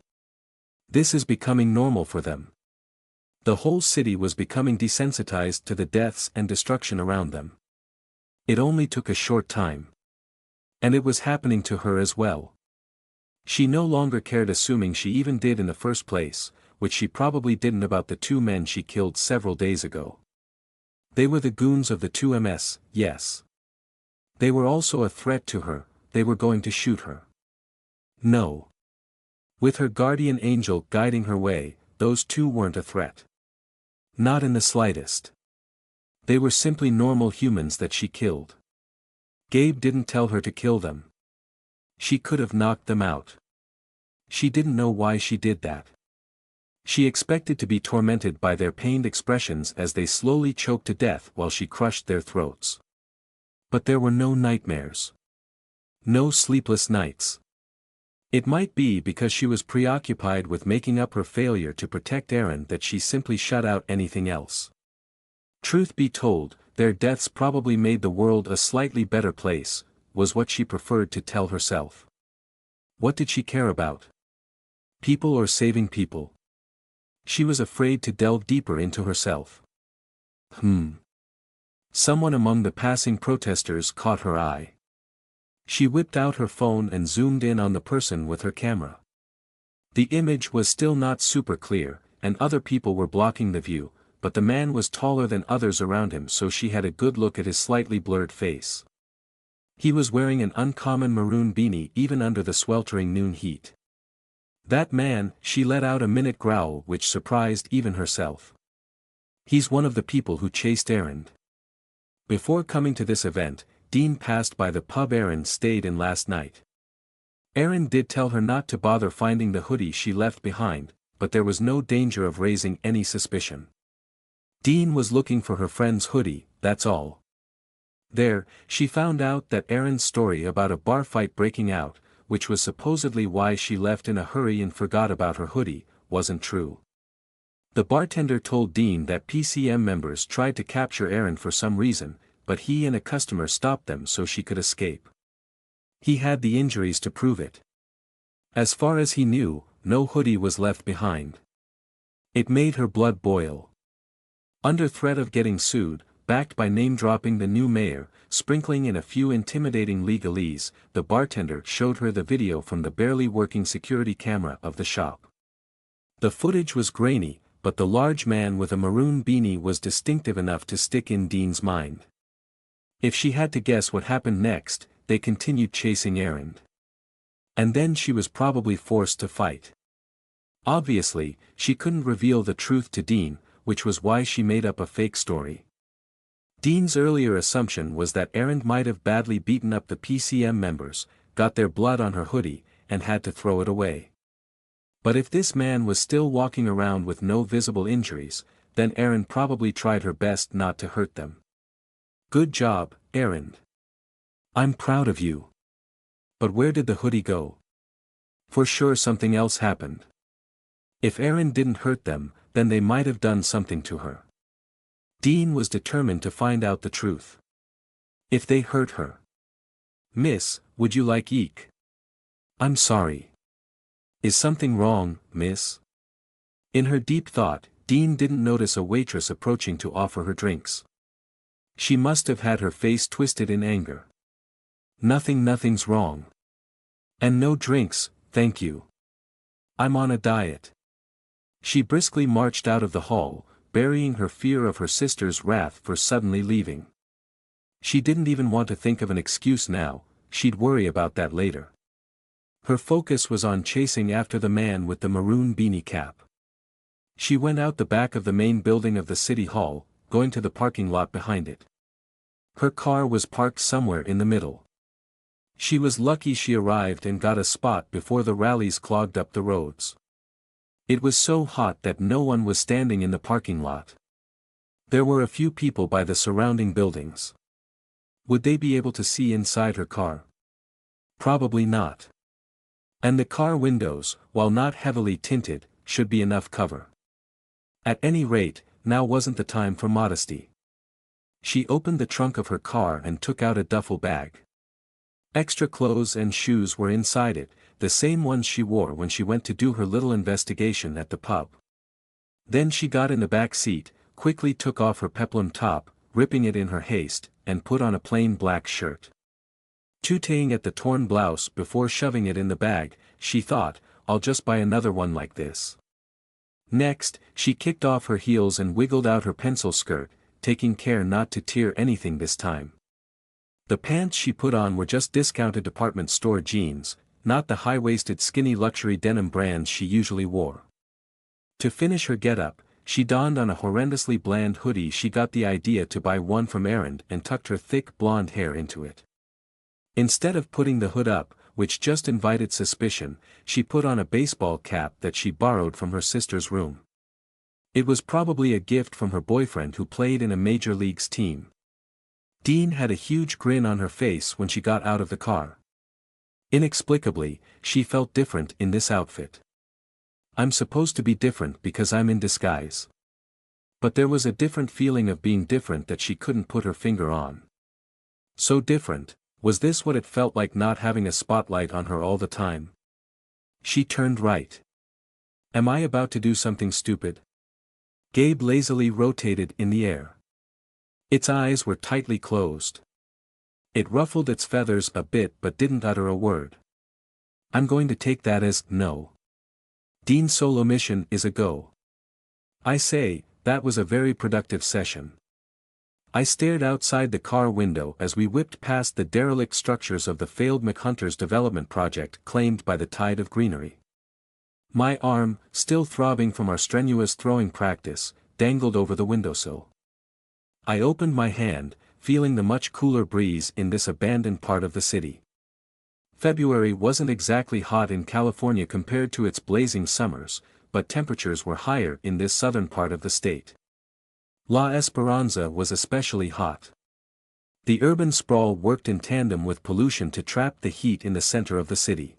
This is becoming normal for them. The whole city was becoming desensitized to the deaths and destruction around them. It only took a short time. And it was happening to her as well. She no longer cared, assuming she even did in the first place, which she probably didn't, about the 2 men she killed several days ago. They were the goons of the 2MS, yes. They were also a threat to her, they were going to shoot her. No. With her guardian angel guiding her way, those 2 weren't a threat. Not in the slightest. They were simply normal humans that she killed. Gabe didn't tell her to kill them. She could have knocked them out. She didn't know why she did that. She expected to be tormented by their pained expressions as they slowly choked to death while she crushed their throats. But there were no nightmares. No sleepless nights. It might be because she was preoccupied with making up her failure to protect Erin that she simply shut out anything else. Truth be told, their deaths probably made the world a slightly better place, was what she preferred to tell herself. What did she care about? People or saving people? She was afraid to delve deeper into herself. Someone among the passing protesters caught her eye. She whipped out her phone and zoomed in on the person with her camera. The image was still not super clear, and other people were blocking the view, but the man was taller than others around him, so she had a good look at his slightly blurred face. He was wearing an uncommon maroon beanie even under the sweltering noon heat. "That man," she let out a minute growl which surprised even herself. "He's one of the people who chased Erin." Before coming to this event, Dean passed by the pub Erin stayed in last night. Erin did tell her not to bother finding the hoodie she left behind, but there was no danger of raising any suspicion. Dean was looking for her friend's hoodie, that's all. There, she found out that Erin's story about a bar fight breaking out, which was supposedly why she left in a hurry and forgot about her hoodie, wasn't true. The bartender told Dean that PCM members tried to capture Erin for some reason, but he and a customer stopped them so she could escape. He had the injuries to prove it. As far as he knew, no hoodie was left behind. It made her blood boil. Under threat of getting sued, backed by name-dropping the new mayor, sprinkling in a few intimidating legalese, the bartender showed her the video from the barely working security camera of the shop. The footage was grainy, but the large man with a maroon beanie was distinctive enough to stick in Dean's mind. If she had to guess what happened next, they continued chasing Erin. And then she was probably forced to fight. Obviously, she couldn't reveal the truth to Dean, which was why she made up a fake story. Dean's earlier assumption was that Erin might have badly beaten up the PCM members, got their blood on her hoodie, and had to throw it away. But if this man was still walking around with no visible injuries, then Erin probably tried her best not to hurt them. "Good job, Erin. I'm proud of you." But where did the hoodie go? For sure something else happened. If Erin didn't hurt them, then they might have done something to her. Dean was determined to find out the truth. If they hurt her. "Miss, would you like eek?" "I'm sorry. Is something wrong, miss?" In her deep thought, Dean didn't notice a waitress approaching to offer her drinks. She must have had her face twisted in anger. Nothing's wrong. And no drinks, thank you. I'm on a diet." She briskly marched out of the hall, burying her fear of her sister's wrath for suddenly leaving. She didn't even want to think of an excuse now, she'd worry about that later. Her focus was on chasing after the man with the maroon beanie cap. She went out the back of the main building of the city hall, going to the parking lot behind it. Her car was parked somewhere in the middle. She was lucky she arrived and got a spot before the rallies clogged up the roads. It was so hot that no one was standing in the parking lot. There were a few people by the surrounding buildings. Would they be able to see inside her car? Probably not. And the car windows, while not heavily tinted, should be enough cover. At any rate, now wasn't the time for modesty. She opened the trunk of her car and took out a duffel bag. Extra clothes and shoes were inside it, the same ones she wore when she went to do her little investigation at the pub. Then she got in the back seat, quickly took off her peplum top, ripping it in her haste, and put on a plain black shirt. Tutaying at the torn blouse before shoving it in the bag, she thought, "I'll just buy another one like this." Next, she kicked off her heels and wiggled out her pencil skirt, taking care not to tear anything this time. The pants she put on were just discounted department store jeans, not the high-waisted skinny luxury denim brands she usually wore. To finish her getup, she donned on a horrendously bland hoodie. She got the idea to buy one from Erin and tucked her thick blonde hair into it. Instead of putting the hood up, which just invited suspicion, she put on a baseball cap that she borrowed from her sister's room. It was probably a gift from her boyfriend who played in a major leagues team. Dean had a huge grin on her face when she got out of the car. Inexplicably, she felt different in this outfit. "I'm supposed to be different because I'm in disguise." But there was a different feeling of being different that she couldn't put her finger on. So different. Was this what it felt like not having a spotlight on her all the time? She turned right. Am I about to do something stupid? Gabe lazily rotated in the air. Its eyes were tightly closed. It ruffled its feathers a bit but didn't utter a word. I'm going to take that as no. Dean's solo mission is a go. I say, that was a very productive session. I stared outside the car window as we whipped past the derelict structures of the failed McHunter's development project claimed by the tide of greenery. My arm, still throbbing from our strenuous throwing practice, dangled over the windowsill. I opened my hand, feeling the much cooler breeze in this abandoned part of the city. February wasn't exactly hot in California compared to its blazing summers, but temperatures were higher in this southern part of the state. La Esperanza was especially hot. The urban sprawl worked in tandem with pollution to trap the heat in the center of the city.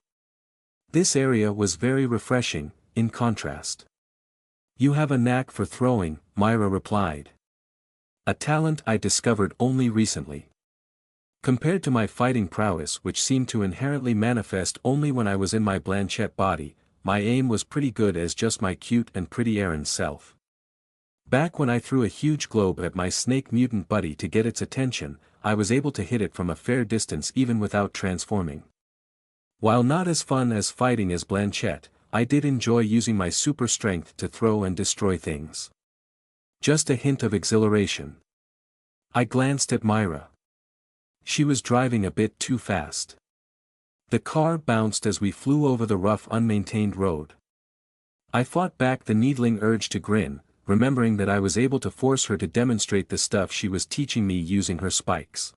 This area was very refreshing, in contrast. "You have a knack for throwing," Myra replied. "A talent I discovered only recently. Compared to my fighting prowess, which seemed to inherently manifest only when I was in my Blanchette body, my aim was pretty good as just my cute and pretty errand self. Back when I threw a huge globe at my snake mutant buddy to get its attention, I was able to hit it from a fair distance even without transforming. While not as fun as fighting as Blanchette, I did enjoy using my super strength to throw and destroy things. Just a hint of exhilaration." I glanced at Myra. She was driving a bit too fast. The car bounced as we flew over the rough unmaintained road. I fought back the needling urge to grin, remembering that I was able to force her to demonstrate the stuff she was teaching me using her spikes.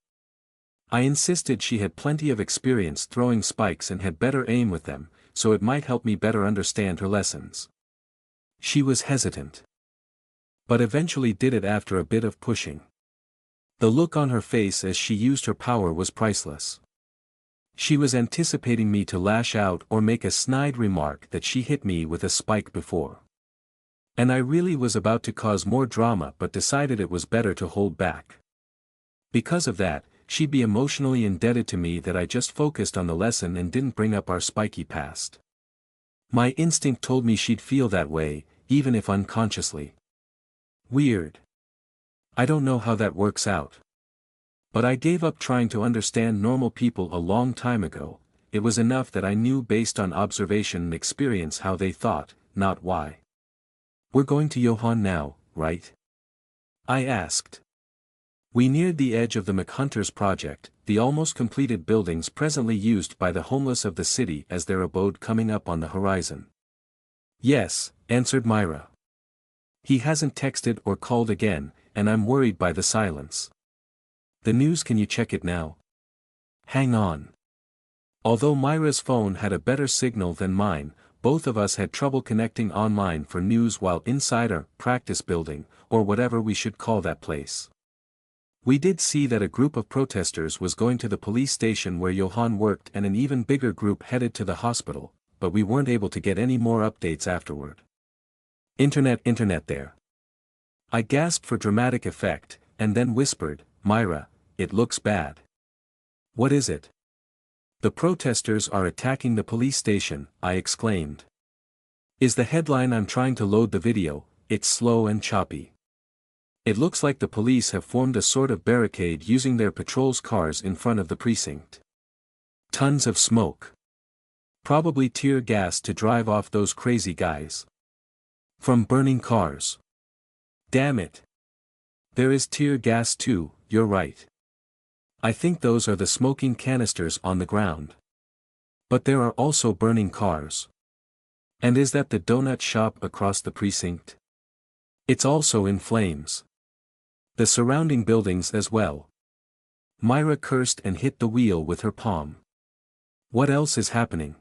I insisted she had plenty of experience throwing spikes and had better aim with them, so it might help me better understand her lessons. She was hesitant, but eventually did it after a bit of pushing. The look on her face as she used her power was priceless. She was anticipating me to lash out or make a snide remark that she hit me with a spike before. And I really was about to cause more drama but decided it was better to hold back. Because of that, she'd be emotionally indebted to me that I just focused on the lesson and didn't bring up our spiky past. My instinct told me she'd feel that way, even if unconsciously. Weird. I don't know how that works out. But I gave up trying to understand normal people a long time ago. It was enough that I knew based on observation and experience how they thought, not why. "We're going to Johann now, right?" I asked. We neared the edge of the McHunter's project, the almost completed buildings presently used by the homeless of the city as their abode coming up on the horizon. "Yes," answered Myra. "He hasn't texted or called again, and I'm worried by the silence. The news, can you check it now?" "Hang on." Although Myra's phone had a better signal than mine, both of us had trouble connecting online for news while inside our practice building, or whatever we should call that place. We did see that a group of protesters was going to the police station where Johann worked and an even bigger group headed to the hospital, but we weren't able to get any more updates afterward. Internet there." I gasped for dramatic effect, and then whispered, "Myra, it looks bad." "What is it?" "The protesters are attacking the police station," I exclaimed. "Is the headline. I'm trying to load the video, it's slow and choppy. It looks like the police have formed a sort of barricade using their patrol's cars in front of the precinct. Tons of smoke. Probably tear gas to drive off those crazy guys. From burning cars. Damn it. There is tear gas too, you're right. I think those are the smoking canisters on the ground. But there are also burning cars. And is that the donut shop across the precinct? It's also in flames. The surrounding buildings as well." Myra cursed and hit the wheel with her palm. "What else is happening?"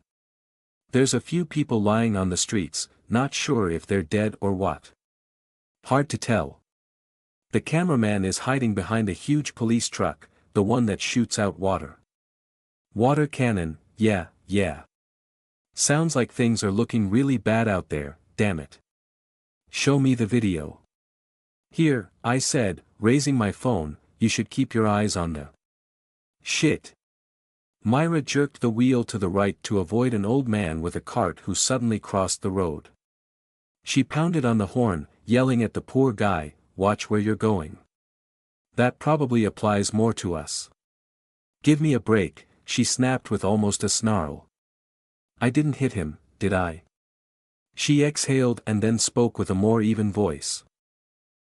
"There's a few people lying on the streets, not sure if they're dead or what. Hard to tell. The cameraman is hiding behind a huge police truck, the one that shoots out water. Water cannon, yeah. Sounds like things are looking really bad out there, damn it. Show me the video." "Here," I said, raising my phone, "you should keep your eyes on the shit." Myra jerked the wheel to the right to avoid an old man with a cart who suddenly crossed the road. She pounded on the horn, yelling at the poor guy, "Watch where you're going. That probably applies more to us." "Give me a break," she snapped with almost a snarl. "I didn't hit him, did I?" She exhaled and then spoke with a more even voice.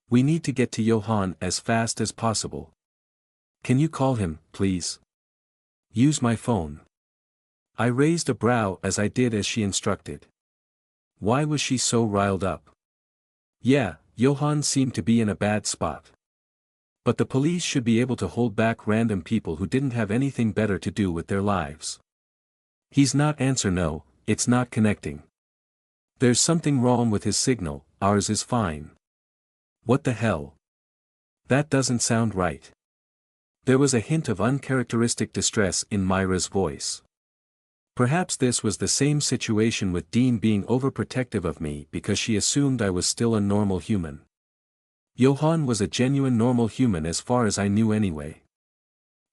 We need to get to Johann as fast as possible. Can you call him, please? Use my phone. I raised a brow as I did as she instructed. Why was she so riled up? Yeah, Johann seemed to be in a bad spot. But the police should be able to hold back random people who didn't have anything better to do with their lives. He's not answer no, it's not connecting. There's something wrong with his signal, ours is fine. What the hell? That doesn't sound right. There was a hint of uncharacteristic distress in Myra's voice. Perhaps this was the same situation with Dean being overprotective of me because she assumed I was still a normal human. Johann was a genuine normal human as far as I knew anyway.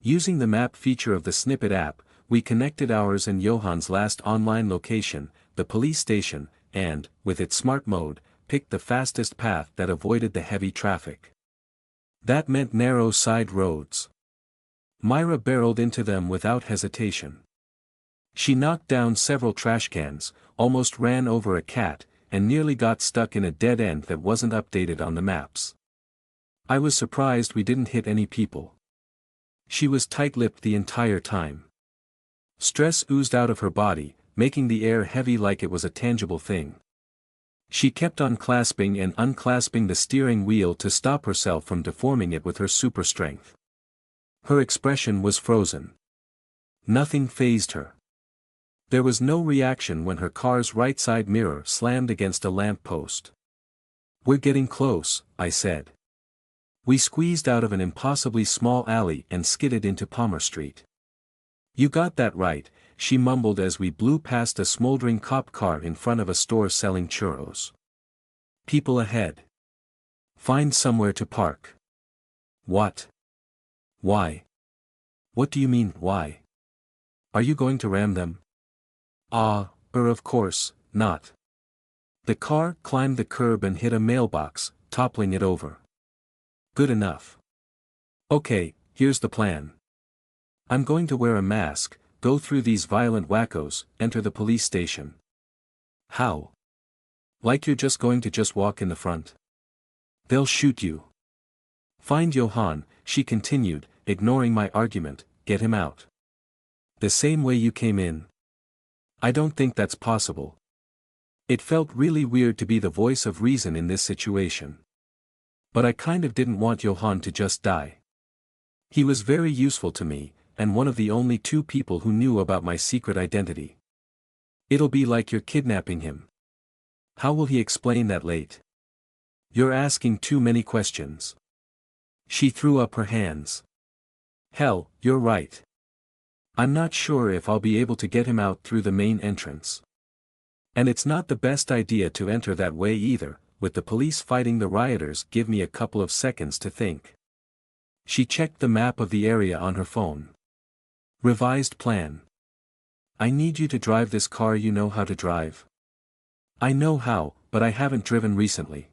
Using the map feature of the Snippet app, we connected ours and Johann's last online location, the police station, and, with its smart mode, picked the fastest path that avoided the heavy traffic. That meant narrow side roads. Myra barreled into them without hesitation. She knocked down several trash cans, almost ran over a cat, and nearly got stuck in a dead end that wasn't updated on the maps. I was surprised we didn't hit any people. She was tight-lipped the entire time. Stress oozed out of her body, making the air heavy like it was a tangible thing. She kept on clasping and unclasping the steering wheel to stop herself from deforming it with her super strength. Her expression was frozen. Nothing fazed her. There was no reaction when her car's right side mirror slammed against a lamp post. We're getting close, I said. We squeezed out of an impossibly small alley and skidded into Palmer Street. You got that right, she mumbled as we blew past a smoldering cop car in front of a store selling churros. People ahead. Find somewhere to park. What? Why? What do you mean, why? Are you going to ram them? Of course, not. The car climbed the curb and hit a mailbox, toppling it over. Good enough. Okay, here's the plan. I'm going to wear a mask, go through these violent wackos, enter the police station. How? Like you're just going to walk in the front? They'll shoot you. Find Johann, she continued, ignoring my argument, get him out. The same way you came in. I don't think that's possible. It felt really weird to be the voice of reason in this situation. But I kind of didn't want Johann to just die. He was very useful to me, and one of the only two people who knew about my secret identity. It'll be like you're kidnapping him. How will he explain that late? You're asking too many questions. She threw up her hands. Hell, you're right. I'm not sure if I'll be able to get him out through the main entrance. And it's not the best idea to enter that way either, with the police fighting the rioters. Give me a couple of seconds to think. She checked the map of the area on her phone. Revised plan. I need you to drive this car. You know how to drive? I know how, but I haven't driven recently.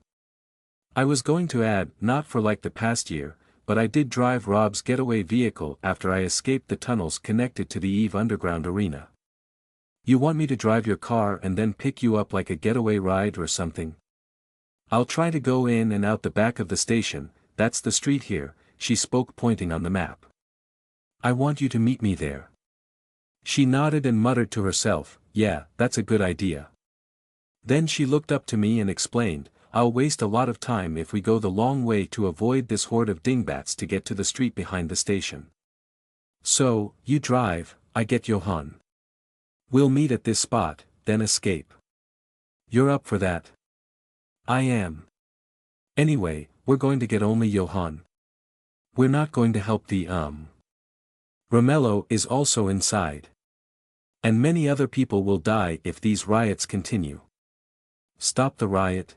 I was going to add, not for like the past year, but I did drive Rob's getaway vehicle after I escaped the tunnels connected to the Eve Underground arena. You want me to drive your car and then pick you up like a getaway ride or something? I'll try to go in and out the back of the station. That's the street here, she spoke, pointing on the map. I want you to meet me there. She nodded and muttered to herself, yeah, that's a good idea. Then she looked up to me and explained, I'll waste a lot of time if we go the long way to avoid this horde of dingbats to get to the street behind the station. So, you drive, I get Johann. We'll meet at this spot, then escape. You're up for that? I am. Anyway, we're going to get only Johann. We're not going to help the Romello is also inside. And many other people will die if these riots continue. Stop the riot?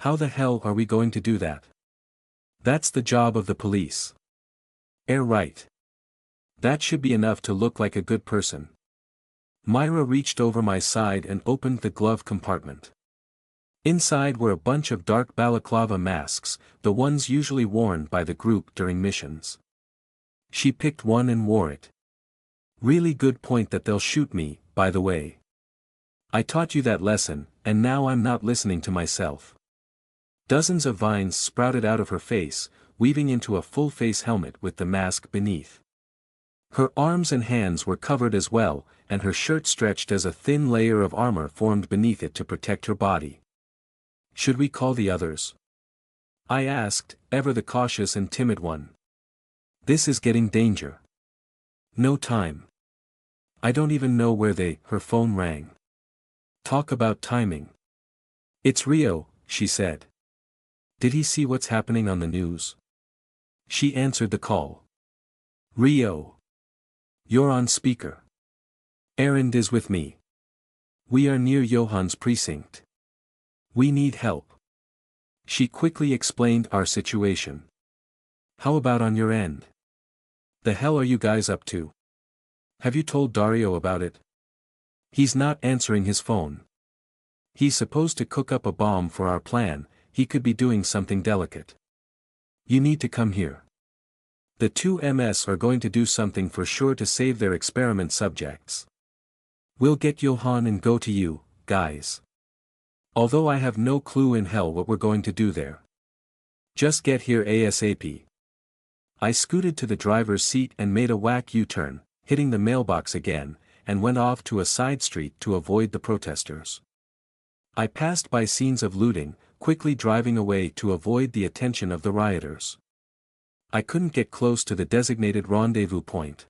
How the hell are we going to do that? That's the job of the police. Right. That should be enough to look like a good person. Myra reached over my side and opened the glove compartment. Inside were a bunch of dark balaclava masks, the ones usually worn by the group during missions. She picked one and wore it. Really good point that they'll shoot me, by the way. I taught you that lesson, and now I'm not listening to myself. Dozens of vines sprouted out of her face, weaving into a full-face helmet with the mask beneath. Her arms and hands were covered as well, and her shirt stretched as a thin layer of armor formed beneath it to protect her body. "Should we call the others?" I asked, ever the cautious and timid one. "This is getting danger." "No time. I don't even know where Her phone rang. "Talk about timing. It's Rio," she said. "Did he see what's happening on the news?" She answered the call. "Rio. You're on speaker. Erend is with me. We are near Johan's precinct. We need help." She quickly explained our situation. "How about on your end? The hell are you guys up to? Have you told Dario about it? He's not answering his phone. He's supposed to cook up a bomb for our plan, he could be doing something delicate. You need to come here. The two MS are going to do something for sure to save their experiment subjects. We'll get Johan and go to you, guys. Although I have no clue in hell what we're going to do there. Just get here ASAP." I scooted to the driver's seat and made a whack U-turn, hitting the mailbox again, and went off to a side street to avoid the protesters. I passed by scenes of looting, quickly driving away to avoid the attention of the rioters. I couldn't get close to the designated rendezvous point.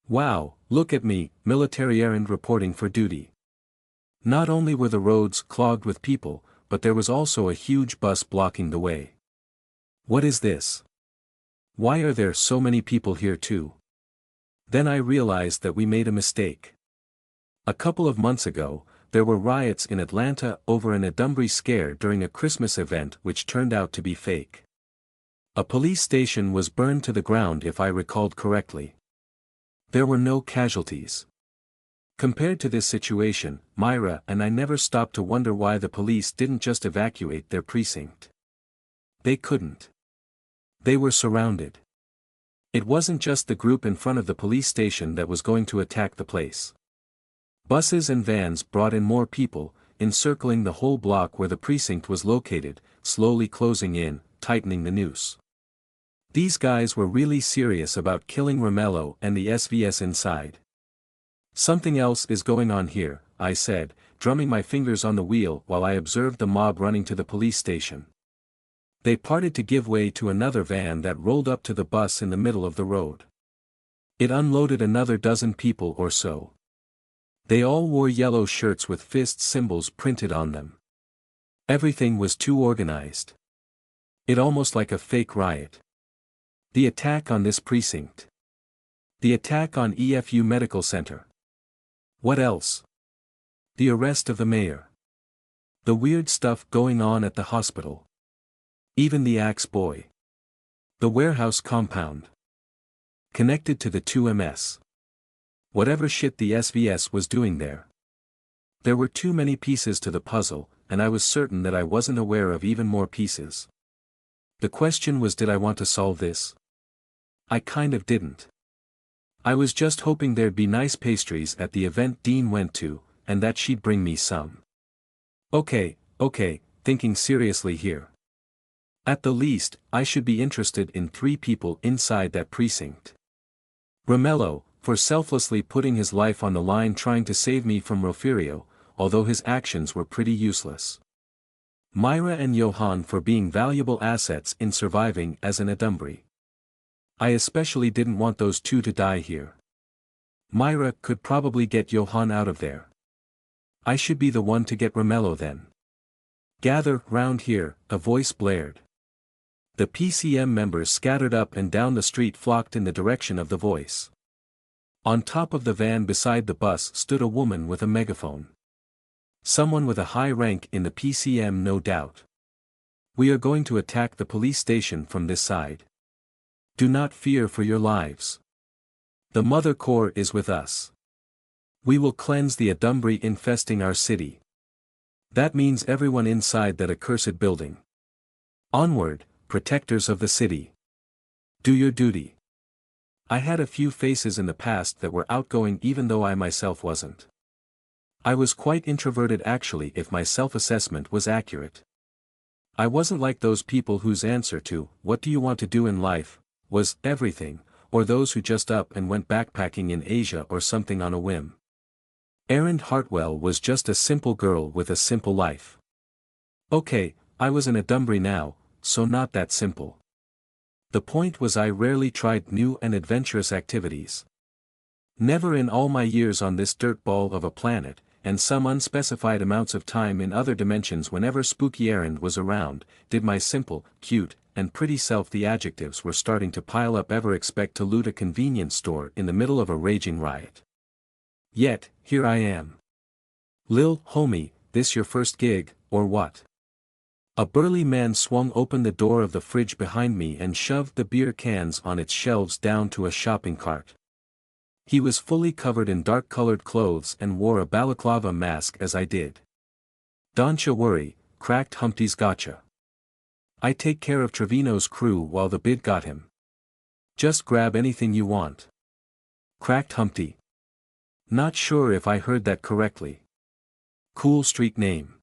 Wow, look at me, military errand reporting for duty. Not only were the roads clogged with people, but there was also a huge bus blocking the way. What is this? Why are there so many people here too? Then I realized that we made a mistake. A couple of months ago, there were riots in Atlanta over an adversary scare during a Christmas event which turned out to be fake. A police station was burned to the ground if I recalled correctly. There were no casualties. Compared to this situation, Myra and I never stopped to wonder why the police didn't just evacuate their precinct. They couldn't. They were surrounded. It wasn't just the group in front of the police station that was going to attack the place. Buses and vans brought in more people, encircling the whole block where the precinct was located, slowly closing in, tightening the noose. These guys were really serious about killing Romello and the SVS inside. "Something else is going on here," I said, drumming my fingers on the wheel while I observed the mob running to the police station. They parted to give way to another van that rolled up to the bus in the middle of the road. It unloaded another dozen people or so. They all wore yellow shirts with fist symbols printed on them. Everything was too organized. It almost like a fake riot. The attack on this precinct. The attack on EFU Medical Center. What else? The arrest of the mayor. The weird stuff going on at the hospital. Even the axe boy. The warehouse compound. Connected to the 2MS. Whatever shit the SVS was doing there. There were too many pieces to the puzzle, and I was certain that I wasn't aware of even more pieces. The question was, did I want to solve this? I kind of didn't. I was just hoping there'd be nice pastries at the event Dean went to, and that she'd bring me some. Okay, thinking seriously here. At the least, I should be interested in 3 people inside that precinct. Romello, for selflessly putting his life on the line trying to save me from Rofirio, although his actions were pretty useless. Myra and Johan for being valuable assets in surviving as an adversary. I especially didn't want those two to die here. Myra could probably get Johan out of there. I should be the one to get Romello then. "Gather round here," a voice blared. The PCM members scattered up and down the street flocked in the direction of the voice. On top of the van beside the bus stood a woman with a megaphone. Someone with a high rank in the PCM, no doubt. "We are going to attack the police station from this side. Do not fear for your lives. The Mother Corps is with us. We will cleanse the adversary infesting our city. That means everyone inside that accursed building. Onward, protectors of the city. Do your duty." I had a few faces in the past that were outgoing even though I myself wasn't. I was quite introverted actually if my self-assessment was accurate. I wasn't like those people whose answer to, "What do you want to do in life?" was everything, or those who just up and went backpacking in Asia or something on a whim. Erin Hartwell was just a simple girl with a simple life. Okay, I was in a Dunbury now, so not that simple. The point was I rarely tried new and adventurous activities. Never in all my years on this dirt ball of a planet, and some unspecified amounts of time in other dimensions whenever spooky errand was around, did my simple, cute, and pretty self, the adjectives were starting to pile up, ever expect to loot a convenience store in the middle of a raging riot. Yet, here I am. Lil, homie, this your first gig, or what? A burly man swung open the door of the fridge behind me and shoved the beer cans on its shelves down to a shopping cart. He was fully covered in dark-colored clothes and wore a balaclava mask as I did. "Don'tcha worry," cracked Humpty's gotcha. "I take care of Trevino's crew while the bid got him. Just grab anything you want," cracked Humpty. Not sure if I heard that correctly. Cool street name.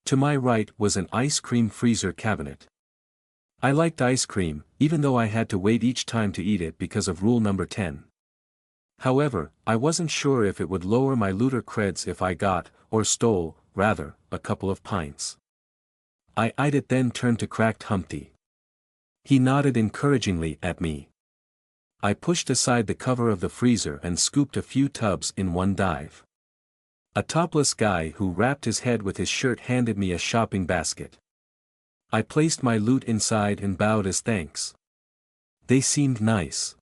To my right was an ice cream freezer cabinet. I liked ice cream, even though I had to wait each time to eat it because of rule number 10. However, I wasn't sure if it would lower my looter creds if I got, or stole, rather, a couple of pints. I eyed it, then turned to cracked Humpty. He nodded encouragingly at me. I pushed aside the cover of the freezer and scooped a few tubs in one dive. A topless guy who wrapped his head with his shirt handed me a shopping basket. I placed my loot inside and bowed as thanks. They seemed nice.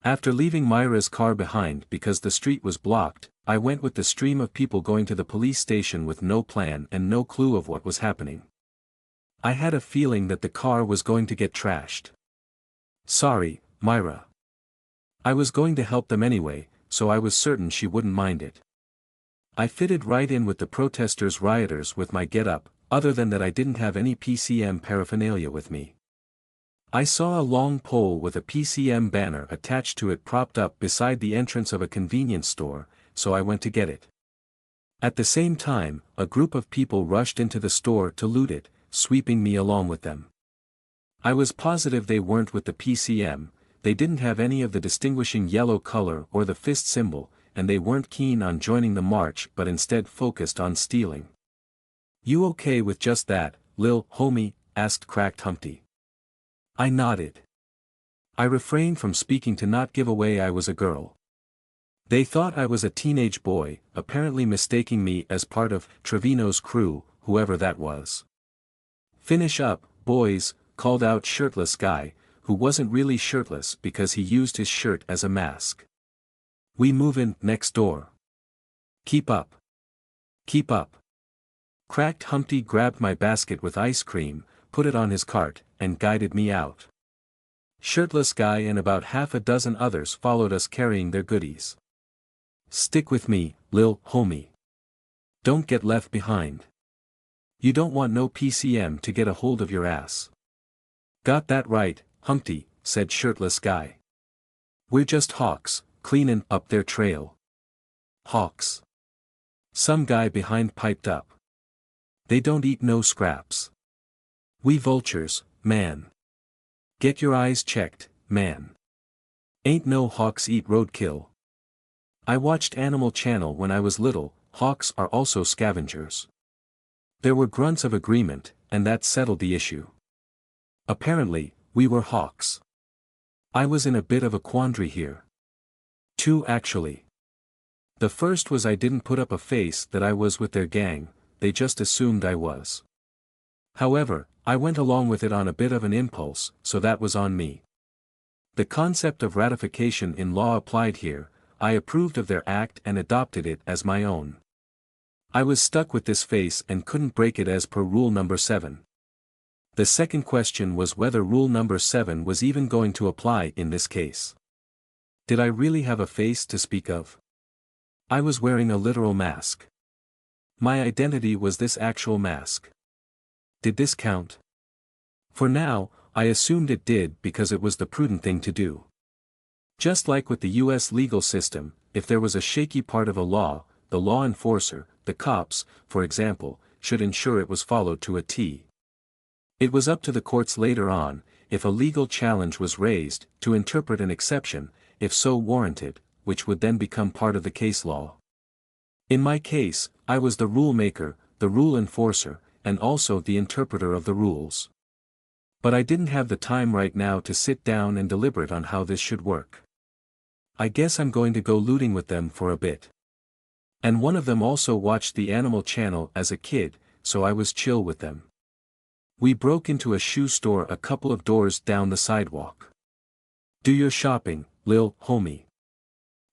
After leaving Myra's car behind because the street was blocked, I went with the stream of people going to the police station with no plan and no clue of what was happening. I had a feeling that the car was going to get trashed. Sorry, Myra. I was going to help them anyway, so I was certain she wouldn't mind it. I fitted right in with the protesters' rioters with my getup, other than that I didn't have any PCM paraphernalia with me. I saw a long pole with a PCM banner attached to it propped up beside the entrance of a convenience store, so I went to get it. At the same time, a group of people rushed into the store to loot it, sweeping me along with them. I was positive they weren't with the PCM, they didn't have any of the distinguishing yellow color or the fist symbol, and they weren't keen on joining the march but instead focused on stealing. "You okay with just that, lil homie?" asked cracked Humpty. I nodded. I refrained from speaking to not give away I was a girl. They thought I was a teenage boy, apparently mistaking me as part of Trevino's crew, whoever that was. "Finish up, boys," called out shirtless guy, who wasn't really shirtless because he used his shirt as a mask. "We movin' next door. Keep up. Keep up." Cracked Humpty grabbed my basket with ice cream, put it on his cart, and guided me out. Shirtless guy and about half a dozen others followed us carrying their goodies. "Stick with me, lil homie. Don't get left behind. You don't want no PCM to get a hold of your ass." "Got that right, Humpty," said shirtless guy. "We're just hawks, cleanin' up their trail." "Hawks?" Some guy behind piped up. "They don't eat no scraps. We vultures, man. Get your eyes checked, man. Ain't no hawks eat roadkill." I watched Animal Channel when I was little. Hawks are also scavengers. There were grunts of agreement, and that settled the issue. Apparently, we were hawks. I was in a bit of a quandary here. Two actually. The first was I didn't put up a face that I was with their gang, they just assumed I was. However, I went along with it on a bit of an impulse, so that was on me. The concept of ratification in law applied here. I approved of their act and adopted it as my own. I was stuck with this face and couldn't break it as per rule number 7. The second question was whether rule number 7 was even going to apply in this case. Did I really have a face to speak of? I was wearing a literal mask. My identity was this actual mask. Did this count? For now, I assumed it did because it was the prudent thing to do. Just like with the US legal system, if there was a shaky part of a law, the law enforcer, the cops, for example, should ensure it was followed to a T. It was up to the courts later on, if a legal challenge was raised, to interpret an exception, if so warranted, which would then become part of the case law. In my case, I was the rule maker, the rule enforcer, and also the interpreter of the rules. But I didn't have the time right now to sit down and deliberate on how this should work. I guess I'm going to go looting with them for a bit. And one of them also watched the Animal Channel as a kid, so I was chill with them. We broke into a shoe store a couple of doors down the sidewalk. Do your shopping, lil' homie.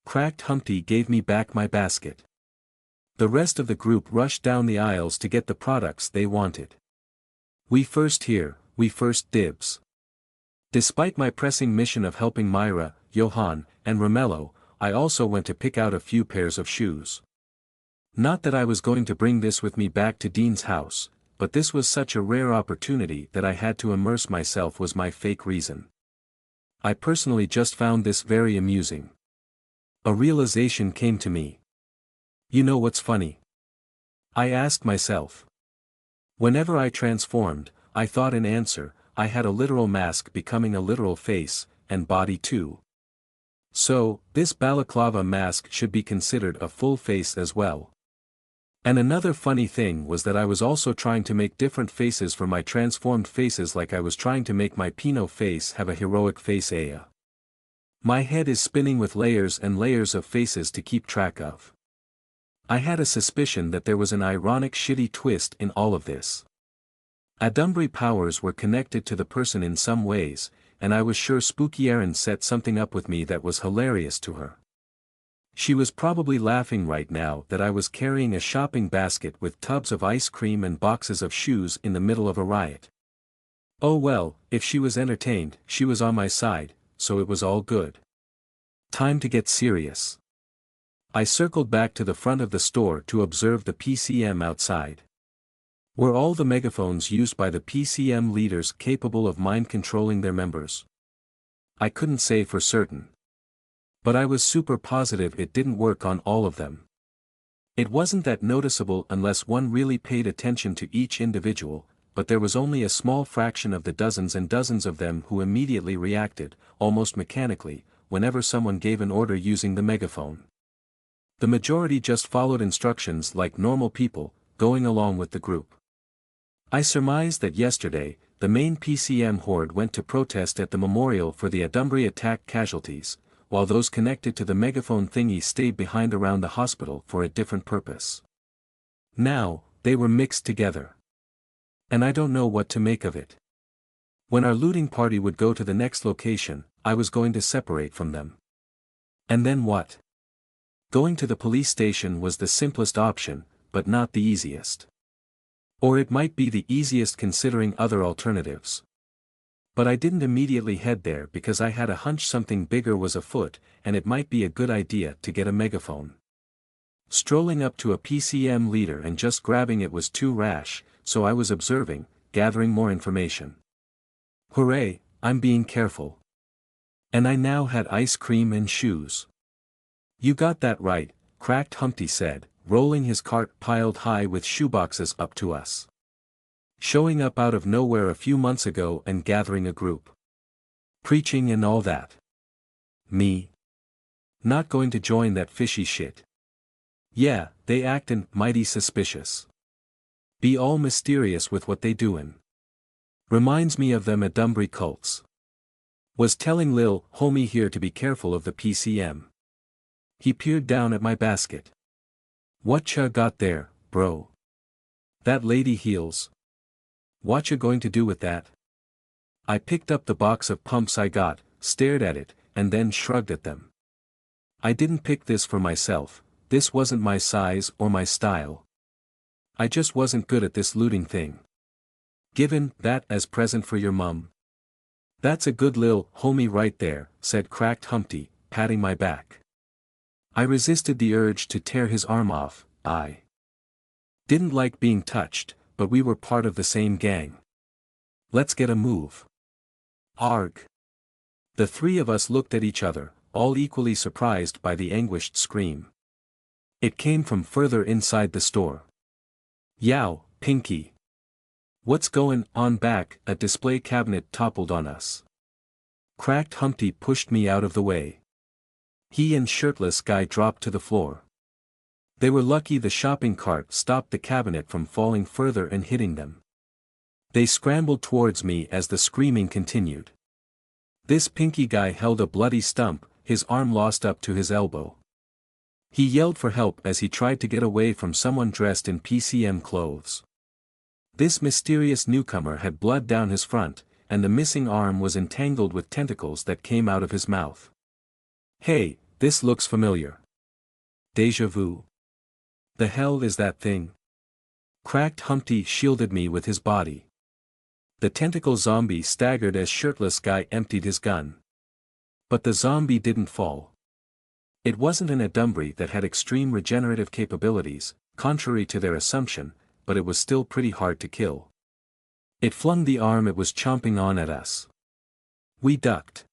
Cracked Humpty gave me back my basket. The rest of the group rushed down the aisles to get the products they wanted. We first here, we first dibs. Despite my pressing mission of helping Myra, Johan, and Romello, I also went to pick out a few pairs of shoes. Not that I was going to bring this with me back to Dean's house, but this was such a rare opportunity that I had to immerse myself was my fake reason. I personally just found this very amusing. A realization came to me. You know what's funny? I asked myself. Whenever I transformed, I thought in answer, I had a literal mask becoming a literal face, and body too. So, this balaclava mask should be considered a full face as well. And another funny thing was that I was also trying to make different faces for my transformed faces, like I was trying to make my Pinot face have a heroic face. My head is spinning with layers and layers of faces to keep track of. I had a suspicion that there was an ironic shitty twist in all of this. Adversary powers were connected to the person in some ways, and I was sure Spooky Erin set something up with me that was hilarious to her. She was probably laughing right now that I was carrying a shopping basket with tubs of ice cream and boxes of shoes in the middle of a riot. Oh well, if she was entertained, she was on my side, so it was all good. Time to get serious. I circled back to the front of the store to observe the PCM outside. Were all the megaphones used by the PCM leaders capable of mind-controlling their members? I couldn't say for certain. But I was super positive it didn't work on all of them. It wasn't that noticeable unless one really paid attention to each individual, but there was only a small fraction of the dozens and dozens of them who immediately reacted, almost mechanically, whenever someone gave an order using the megaphone. The majority just followed instructions like normal people, going along with the group. I surmised that yesterday, the main PCM horde went to protest at the memorial for the Adversary attack casualties, while those connected to the megaphone thingy stayed behind around the hospital for a different purpose. Now, they were mixed together. And I don't know what to make of it. When our looting party would go to the next location, I was going to separate from them. And then what? Going to the police station was the simplest option, but not the easiest. Or it might be the easiest considering other alternatives. But I didn't immediately head there because I had a hunch something bigger was afoot, and it might be a good idea to get a megaphone. Strolling up to a PCM leader and just grabbing it was too rash, so I was observing, gathering more information. Hooray, I'm being careful. And I now had ice cream and shoes. You got that right, Cracked Humpty said, rolling his cart piled high with shoeboxes up to us. Showing up out of nowhere a few months ago and gathering a group. Preaching and all that. Me? Not going to join that fishy shit. Yeah, they actin' mighty suspicious. Be all mysterious with what they doin'. Reminds me of them Adversary cults. Was telling lil' homie here to be careful of the PCM. He peered down at my basket. Whatcha got there, bro? That lady heals. Whatcha going to do with that? I picked up the box of pumps I got, stared at it, and then shrugged at them. I didn't pick this for myself, this wasn't my size or my style. I just wasn't good at this looting thing. Given that as present for your mum. That's a good lil' homie right there, said Cracked Humpty, patting my back. I resisted the urge to tear his arm off. I didn't like being touched, but we were part of the same gang. Let's get a move. Arg. The three of us looked at each other, all equally surprised by the anguished scream. It came from further inside the store. Yow, Pinky. "What's going on back?" A display cabinet toppled on us. Cracked Humpty pushed me out of the way. He and shirtless guy dropped to the floor. They were lucky the shopping cart stopped the cabinet from falling further and hitting them. They scrambled towards me as the screaming continued. This pinky guy held a bloody stump, his arm lost up to his elbow. He yelled for help as he tried to get away from someone dressed in PCM clothes. This mysterious newcomer had blood down his front, and the missing arm was entangled with tentacles that came out of his mouth. "Hey, this looks familiar. Deja vu. The hell is that thing?" Cracked Humpty shielded me with his body. The tentacle zombie staggered as shirtless guy emptied his gun. But the zombie didn't fall. It wasn't an adversary that had extreme regenerative capabilities, contrary to their assumption, but it was still pretty hard to kill. It flung the arm it was chomping on at us. We ducked.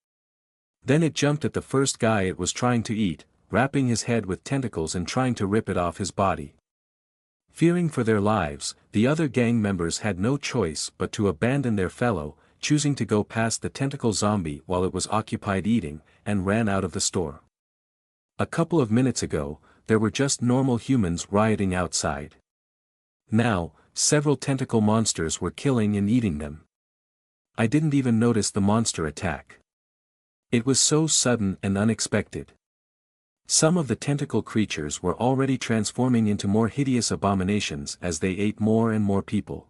Then it jumped at the first guy it was trying to eat, wrapping his head with tentacles and trying to rip it off his body. Fearing for their lives, the other gang members had no choice but to abandon their fellow, choosing to go past the tentacle zombie while it was occupied eating, and ran out of the store. A couple of minutes ago, there were just normal humans rioting outside. Now, several tentacle monsters were killing and eating them. I didn't even notice the monster attack. It was so sudden and unexpected. Some of the tentacle creatures were already transforming into more hideous abominations as they ate more and more people.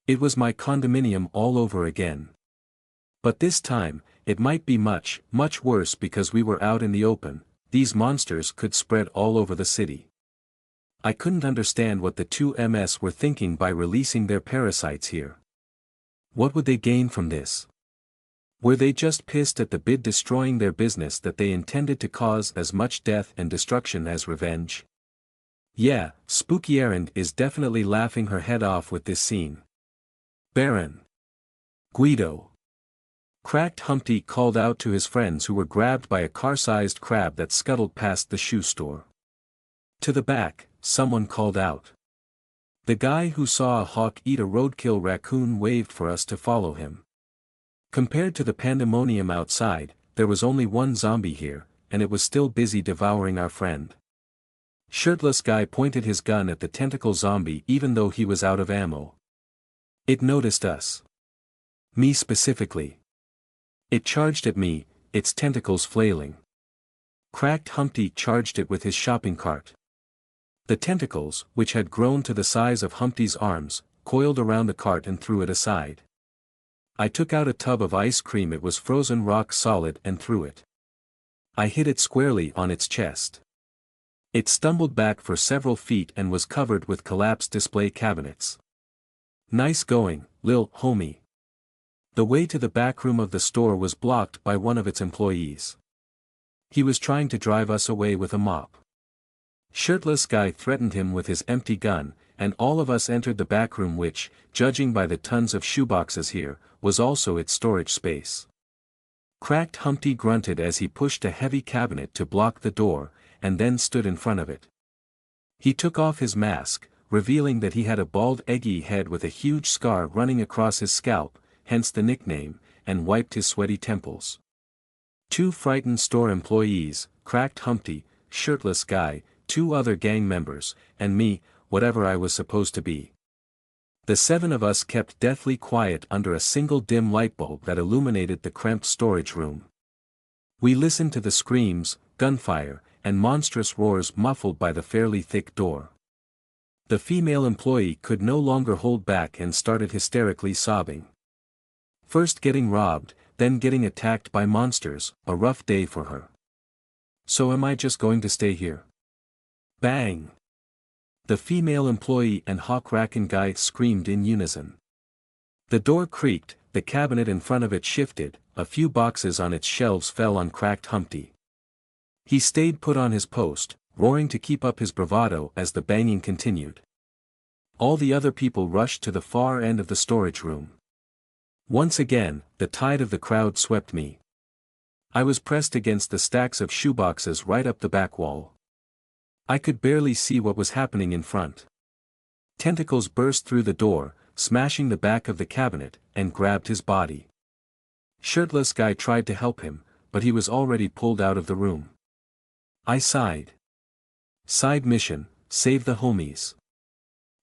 It was my condominium all over again. But this time, it might be much, much worse because we were out in the open. These monsters could spread all over the city. I couldn't understand what the two MS were thinking by releasing their parasites here. What would they gain from this? Were they just pissed at the bid destroying their business that they intended to cause as much death and destruction as revenge? Yeah, Spooky Errand is definitely laughing her head off with this scene. Baron. Guido. Cracked Humpty called out to his friends who were grabbed by a car-sized crab that scuttled past the shoe store. To the back, someone called out. The guy who saw a hawk eat a roadkill raccoon waved for us to follow him. Compared to the pandemonium outside, there was only one zombie here, and it was still busy devouring our friend. Shirtless guy pointed his gun at the tentacle zombie even though he was out of ammo. It noticed us. Me specifically. It charged at me, its tentacles flailing. Cracked Humpty charged it with his shopping cart. The tentacles, which had grown to the size of Humpty's arms, coiled around the cart and threw it aside. I took out a tub of ice cream. It was frozen rock solid and threw it. I hit it squarely on its chest. It stumbled back for several feet and was covered with collapsed display cabinets. Nice going, lil' homie. The way to the back room of the store was blocked by one of its employees. He was trying to drive us away with a mop. Shirtless guy threatened him with his empty gun, and all of us entered the back room which, judging by the tons of shoeboxes here, was also its storage space. Cracked Humpty grunted as he pushed a heavy cabinet to block the door, and then stood in front of it. He took off his mask, revealing that he had a bald eggy head with a huge scar running across his scalp, hence the nickname, and wiped his sweaty temples. Two frightened store employees, Cracked Humpty, shirtless guy, two other gang members, and me, whatever I was supposed to be. The seven of us kept deathly quiet under a single dim light bulb that illuminated the cramped storage room. We listened to the screams, gunfire, and monstrous roars muffled by the fairly thick door. The female employee could no longer hold back and started hysterically sobbing. First getting robbed, then getting attacked by monsters, a rough day for her. So am I just going to stay here? Bang! The female employee and Hawk Rackin guy screamed in unison. The door creaked, the cabinet in front of it shifted, a few boxes on its shelves fell on Cracked Humpty. He stayed put on his post, roaring to keep up his bravado as the banging continued. All the other people rushed to the far end of the storage room. Once again, the tide of the crowd swept me. I was pressed against the stacks of shoeboxes right up the back wall. I could barely see what was happening in front. Tentacles burst through the door, smashing the back of the cabinet, and grabbed his body. Shirtless guy tried to help him, but he was already pulled out of the room. I sighed. Side mission, save the homies.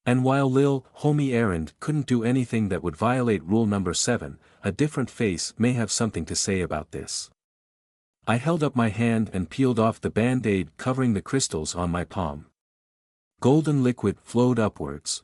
And while Lil, homie errand couldn't do anything that would violate rule number 7, a different face may have something to say about this. I held up my hand and peeled off the band-aid covering the crystals on my palm. Golden liquid flowed upwards.